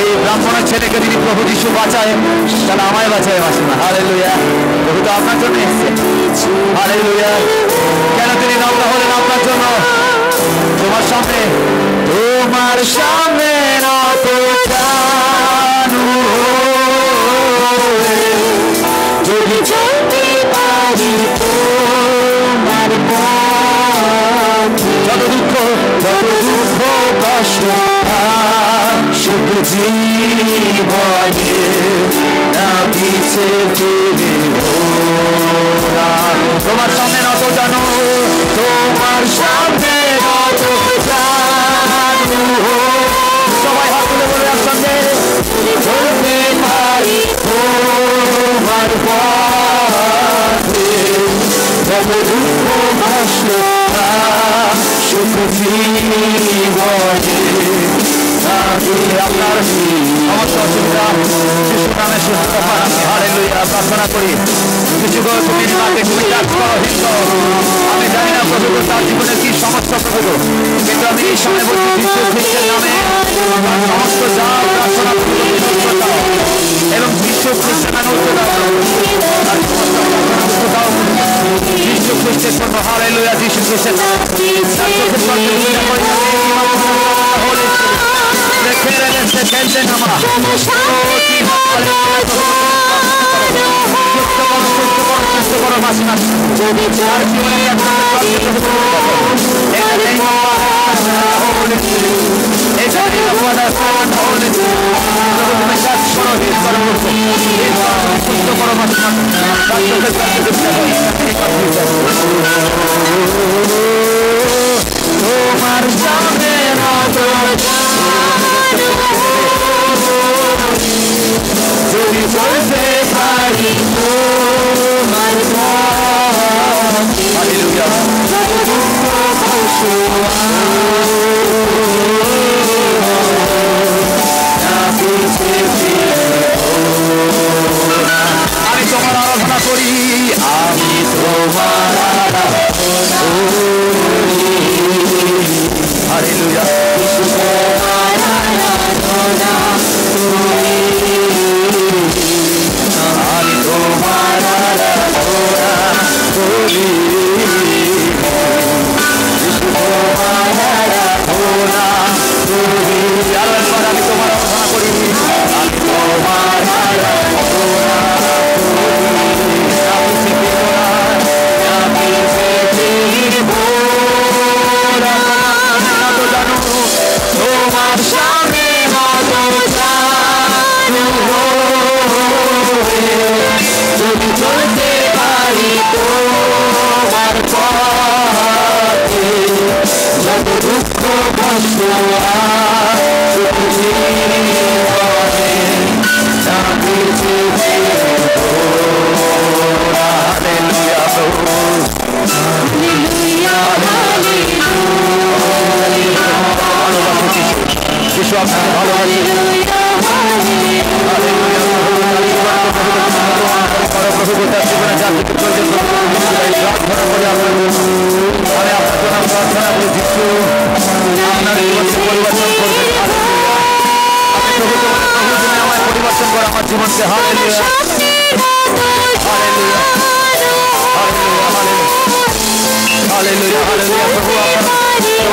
এই ব্রাহ্মণের ছেলেকে যদি প্রভু যিশু বাঁচায়, তাহলে আমায় বাঁচায় মাসিমা। হালেলুয়া। প্রভু তো আপনার জন্য এসেছে। হালেলুয়া। কেন তিনি নগ্ন হলেন আপনার জন্য? তোমার সামনে নত জানু যদি চলতে পারি তোমার পথে যত দুঃখ কষ্ট সুখ জীবনে না পিছে ফিরব না। তোমার সামনে নত জানো, তোমার সামনে নত জানু। সবাই হাত তুলে বলে একসঙ্গে, চলতে পারি তোমার পথে যত দুঃখ কষ্ট সুখ জীবনে। আপনার সমস্ত অসুবিধা যিশু নামে সুস্থতা পান। হালেলুয়া। প্রার্থনা করি, যিশু গো তুমি মাকে তুমি কাজ করো, হিন্দ। আমি জানি না প্রভু তার জীবনের কি সমস্যা প্রভু, কিন্তু আমি এই সময় বলছি যিশু খ্রিস্টের নামে সমস্ত যা প্রার্থনা এবং যিশু খ্রিস্টের নামে উত্তর দাও। চোখের জন্য হালেলুয়া যিশু খ্রিস্টের নামে তার চোখের জন্য Holy Spirit রেখে রেখে খেলতে নামা ও কি সুস্থ করো মাসি মাসি তার জীবনে তোমার সামনে যদি বলতে পারি তোমার হালেলুয়া আমি তোমার আরাধনা করি আমি তোমার আরাধনা হালেলুয়া আমি তোমার আরাধনা করি আমি তোমার আরাধনা করি আমি তোমার তোমার সামনে যদি চলতে পারি তোমার পথে যত দুঃখ কষ্ট যিশু আপনাকে ভালোবাসি প্রভু তার জীবনে যা কিছু প্রয়োজন প্রার্থনা করে আমি আপনার জন্য প্রার্থনা করি যিশু আপনার জীবনকে পরিবর্তন করবেন আমি প্রভু তুমি আমায় পরিবর্তন করে আমার জীবনকে হালেলুয়া হালেলুয়া হালেলুয়া হালেলুয়া প্রভু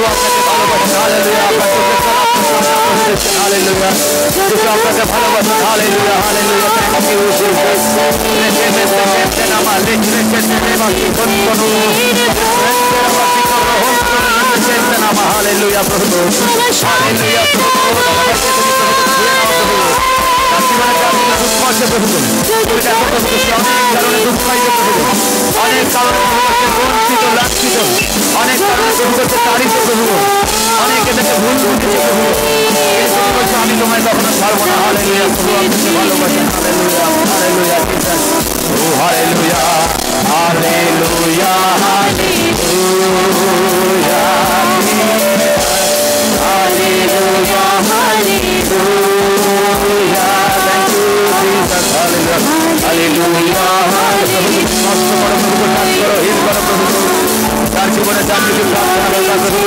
আপনাকে ভালোবাসেন হালেলুয়া আপনার হালেলুয়া যিশু আপনাকে ভালোবাসেন hallelujah hallelujah thank you Jesus hallelujah প্রভু হালেলুয়া অনেক কারণে বঞ্চিত লাঞ্ছিত অনেক কারণে তাড়িত প্রভু অনেকে তাকে ভুল বুঝেছে প্রভু বলছে আমি তোমায় কখনো ছাড়বো না হালেলুয়া প্রভু আপনাকে ভালোবাসেন হালেলুয়া হালেলুয়া ও hallelujah hallelujah hallelujah hallelujah hallelujah thank you Jesus hallelujah hallelujah নষ্ট করো প্রভু কাজ করো হিল করো প্রভু তার জীবনে যা কিছু প্রার্থনা প্রভু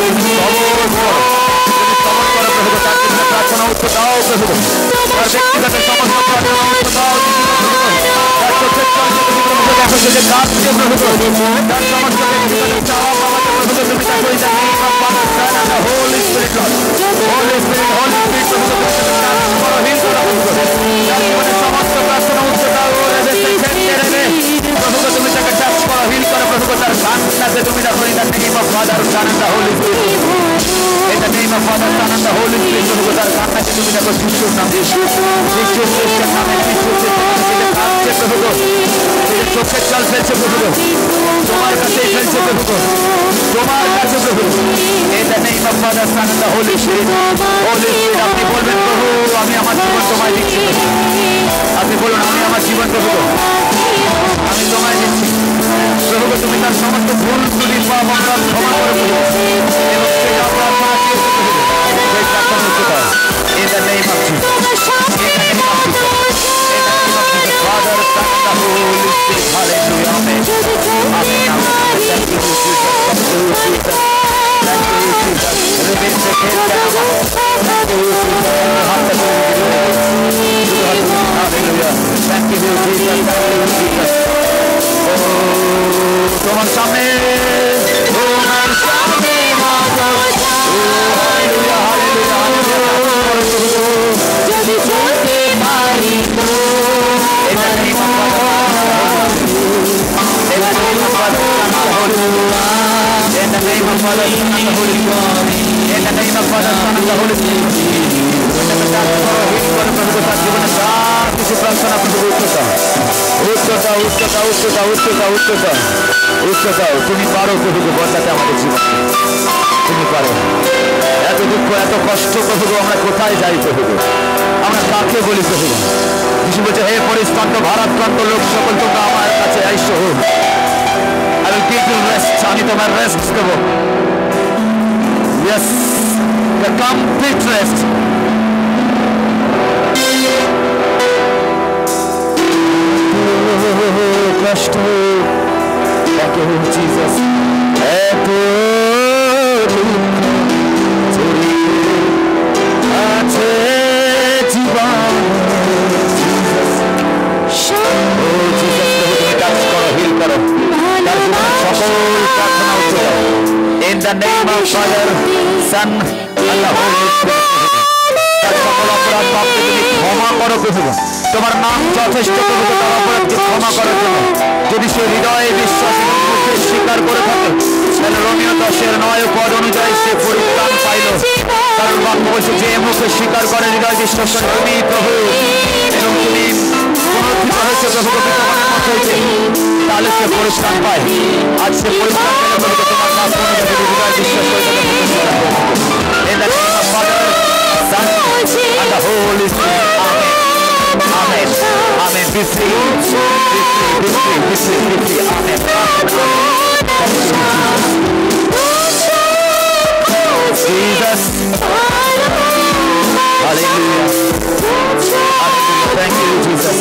প্রার্থনা উত্তর দাও প্রভু তার ব্যক্তিগত সমস্ত প্রার্থনা উত্তর দাও তার চোখের কাছে যে কাঁদছে প্রভু তার সমস্ত ব্যক্তিগত চাওয়া পাওয়াতে প্রভু তুমি তাকে ওই হোলি স্পিরিট হোলি স্পিরিট প্রভু করো হিল করো তার জীবনে সমস্ত প্রার্থনা উত্তর দাও প্রভু তুমি তাকে টাচ করো হিল করো প্রভু তার কান্নাকে তুমি দেখো in the name of father son and the holy spirit in the name of Father, Son and the Holy Spirit প্রভু তার কান্নাকে তুমি দেখো যিশুর নামে যিশুর খ্রিস্টের নামে যিশুর খ্রিস্টের কাঁদছে প্রভু চোখের জল ফেলছে প্রভু তোমার কাছেই ফেলছে প্রভু তোমার কাছে প্রভু in the name of Father, Son and the Holy Spirit আপনি বলবেন প্রভু আমি আমার জীবন তোমায় দিচ্ছি আপনি বলুন আমি আমার জীবন প্রভু আমি তোমায় দিচ্ছি প্রভু তুমি তার সমস্ত ভুল ত্রুটি পাপ অপরাধ ক্ষমা করে প্রভু এবং সেটা প্রার্থনা in the name of Jesus in the name of Jesus Father, Son and the Holy Spirit hallelujah amen amen thank you Jesus thank you Jesus thank you Jesus remain the head thank you Jesus hallelujah thank you Jesus thank you Jesus oh তোমার সামনে তোমার সামনে মাগো hallelujah hallelujah যদি চলতে পারি তো এটা নেই In the name of Father, Son, and the Holy Spirit. In the name of Father, Son, and the Holy Spirit. তুমি পারো প্রভুকে বদলাতে আমাদের জীবনে, তুমি পারো। এত দুঃখ এত কষ্ট প্রভু আমরা কোথায় যাই প্রভু, আমরা কাকে বলি প্রভু? যিশু বলছে হে পরিশ্রান্ত ভারাক্রান্ত লোক সকল তোমরা আমার কাছে আইসো, I will give you rest. আমি তোমার রেস্ট দেব। Yes, the complete rest. কষ্ট, thank you Jesus. এত দুঃখ ছড়িয়ে আছে জীবনে, Jesus. Oh Jesus, তুমি কাজ করো, হিল করো। In the name of Father, Son, and the Holy Spirit. সকল অপরাধ পাপকে তুমি ক্ষমা করো প্রভু, তোমার নাম যথেষ্ট প্রভু, তার অপরাধকে ক্ষমা করার জন্য। যদি সে হৃদয়ে বিশ্বাস এবং মুখে স্বীকার করে থাকে, তাহলে রোমিও 10:9 অনুযায়ী সে পরিত্রাণ পাইল। কারণ বাক্য বলছে যে মুখে স্বীকার করে হৃদয় বিশ্বাস করে তুমি প্রভু এবং তুমি পুনরুত্থিত হয়েছে প্রভু, তোমার মত হয়েছে, তাহলে সে পরিত্রাণ পায়। আজ সে পরিত্রাণ পেলে প্রভু তোমার নাম অনুযায়ী হৃদয় বিশ্বাস করে তাকে প্রতিষ্ঠা করবে। In the name of Father, Son, and the Holy Spirit. Amen. Amen. Amen. Be free. Be free. Be free. Be free. Be free. Amen. Jesus. Hallelujah. Hallelujah. Thank you, Jesus.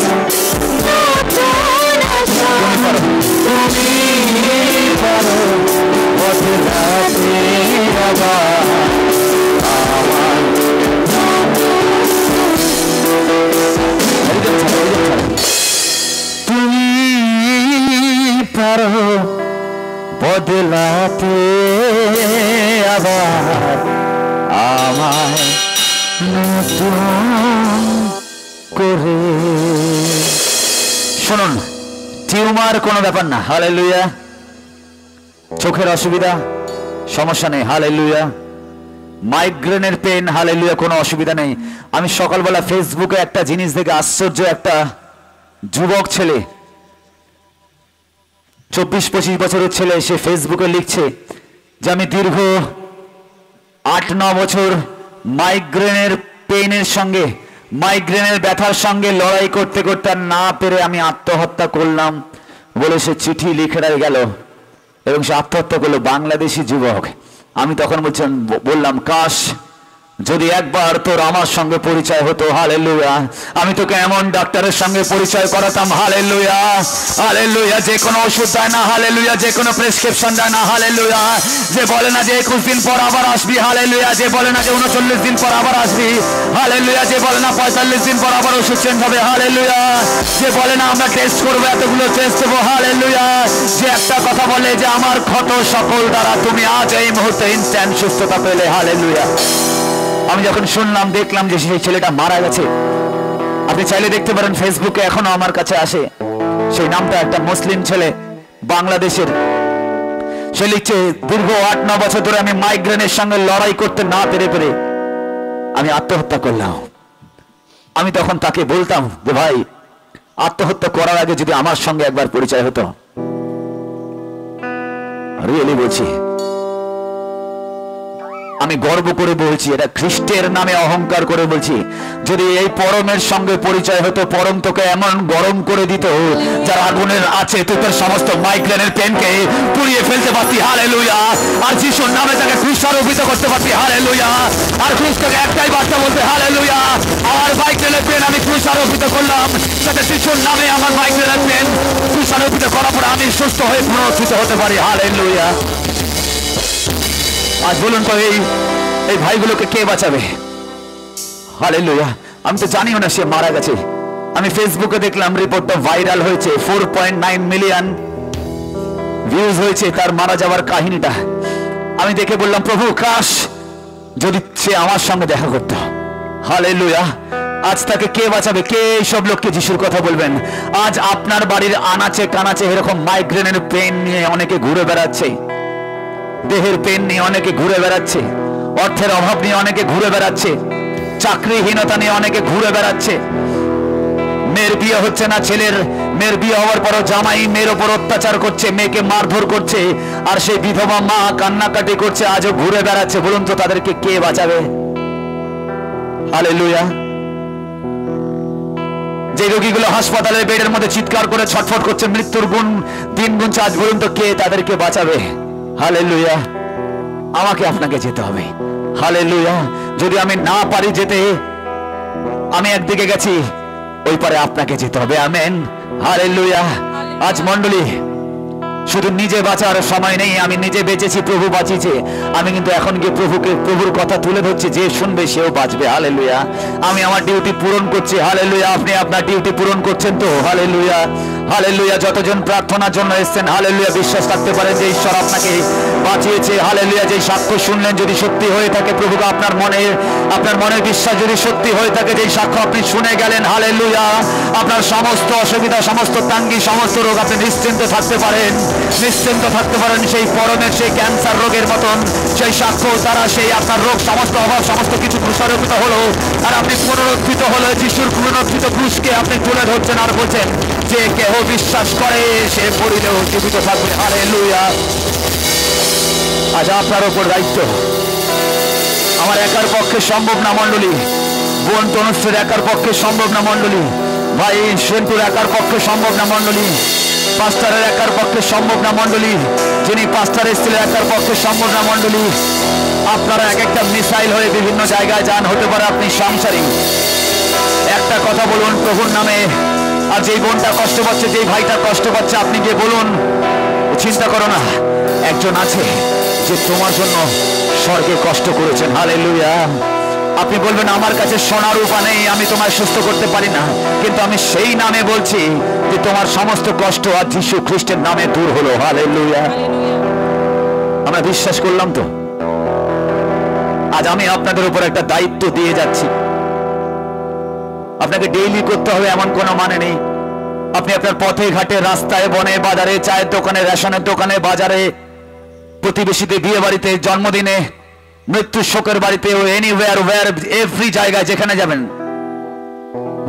বদলাতে আবার আমায় নতুন করে। শুনুন, টিউমার কোনো ব্যাপার না, hallelujah. চোখের অসুবিধা, সমস্যা নেই, হালেলুয়া। মাইগ্রেনের পেন, হালেলুয়া, কোনো অসুবিধা নেই। আমি সকালবেলা ফেসবুকে একটা জিনিস দেখে আশ্চর্য, একটা যুবক ছেলে 24-25 বছরের ছেলে, সে ফেসবুকে লিখছে যে আমি দীর্ঘ 8-9 বছর মাইগ্রেনের পেইনের সঙ্গে, মাইগ্রেনের ব্যথার সঙ্গে লড়াই করতে করতে না পেরে আমি আত্মহত্যা করলাম বলে সে চিঠি লিখে গেল এবং সে আত্মহত্যা করলো। বাংলাদেশি যুবক। আমি তখন বললাম কাশ যদি একবার তোর আমার সঙ্গে পরিচয় হতো, হালেলুয়া। আমি তোকে এমন ডাক্তারের সঙ্গে পরিচয় করাতাম, হালেলুয়া হালেলুয়া, যে কোনো ওষুধ দেয় না, হালেলুয়া, যে কোনো প্রেসক্রিপশন দেয় না, হালেলুয়া, যে বলে না যে 21 দিন পর আবার আসবি, হালেলুয়া, যে বলে না যে 39 দিন পর আবার আসবি, হালেলুয়া, যে বলে না 45 দিন পর আবার ওষুধ চেঞ্জ হবে, হালেলুয়া, যে বলে না আমরা টেস্ট করবো, এতগুলো টেস্ট দেবো, হালেলুয়া, যে একটা কথা বলে যে আমার ক্ষত সকল দ্বারা তুমি আজ এই মুহূর্তে ইনস্ট্যান্ট সুস্থতা পেলে, হালেলুয়া। আমি যখন শুনলাম, দেখলাম যে সেই ছেলেটা মারা গেছে। আপনি চাইলে দেখতে পারেন, ফেসবুকে এখনো আমার কাছে আসে সেই নামটা, একটা মুসলিম ছেলে বাংলাদেশের। সে লিখছে দীর্ঘ 8-9 বছর ধরে আমি মাইগ্রেনের সঙ্গে লড়াই করতে না পেরে আমি আত্মহত্যা করলাম। আমি তখন তাকে বলতাম যে ভাই, আত্মহত্যা করার আগে যদি আমার সঙ্গে একবার পরিচয় হতো, রিয়েলি বলছি, আমি গর্ব করে বলছি, এটা খ্রিস্টের নামে অহংকার করে বলছি, যদি এই পরমের সঙ্গে পরিচয় হতো, পরম তোকে এমন গরম করে দিত যার আগুনের আছে তোর সমস্ত মাইগ্রেনের পেনকে পুড়িয়ে ফেলতে পারতি, হালেলুয়া। আর যিশুর নামে তাকে ক্রুশারোপিত করতে পারতি, হালেলুয়া। আর ক্রুশটাকে একটাই বার্তা বলতে, হালেলুয়া, আমার মাইগ্রেনের পেন আমি ক্রুশারোপিত করলাম, যাতে যিশুর নামে আমার মাইগ্রেনের পেন ক্রুশারোপিত করার পরে আমি সুস্থ হয়ে পুনরুত্থিত হতে পারি, হালেলুয়া। আজ বলুন তো এই ভাইগুলোকে কে বাঁচাবে, হালেলুয়া। আমি তো জানিও না সে মারা গেছে। আমি ফেসবুকে দেখলাম রিপোর্টটা ভাইরাল হয়েছে, 4.9 মিলিয়ন ভিউজ হয়েছে তার মারা যাওয়ার কাহিনীটা। আমি দেখে বললাম, প্রভু কাশ যদি সে আমার সঙ্গে দেখা করতো। হালেলুয়া। আজ তাকে কে বাঁচাবে? কে এইসব লোককে যিশুর কথা বলবেন? আজ আপনার বাড়ির আনাচে কানাচে এরকম মাইগ্রেনের পেন নিয়ে অনেকে ঘুরে বেড়াচ্ছে, দেহের পেন নিয়ে অনেকে ঘুরে বেড়াচ্ছে, অর্থের অভাব নিয়ে অনেকে ঘুরে বেড়াচ্ছে, চাকরিহীনতা নিয়ে অনেকে ঘুরে বেড়াচ্ছে। মেয়ের বিয়ে হচ্ছে না, মেয়ের বিয়ে হওয়ার পরও জামাই মেয়ের ওপর অত্যাচার করছে, মেয়েকে মারধর করছে, আর সেই বিধবা মা কান্নাকাটি করছে, আজও ঘুরে বেড়াচ্ছে। বলুন তো তাদেরকে কে বাঁচাবে? হালেলুয়া। যে রোগীগুলো হাসপাতালের বেডের মধ্যে চিৎকার করে ছটফট করছে, মৃত্যুর দিন গুনছে, আজ বলুন তো কে তাদেরকে বাঁচাবে? হালেলুয়া। আমাকে আপনাকে যেতে হবে। হালেলুয়া। যদি আমি না পারি যেতে, আমি একদিকে গেছি, ওই পারে আপনাকে যেতে হবে। আমেন। হালেলুয়া। আজ মণ্ডলী, শুধু নিজে বাঁচার সময় নেই। আমি নিজে বেঁচেছি, প্রভু বাঁচিয়েছে। আমি কিন্তু এখন গিয়ে প্রভুর কথা তুলে ধরছি, যে শুনবে সেও বাঁচবে। হালেলুয়া। আমি আমার ডিউটি পূরণ করছি। হালেলুয়া। আপনি আপনার ডিউটি পূরণ করছেন তো? হালেলুয়া। হালেলুয়া। যতজন প্রার্থনার জন্য এসেছেন, হালেলুয়া, বিশ্বাস রাখতে পারেন যে ঈশ্বর আপনাকে বাঁচিয়েছে। হালেলুয়া। যে সাক্ষ্য শুনলেন যদি সত্যি হয়ে থাকে, প্রভুকে আপনার মনের বিশ্বাস যদি সত্যি হয়ে থাকে, যে সাক্ষ্য আপনি শুনে গেলেন, হালেলুয়া, আপনার সমস্ত অসুবিধা, সমস্ত তাঙ্গি, সমস্ত রোগ আপনি নিশ্চিন্ত থাকতে পারেন। নিশ্চিন্ত থাকতে পারেন। সেই পরমের সেই ক্যান্সার রোগের মতন সেই সাক্ষ্য দ্বারা সেই আপনার রোগ, সমস্ত অভাব, সমস্ত কিছু প্রসারিত হলো, আর আপনি পুনরুত্থিত হলো। যিশুর পুনরুত্থিত ক্রুশকে আপনি তুলে ধরছেন আর বলছেন যে কেহ বিশ্বাস করে সে মরিলেও জীবিত থাকবে। হালেলুয়া। আজ আপনার উপর দায়িত্ব। আমার একার পক্ষে সম্ভব না মণ্ডলী, বোন তনুশ্রীর একার পক্ষে সম্ভব না মণ্ডলী, ভাই সেন্টুর একার পক্ষে সম্ভব না মণ্ডলী, পাস্টারের একার পক্ষে সম্ভব না মণ্ডলী, যিনি পাস্টার এসেছিলেন একার পক্ষে সম্ভব না মণ্ডলী। আপনারা এক একটা মিসাইল হয়ে বিভিন্ন জায়গায় যান, হতে পারে আপনি সংসারী। একটা কথা বলুন প্রভুর নামে। আর যেই বোনটা কষ্ট পাচ্ছে, যেই ভাইটা কষ্ট পাচ্ছে, আপনি গিয়ে বলুন, চিন্তা করো না, একজন আছে যে তোমার জন্য স্বর্গে কষ্ট করেছেন। হালেলুয়া। আপনি বলবেন, আমার কাছে সোনার রূপা নেই, আমি তোমায় সুস্থ করতে পারি না, কিন্তু আমি সেই নামে বলছি যে তোমার সমস্ত কষ্ট আর যীশু খ্রিস্টের নামে দূর হলো। হালেলুয়া। আমরা বিশ্বাস করলাম তো? আজ আমি আপনাদের উপর একটা দায়িত্ব দিয়ে যাচ্ছি। আপনাকে ডেইলি করতে হবে এমন কোনো মানে নেই। আপনি আপনার পথে ঘাটে, রাস্তায়, বনে, বাজারে, চায়ের দোকানে, রেশনের দোকানে, বাজারে, প্রতিবেশীতে, বিয়ে বাড়িতে, জন্মদিনে, মৃত্যু শোকের বাড়িতে, এনিওয়্যার, এভরি জায়গায় যেখানে যাবেন,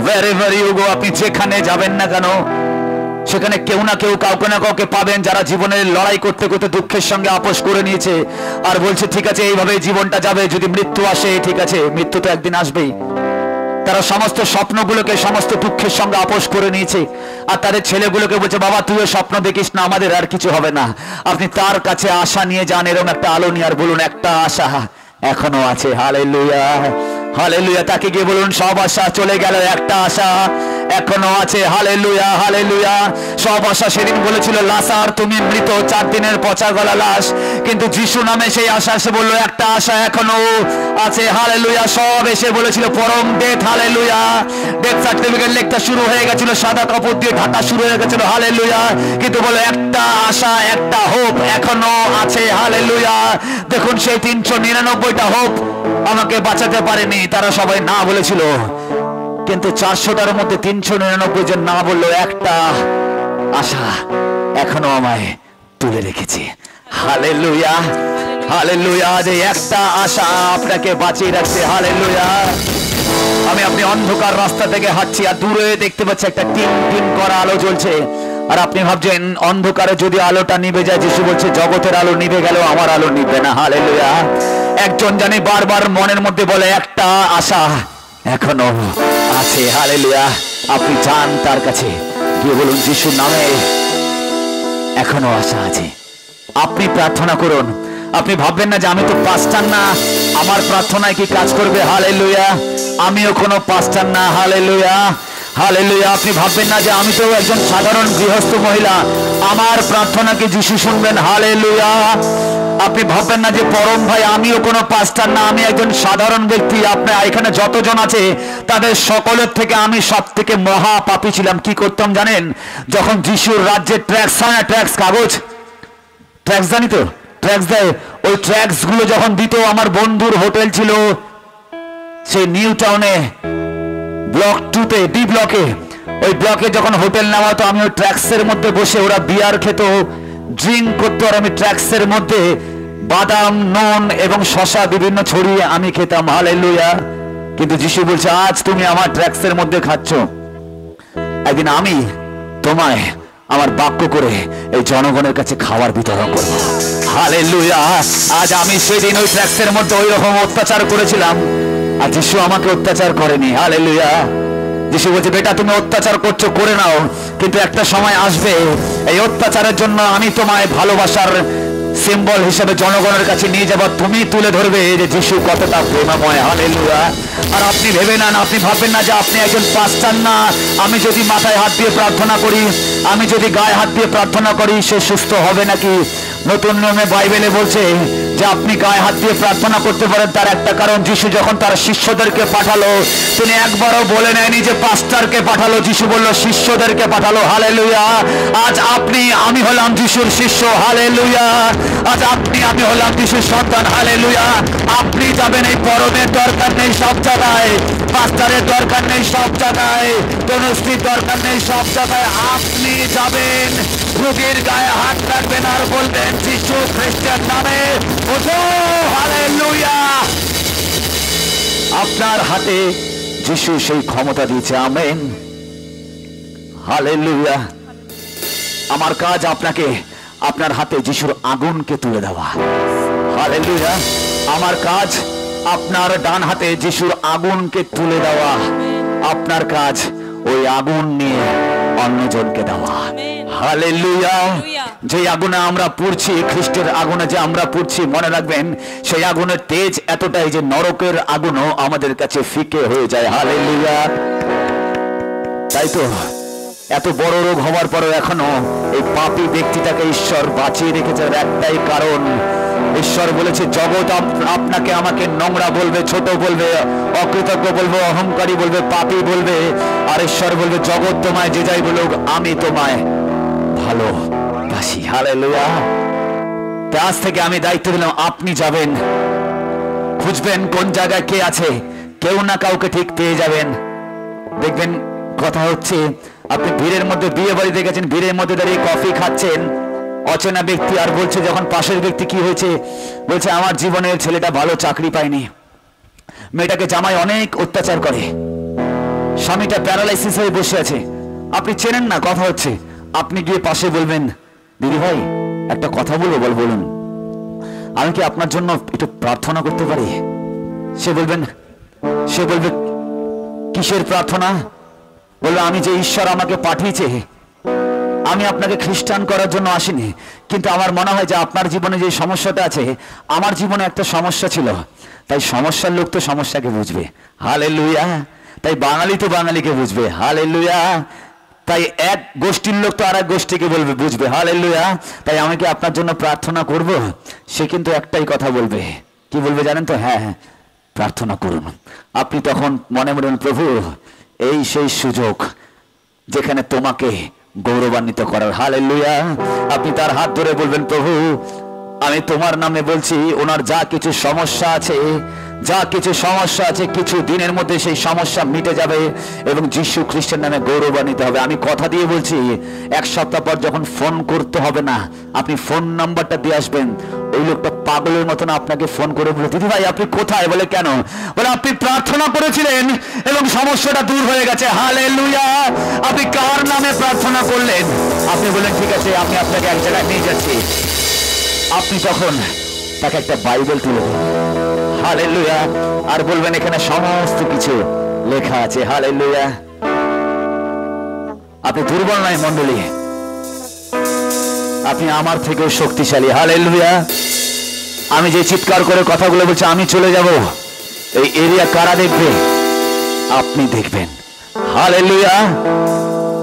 wherever you go, আপনি যেখানে যাবেন না কেন, সেখানে কেউ না কেউ, কাউকে না কাউকে পাবেন যারা জীবনের লড়াই করতে করতে দুঃখের সঙ্গে আপোষ করে নিয়েছে আর বলছে ঠিক আছে এইভাবে জীবনটা যাবে, যদি মৃত্যু আসে ঠিক আছে, মৃত্যু তো একদিন আসবেই। তারা সমস্ত স্বপ্নগুলোকে, সমস্ত দুঃখের সঙ্গে আপোষ করে নিয়েছে, আর তাদের ছেলেগুলোকে বলছে বাবা তুইও স্বপ্ন দেখিস না, আমাদের আর কিছু হবে না। আপনি তার কাছে আশা নিয়ে যান, এরকম একটা আলো নিয়ে, আর বলুন একটা আশা এখনো আছে। হালেলুয়া। হালেলুয়া। তাকে গিয়ে বলুন, সব আশা চলে গেল, একটা আশা এখনো আছে। হালেলুয়া। হালেলুয়া। সব আশা সেদিন বলেছিল লাসার তুমি মৃত, 4 দিনের পচা গলা লাশ, কিন্তু যিশু নামে সেই আশা এসে বললো একটা আশা এখনো আছে। হালেলুয়া। সব এসে বলেছিল পরম ডেথ। হালেলুয়া। ডেথ সার্টিফিকেট লেখা শুরু হয়ে গেছিল, সাদা কাপড় দিয়ে ঢাকা শুরু হয়ে গেছিল। হালেলুয়া। কিন্তু বলে একটা আশা, একটা হোপ এখনো আছে। হালেলুয়া। দেখুন সেই 399টা হোপ আমাকে বাঁচাতে পারেনি, তারা সবাই না বলেছিল, কিন্তু 400টার মধ্যে 399 জন না বললো, একটা আশা এখনো আমায় তুলে রেখেছে। হালেলুয়া। হালেলুয়া। যে একটা আশা আপনাকে বাঁচিয়ে রাখছে। হালেলুয়া। আপনি অন্ধকার রাস্তা থেকে হাঁটছি, আর দূরে দেখতে পাচ্ছি একটা টিন টিন করা আলো জ্বলছে, আর আপনি ভাবছেন অন্ধকারে যদি আলোটা নিভে যায়, যিশু বলছে জগতের আলো নিভে গেল আমার আলো নিভবে না। হালেলুয়া। একজন জানি বারবার মনের মধ্যে বলে একটা আশা এখনো আছে। হালেলুয়া। আপনি যান তার কাছে, গিয়ে বলুন যিশুর নামে এখনো আশা আছে। আপনি প্রার্থনা করুন। আপনি ভাববেন না যে আমি তো পাস্টার না, আমার প্রার্থনায় কি কাজ করবে। হালেলুয়া। আমিও কোনো পাস্টার না। হালেলুয়া। হালেলুয়া। আপনি ভাববেন না যে আমি তো একজন সাধারণ গৃহস্থ মহিলা, আমার প্রার্থনা কি যিশু শুনবেন। হালেলুয়া। আপনি ভাববেন না যে পরম ভাই আমিও কোনো পাস্টার না, আমি একজন সাধারণ ব্যক্তি। আপনার এখানে যতজন আছে তাদের সকলের থেকে আমি সব থেকে মহা পাপী ছিলাম। কি করতাম জানেন? যখন যিশুর রাজ্যের ট্যাক্স হয় না, ট্যাক্স কাগজ, ট্র্যাক্স জানি তো, ট্র্যাক্স দেয়। ওই ট্র্যাক্স গুলো যখন দিত, আমার বন্ধুর হোটেল ছিল সেই নিউ টাউনে ব্লক 2-তে, ডি ব্লকে। ওই ব্লকে যখন হোটেল নেওয়া তো আমি ওই ট্র্যাক্সের মধ্যে বসে, ওরা বিয়ার খেত, ড্রিঙ্ক করতো, আর আমি ট্র্যাক্সের মধ্যে বাদাম, নুন এবং শসা বিভিন্ন ছড়িয়ে আমি খেতাম। হালেলুয়া। কিন্তু যিশু বলছে, আজ তুমি আমার ট্র্যাক্সের মধ্যে খাচ্ছ, একদিন আমি তোমায় আমার বাক্য করে এই জনগণের কাছে খাবার বিতরণ করবো। হালেলুয়া। আজ আমি সেদিন ওই ট্র্যাক্সের মধ্যে ওই রকম অত্যাচার করেছিলাম, আর যিশু আমাকে অত্যাচার করেনি। হালেলুয়া। যিশু বলছে, বেটা তুমি অত্যাচার করছো, করে নাও, কিন্তু একটা সময় আসবে এই অত্যাচারের জন্য আমি তোমায় ভালোবাসার সিম্বল হিসেবে জনগণের কাছে নিয়ে যাব, তুমি তুলে ধরবে যে যিশু কতটা প্রেমময়। হালেলুয়া। আর আপনি ভেবে নেন, আপনি ভাববেন না যে আপনি একজন পাস্টার না, আমি যদি মাথায় হাত দিয়ে প্রার্থনা করি, আমি যদি গায়ে হাত দিয়ে প্রার্থনা করি, সে সুস্থ হবে নাকি? নতুন নিয়মে বাইবেলে বলছে যে আপনি গায়ে হাত দিয়ে প্রার্থনা করতে পারেন। তার একটা কারণ, যিশু যখন তার শিষ্যদেরকে পাঠালো, তিনি একবারও বলে নেয়নি যে পাস্টারকে পাঠালো, যিশু বলল শিষ্যদেরকে পাঠালো। হালেলুয়া। আজ আপনি আমি হলাম যিশুর শিষ্য। হালেলুয়া। আজ আপনি আমি হলাম যিশুর সন্তান। হালেলুয়া। আপনি যাবেন, এই পরমের দরকার নেই সব জায়গায়, পাস্টারের দরকার নেই সব জায়গায়, তনুশ্রীর দরকার নেই সব জায়গায়। আপনি যাবেন, রোগীর গায়ে হাত রাখবেন আর বলবেন, যিশু খ্রিস্টের নামে ওঠো। হালেলুয়া। আপনার হাতে যিশু সেই ক্ষমতা দিয়েছে। আমেন। হালেলুয়া। আমার কাজ আপনাকে আপনার হাতে যিশুর আগুনকে তুলে দেওয়া। হালেলুয়া। আমার কাজ আপনার ডান হাতে যিশুর আগুনকে তুলে দেওয়া। আপনার কাজ ওই আগুন নিয়ে অন্যজনকে দেওয়া। হালেলুয়া। যে আগুনে আমরা পুড়ছি, খ্রিস্টের আগুনে যে আমরা পুড়ছি, মনে রাখবেন সেই আগুনের তেজ এতটাই যে নরকের আগুনও আমাদের কাছে ফিকে হয়ে যায়। হালেলুয়া। তাই তো এত বড় রোগ হওয়ার পরও এখনো এই পাপী ব্যক্তিটাকে ঈশ্বর বাঁচিয়ে রেখেছে একটাই কারণ, ঈশ্বর বলেছে জগৎ আপনাকে আমাকে নোংরা বলবে, ছোট বলবে, অকৃতজ্ঞ বলবে, অহংকারী বলবে, পাপী বলবে, আর ঈশ্বর বলবে জগৎ তোমায় যে যাই বলুক, আমি তোমায় ভালোবাসি। হালেলুয়া। আজ থেকে আমি দায়িত্ব দিলাম, আপনি যাবেন, খুঁজবেন কোন জায়গায় কে আছে, কেউ না কাউকে ঠিক পেয়ে যাবেন। দেখবেন কথা হচ্ছে, আপনি ভিড়ের মধ্যে বিয়ে বাড়িতে গেছেন, ভিড়ের মধ্যে দাঁড়িয়ে কফি খাচ্ছেন, অচেনা ব্যক্তি আর বলছে, যখন পাশের ব্যক্তি কি হয়েছে বলছে, আমার জীবনের ছেলেটা ভালো চাকরি পায়নি, মেয়েটাকে জামাই অনেক অত্যাচার করে, স্বামীটা প্যারালাইসিস হয়ে বসে আছে। আপনি চেনেন না, কথা হচ্ছে, আপনি গিয়ে পাশে বলবেন, দিদি ভাই একটা কথা বলবো, বলুন, আমি কি আপনার জন্য একটু প্রার্থনা করতে পারি? সে বলবে কিসের প্রার্থনা? বলবে, আমি যে ঈশ্বর আমাকে পাঠিয়েছে, আমি আপনাকে খ্রিস্টান করার জন্য আসিনি, কিন্তু আমার মনে হয় যে আপনার জীবনে যে সমস্যাটা আছে, আমার জীবনে একটা সমস্যা ছিল, তাই সমস্যার লোক তো সমস্যাকে বুঝবে। হালেলুয়া। তাই বাঙালি তো বাঙালিকে বুঝবে। হালেলুয়া। তাই এক গোষ্ঠীর লোক তো আর এক গোষ্ঠীকে বলবে, বুঝবে। হালেলুয়া। তাই আমি কি আপনার জন্য প্রার্থনা করব? সে কিন্তু একটাই কথা বলবে, কি বলবে জানেন তো? হ্যাঁ, প্রার্থনা করুন। আপনি তখন মনে মনে, প্রভু এই সেই সুযোগ যেখানে তোমাকে গৌরবান্বিত করার। হালেলুয়া। আপনি তার হাত ধরে বলবেন, প্রভু আমি তোমার নামে বলছি, ওনার যা কিছু সমস্যা আছে, কিছু দিনের মধ্যে সেই সমস্যা মিটে যাবে এবং যিশু খ্রিস্টের নামে গৌরবান্বিত হবে। আমি কথা দিয়ে বলছি, এক সপ্তাহ পর যখন ফোন করতে হবে না, আপনি ফোন নাম্বারটা দিয়ে আসবেন, ওই লোকটা পাগলের মতন আপনাকে ফোন করে বলে, দিদি ভাই আপনি কোথায়? বলে কেন? বলে আপনি প্রার্থনা করেছিলেন এবং সমস্যাটা দূর হয়ে গেছে। হালেলুয়া। আপনি কার নামে প্রার্থনা করলেন? আপনি বললেন ঠিক আছে, আমি আপনাকে এক জায়গায় নিয়ে যাচ্ছি। আপনি তখন তাকে একটা বাইবেল তুলে দেন। হালেলুয়া। আর বলবেন এখানে সমস্ত কিছু লেখা আছে। হালেলুয়া। আপনি দুর্বল নয় মণ্ডলী, আপনি আমার থেকেও শক্তিশালী। হালেলুয়া। আমি যে চিৎকার করে কথাগুলো বলছি, আমি চলে যাব, এই এরিয়া কারা দেখবে? আপনি দেখবেন। হালেলুয়া।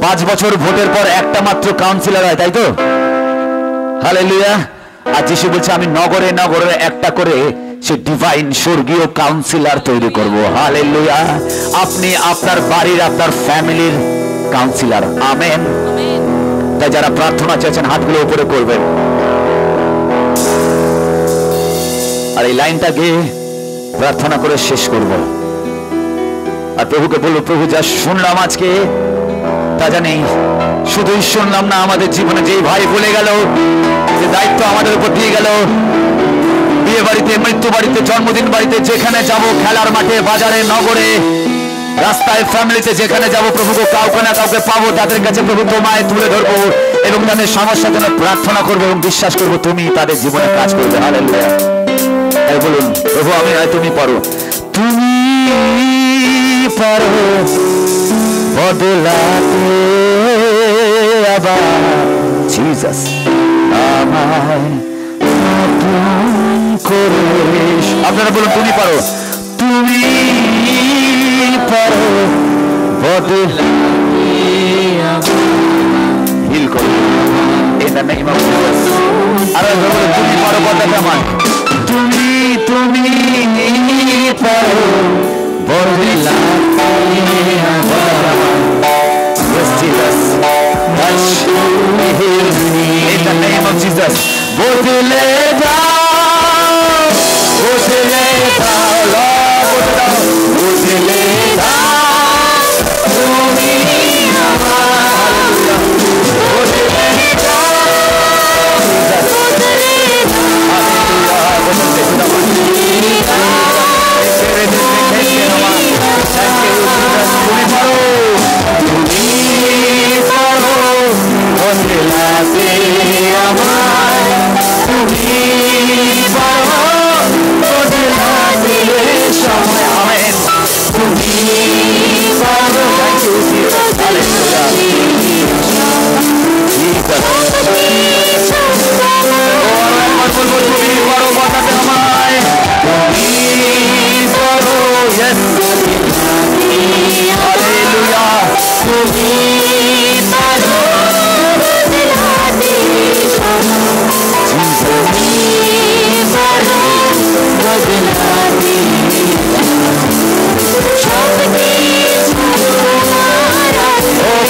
5 বছর ভোটের পর একটা মাত্র কাউন্সিলর হয়, তাই তো? হালেলুয়া। আর যিশু বলছে, আমি নগরে নগরে একটা করে সে ডিভাইন স্বর্গীয় কাউন্সিলর তৈরি করব। হালেলুয়া। আপনি আপনার বাড়ির, আপনার ফ্যামিলির কাউন্সিলর। আমেন। তাই যারা প্রার্থনা চাইছেন হাতগুলো উপরে করবেন। আর এই লাইনটা গিয়ে প্রার্থনা করে শেষ করব। আর প্রভুকে বলবো, প্রভু যা শুনলাম আজকে তা জানি শুধুই শুনলাম না, আমাদের জীবনে যেই ভাই বলে গেল, যে দায়িত্ব আমাদের উপর দিয়ে গেল, বিয়ে বাড়িতে, মৃত্যু বাড়িতে, জন্মদিন বাড়িতে, যেখানে যাব, খেলার মাঠে, বাজারে, নগরে, রাস্তায়, ফ্যামিলিতে যেখানে যাব, প্রভুকে কাউকে না কাউকে পাবো, তাদের কাছে প্রভু তোমায় তুলে ধরবো এবং তাদের সমস্যার জন্য প্রার্থনা করবো এবং বিশ্বাস করবো তুমি তাদের জীবনে কাজ করবে। হালেলুয়া। তাই বলুন, প্রভু আমি নয়, তুমি পারো, তুমি পারো বদলাতে আবার জিসাস আমায় নতুন করে। আপনারা বলুন, তুমি পারো, তুমি পারো বদলাতে হিল করো in the name of Jesus। আর বলুন, তুমি পারো বদলাতে আমায়, তুমি পারো বদলাতে আমায়। Yes, Jesus, touch me, heal me in the name of Jesus। বদলে দাও, বদলে দাও, বদলে দাও তুমি আমার, বদলে দাও, তুমি পারো, তুমি পারো বদলাতে আমায়, তুমি পারো বদলাতে সময় আমেন, তুমি পারো। Thank you Jesus, hallelujah. তুমি পারো বদলাতে আমায়, তুমি পারো। Yes, hallelujah. তুমি পারো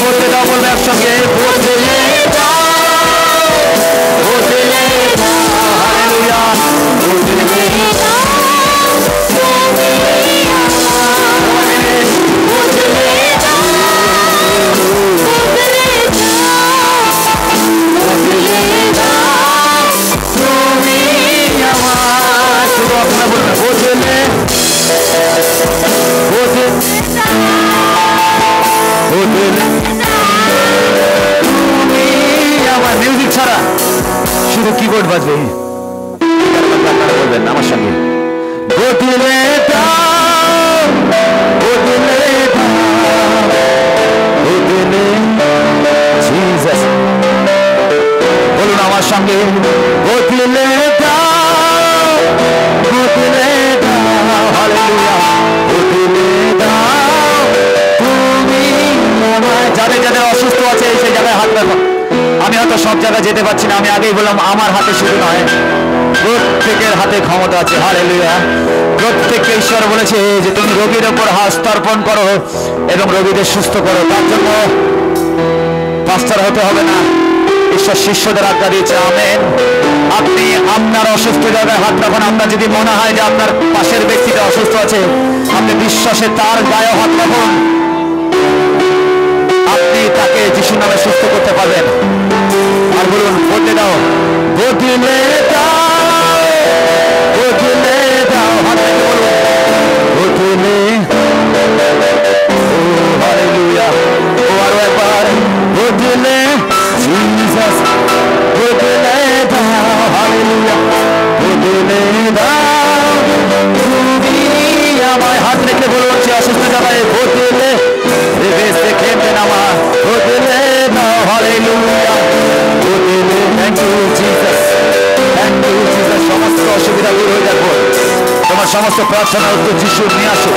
বদলাতে একসঙ্গে বদলে দাও, বদলে দাও, হালেলুয়া, বদলে দাও, বদলে দাও, বদলে দাও তুমি আমার। শুধু আপনারা বলবেন, বদলে বদলে তুমি আমার। মিউজিক ছাড়া শুধু কিবোর্ড বাজবে, বলবেন আমার সঙ্গে, বদলে দাও, বদলে দাও, বদলে জিসাস। বলুন আমার সঙ্গে, বদলে দাও, বদলে দাও, হালেলুয়া, বদলে দাও তুমি আমায়। যাদের যাদের অসুস্থ আছে সেই জায়গায় হাত রাখো। আমি হয়তো সব জায়গায় যেতে পারছি না, আমি আগেই বললাম আমার হাতে শুধু নয়, প্রত্যেকের হাতে ক্ষমতা আছে। হালেলুয়া। প্রত্যেককে ঈশ্বর বলেছে যে তুমি রোগীর উপর হস্তার্পণ করো এবং রোগীদের সুস্থ করো। তার জন্য পাস্টার হতে হবে না, ঈশ্বর শিষ্যদের আজ্ঞা দিয়েছে। আমেন। আপনি আপনার অসুস্থ জায়গায় হাত রাখুন। আপনার যদি মনে হয় যে আপনার পাশের ব্যক্তিটা অসুস্থ আছে, আপনি বিশ্বাসে তার গায়ে হাত রাখুন, আপনি তাকে যিশুর নামে সুস্থ করতে পারবেন। আর বলুন, বদলে দাও, বদলে দাও, বদলে দাও, হাত রেখে বলুন, বদলে। ও হালেলুয়া। ও আরো একবার, বদলে জিসাস, বদলে দাও, হালেলুয়া, বদলে দাও তুমি আমায়। হাত রেখে বলুন, সে অসুস্থ জায়গায় বদলে দেখে নামা, বদলে দাও, হালেলুয়া, বদলে। Thank you Jesus, thank you Jesus. সমস্ত অসুবিধা দূর হয়ে যাবে, তোমার সমস্ত প্রার্থনা উত্তর যিশু নিয়ে আসো,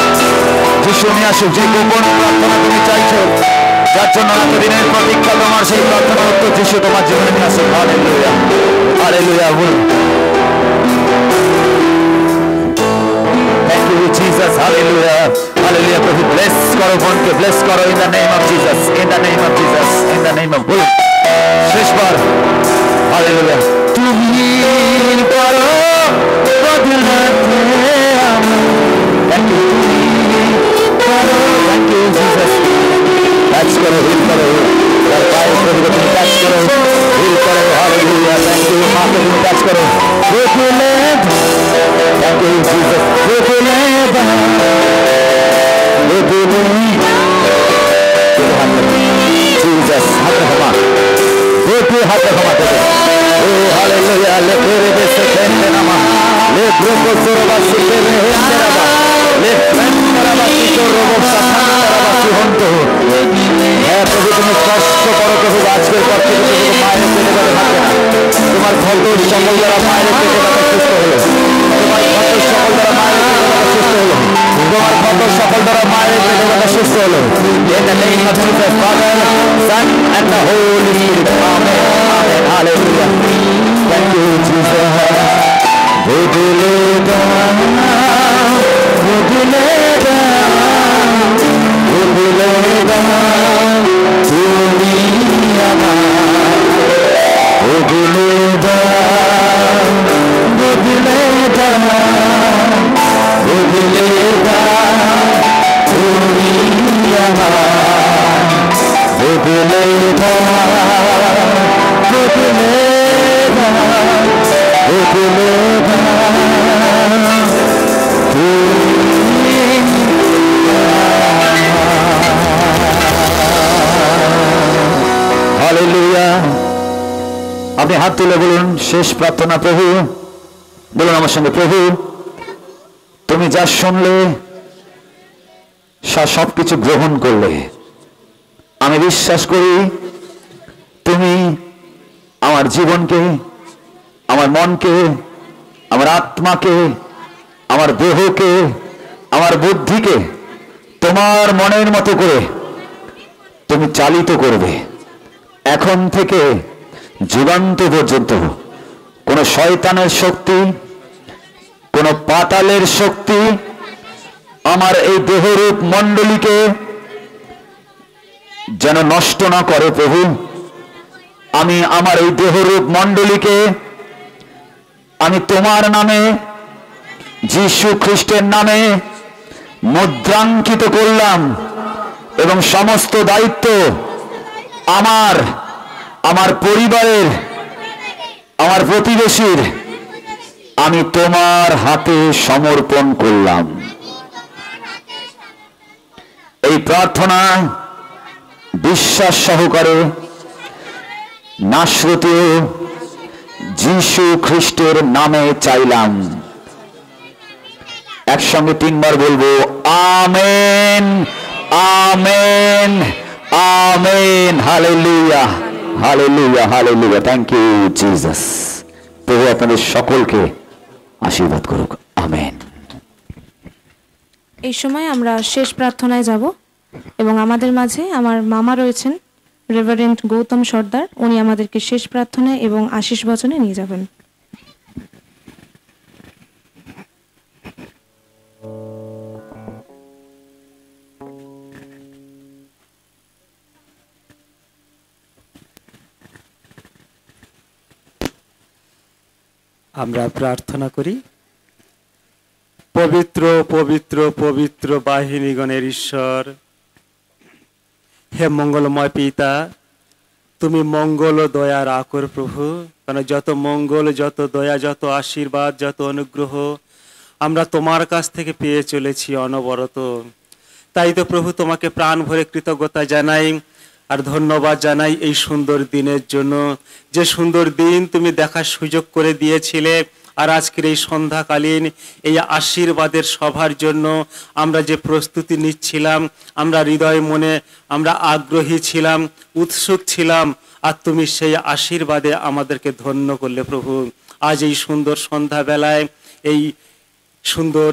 যিশু নিয়ে আসো। যে গোপন প্রার্থনা তুমি চাইছো, যার জন্য এতদিনের প্রতীক্ষা, তোমার সেই প্রার্থনা উত্তর যিশু তোমার জীবনে নিয়ে আসো। Hallelujah, hallelujah. বলুন, thank you Jesus, hallelujah, hallelujah. প্রভু ব্লেস করো, বোনকে ব্লেস করো, in the name of Jesus, in the name of Jesus, in the name of. বলুন শেষবার, হালেলুয়া। তুমি পারো বদলাতে হাতে ক্ষমা করে ও হালেলুয়া লে করে বেসে কেন্দ্রে নামা লে ব্রোকো সরবাসি কেনে হেন্দেরাবা লে ফ্রেন্ডারাবাসি চোরবস্তা থান্দারাবাসি হন্ত হ্যাঁ প্রভু তুমি কষ্ট করো প্রভু আজকের পর থেকে প্রভু মায়ের পেটে ব্যথা থাকবে না তোমার ভক্ত সকল দ্বারা মায়ের পেটে ব্যথা সুস্থ হলো তোমার ভক্ত সকল দ্বারা মায়ের পেটে ব্যথা সুস্থ হলো তোমার ভক্ত সকল দ্বারা মায়ের পেটে ব্যথা সুস্থ হলো in the name of Jesus Father Son and the Holy Spirit amen amen hallelujah thank you Jesus আপনি হাত তুলে বলুন শেষ প্রার্থনা প্রভু বলুন আমার সঙ্গে প্রভু তুমি যা শুনলে সবকিছু গ্রহণ করলে আমি বিশ্বাস করি তুমি আমার জীবনকে আমার মনকে আমার আত্মাকে আমার দেহকে আমার বুদ্ধিকে তোমার মনের মতো করে তুমি চালিত করবে এখন থেকে যুগান্ত পর্যন্ত কোন শয়তানের শক্তি কোন পাতালের শক্তি আমার এই দেহরূপ মণ্ডলীকে যেন নষ্ট না করে প্রভু আমি আমার এই দেহরূপ মণ্ডলীকে আমি তোমার নামে যীশু খ্রিস্টের নামে মুদ্রাঙ্কিত করলাম এবং সমস্ত দায়িত্ব আমার আমার পরিবারের আমার প্রতিবেশীর আমি তোমার হাতে সমর্পণ করলাম এই প্রার্থনা বিশ্বাস সহকারে নাসরতীয় যীশু খ্রিস্টের নামে চাইলাম একসঙ্গে তিনবার বলবো amen amen amen hallelujah hallelujah hallelujah thank you Jesus প্রভু আপনাদের সকলকে আশীর্বাদ করুক আমেন এই সময় আমরা শেষ প্রার্থনায় যাব এবং আমাদের মাঝে আমার মামা রয়েছেন রেভারেন্ড গৌতম সর্দার উনি আমাদেরকে শেষ প্রার্থনায় এবং আশীষ বচনে নিয়ে যাবেন আমরা প্রার্থনা করি পবিত্র পবিত্র পবিত্র বাহিনীগণের ঈশ্বর হে মঙ্গলময় পিতা তুমি মঙ্গল ও দয়া রাখো প্রভু কারণ যত মঙ্গল যত দয়া যত আশীর্বাদ যত অনুগ্রহ আমরা তোমার কাছ থেকে পেয়ে চলেছি অনবরত তাই তো প্রভু তোমাকে প্রাণ ভরে কৃতজ্ঞতা জানাই আর ধন্যবাদ জানাই এই সুন্দর দিনের জন্য যে সুন্দর দিন তুমি দেখার সুযোগ করে দিয়েছিলে আর আজকের এই সন্ধ্যাকালীন এই আশীর্বাদের সভার জন্য আমরা যে প্রস্তুতি নিচ্ছিলাম আমরা হৃদয় মনে আমরা আগ্রহী ছিলাম উৎসুক ছিলাম আর তুমি সেই আশীর্বাদে আমাদেরকে ধন্য করলে প্রভু আজ এই সুন্দর সন্ধ্যাবেলায় এই সুন্দর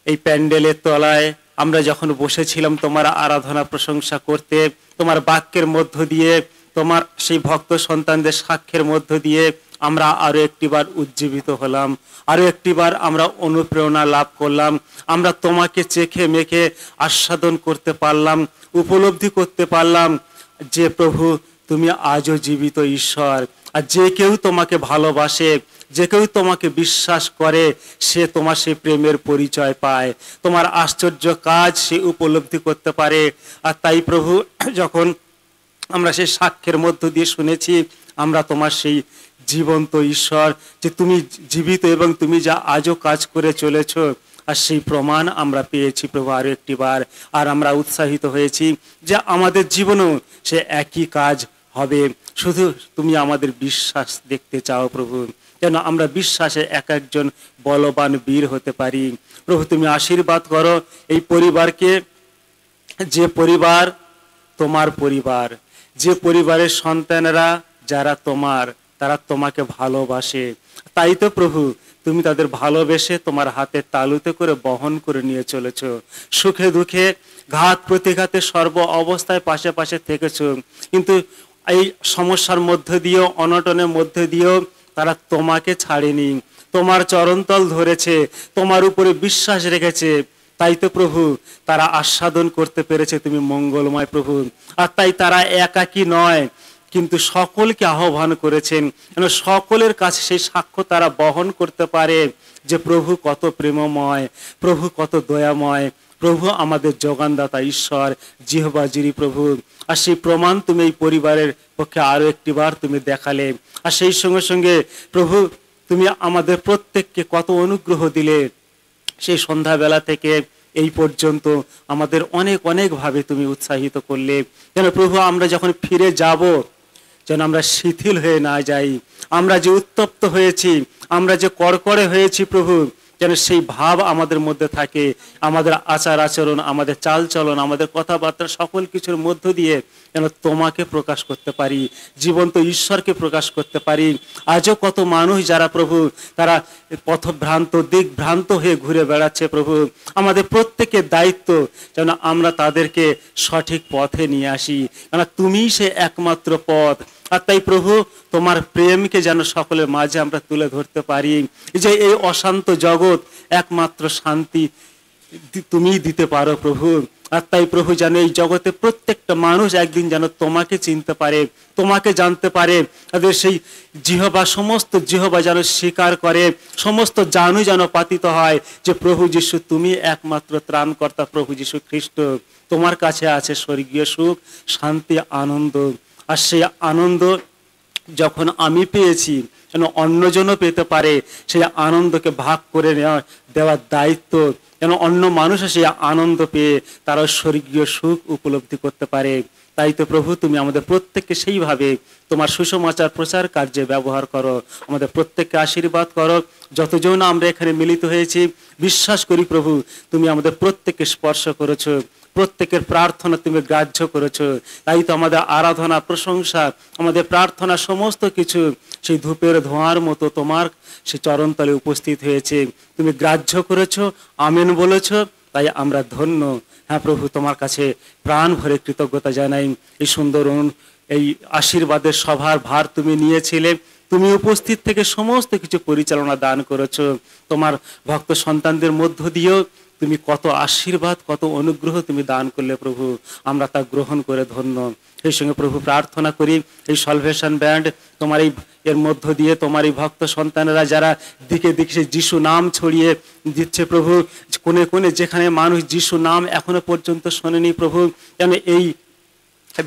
এই প্যান্ডেলের তলায় আমরা যখন বসেছিলাম তোমার আরাধনা প্রশংসা করতে তোমার বাক্যের মধ্য দিয়ে তোমার সেই ভক্ত সন্তানদের সাক্ষ্যের মধ্য দিয়ে আমরা আরো একটিবার উজ্জীবিত হলাম আরো একটিবার আমরা অনুপ্রেরণা লাভ করলাম আমরা তোমাকে চেখে মেখে আস্বাদন করতে পারলাম উপলব্ধি করতে পারলাম যে প্রভু তুমি আজও জীবিত ঈশ্বর আর যে কেউ তোমাকে ভালোবাসে যে কেউ তোমাকে বিশ্বাস করে সে তোমার সেই প্রেমের পরিচয় পায় তোমার আশ্চর্য কাজ সে উপলব্ধি করতে পারে আর তাই প্রভু যখন আমরা সেই সাক্ষ্যের মধ্য দিয়ে শুনেছি আমরা তোমার সেই জীবন্ত ঈশ্বর যে তুমি জীবিত এবং তুমি যা আজও কাজ করে চলেছো আর সেই প্রমাণ আমরা পেয়েছি প্রভু আরো একটিবার আর আমরা উৎসাহিত হয়েছি যে আমাদের জীবনেও সে একই কাজ হবে। শুধু তুমি আমাদের বিশ্বাস দেখতে চাও প্রভু, যেন আমরা বিশ্বাসে এক একজন বলবান বীর হতে পারি। প্রভু তুমি আশীর্বাদ করো এই পরিবারকে, যে পরিবার তোমার পরিবার, যে পরিবারের সন্তানেরা যারা তোমার, তারা তোমাকে ভালোবাসে। তাই তো প্রভু তুমি তাদের ভালোবেসে তোমার হাতের তালুতে করে বহন করে নিয়ে চলেছ। সুখে দুঃখে ঘাত প্রতিঘাতে সর্ব অবস্থায় পাশে পাশে থেকেছ, কিন্তু এই সমস্যার মধ্য দিয়েও, অনটনের মধ্য দিয়েও তারা তোমাকে ছাড়েনি, তোমার চরণতল ধরেছে, তোমার উপরে বিশ্বাস রেখেছে। তাই তো প্রভু তারা আস্বাদন করতে পেরেছে তুমি মঙ্গলময় প্রভু। আর তাই তারা একাকী নয়, কিন্তু সকলকে আহ্বান করেছেন যেন সকলের কাছে সেই সাক্ষ্য তারা বহন করতে পারে যে প্রভু কত প্রেমময়, প্রভু কত দয়াময়, প্রভু আমাদের যোগানদাতা ঈশ্বর জিহবা জিরি প্রভু। আর সেই প্রমাণ তুমি এই পরিবারের পক্ষে আরো একটিবার তুমি দেখালে। আর সেই সঙ্গে সঙ্গে প্রভু তুমি আমাদের প্রত্যেককে কত অনুগ্রহ দিলে। সেই সন্ধ্যাবেলা থেকে এই পর্যন্ত আমাদের অনেক অনেক ভাবে তুমি উৎসাহিত করলে, যেন প্রভু আমরা যখন ফিরে যাব যেন আমরা শিথিল হয়ে না যাই। আমরা যে উত্তপ্ত হয়েছি, আমরা যে কড়কড়ে হয়েছি প্রভু, যেন সেই ভাব আমাদের মধ্যে থাকে। আমাদের আচার আচরণ, আমাদের চালচলন, আমাদের কথাবার্তা সকল কিছুর মধ্য দিয়ে যেন তোমাকে প্রকাশ করতে পারি, জীবন্ত ঈশ্বরকে প্রকাশ করতে পারি। আজও কত মানুষ যারা প্রভু তারা পথভ্রান্ত, দিকভ্রান্ত হয়ে ঘুরে বেড়াচ্ছে প্রভু, আমাদের প্রত্যেকের দায়িত্ব যেন আমরা তাদেরকে সঠিক পথে নিয়ে আসি, কেন তুমিই সে একমাত্র পথ। আর তাই প্রভু তোমার প্রেমকে যেন সকলের মাঝে আমরা তুলে ধরতে পারি, যে এই অশান্ত জগৎ একমাত্র শান্তি তুমিই দিতে পারো প্রভু। আর তাই প্রভু যেন এই জগতে প্রত্যেকটা মানুষ একদিন যেন তোমাকে চিনতে পারে, তোমাকে জানতে পারে, তাদের সেই জিহবা, সমস্ত জিহবা যেন স্বীকার করে, সমস্ত জানু যেন পাতিত হয় যে প্রভু যিশু তুমি একমাত্র ত্রাণকর্তা, প্রভু যিশু খ্রিস্ট, তোমার কাছে আছে স্বর্গীয় সুখ, শান্তি, আনন্দ। আর সেই আনন্দ যখন আমি পেয়েছি যেন অন্যজনও পেতে পারে, সেই আনন্দকে ভাগ করে দেওয়ার দায়িত্ব যেন অন্য মানুষ সেই আনন্দ পেয়ে তারা স্বর্গীয় সুখ উপলব্ধি করতে পারে। তাই তো প্রভু তুমি আমাদের প্রত্যেককে সেইভাবে তোমার সুসমাচার প্রচার কার্যে ব্যবহার করো, আমাদের প্রত্যেককে আশীর্বাদ করো। যতজন আমরা এখানে মিলিত হয়েছি বিশ্বাস করি প্রভু তুমি আমাদের প্রত্যেককে স্পর্শ করেছো, প্রত্যেকের প্রার্থনা তুমি গ্রাহ্য করেছো। তাই তো আমাদের আরাধনা, প্রশংসা, আমাদের প্রার্থনা সমস্ত কিছু সেই ধূপের ধোঁয়ার মতো তোমার সেই চরণতলে উপস্থিত হয়েছে, তুমি গ্রাহ্য করেছো, আমেন বলেছো। তাই আমরা ধন্য। হ্যাঁ প্রভু তোমার কাছে প্রাণ ভরে কৃতজ্ঞতা জানাই। এই সুন্দর এই আশীর্বাদের সভার ভার তুমি নিয়েছিলে, তুমি উপস্থিত থেকে সমস্ত কিছু পরিচালনা দান করেছো। তোমার ভক্ত সন্তানদের মধ্য দিয়েও তুমি কত আশীর্বাদ, কত অনুগ্রহ তুমি দান করলে প্রভু, আমরা তা গ্রহণ করে ধন্য। সেই সঙ্গে প্রভু প্রার্থনা করি এই সলভেশন ব্যান্ড তোমার এর মধ্য দিয়ে তোমার এই ভক্ত সন্তানেরা যারা দিকে দিকে সেই যিশু নাম ছড়িয়ে দিচ্ছে প্রভু, কোনে কোনে যেখানে মানুষ যিশু নাম এখনো পর্যন্ত শোনেনি প্রভু, যেন এই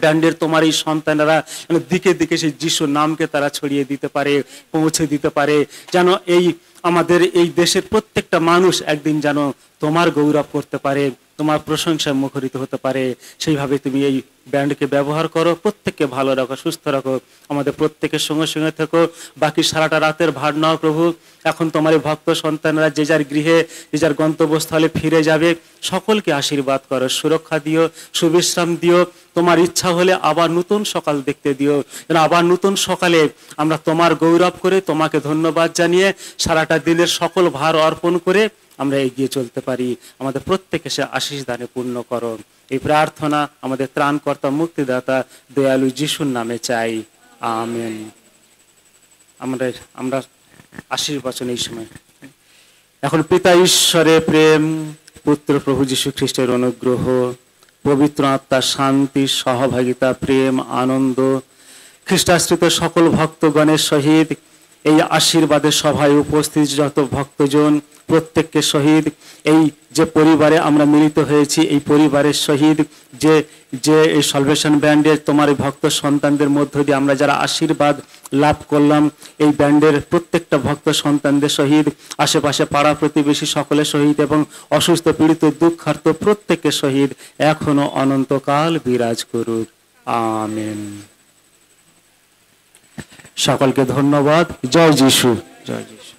ব্যান্ডের তোমার এই সন্তানেরা যেন দিকে দিকে সেই যিশু নামকে তারা ছড়িয়ে দিতে পারে, পৌঁছে দিতে পারে, যেন এই আমাদের এই দেশের প্রত্যেকটা মানুষ একদিন যেন তোমার গৌরব করতে পারে, তোমার প্রশংসায় মুখরিত হতে পারে। সেইভাবে তুমি এই ব্যান্ডকে ব্যবহার করো, প্রত্যেককে ভালো রাখো, সুস্থ রাখো, আমাদের প্রত্যেকের সঙ্গে সঙ্গে থেকো। বাকি সারাটা রাতের ভার নাও প্রভু। এখন তোমার এই ভক্ত সন্তানরা যে যার গৃহে, যে যার গন্তব্যস্থলে ফিরে যাবে, সকলকে আশীর্বাদ করো, সুরক্ষা দিও, সুবিশ্রাম দিও। তোমার ইচ্ছা হলে আবার নতুন সকাল দেখতে দিও, যেন আবার নতুন সকালে আমরা তোমার গৌরব করে, তোমাকে ধন্যবাদ জানিয়ে সারাটা দিনের সকল ভার অর্পণ করে আমরা এগিয়ে চলতে পারি। আমাদের প্রত্যেকে সে আশীষ দানে পূর্ণ করো। এই প্রার্থনা আমাদের ত্রাণকর্তা, মুক্তিদাতা, দয়ালু যিশুর নামে চাই, আমেন। আমরা আশীর্বাচন এই সময় এখন পিতা ঈশ্বরের প্রেম, পুত্র প্রভু যীশু খ্রিস্টের অনুগ্রহ, পবিত্র আত্মার শান্তি, সহভাগিতা, প্রেম, আনন্দ খ্রিস্টাশ্রিত সকল ভক্তগণের সহিত এই আশীর্বাদের সভায় উপস্থিত যত ভক্তজন প্রত্যেককে সহিত এই যে পরিবারে আমরা মিলিত হয়েছি, এই পরিবারের সহিত যে যে এই সলভেশন ব্যান্ডের তোমার ভক্ত সন্তানদের মধ্য দিয়ে আমরা যারা আশীর্বাদ লাভ করলাম, এই ব্যান্ডের প্রত্যেকটা ভক্ত সন্তানদের সহিত, আশেপাশে পাড়া প্রতিবেশী সকলের সহিত এবং অসুস্থ, পীড়িত, দুঃখার্ত প্রত্যেকের সহিত এখনো অনন্তকাল বিরাজ করুক, আমেন। সকলকে ধন্যবাদ। জয় যিশু, জয় যিশু।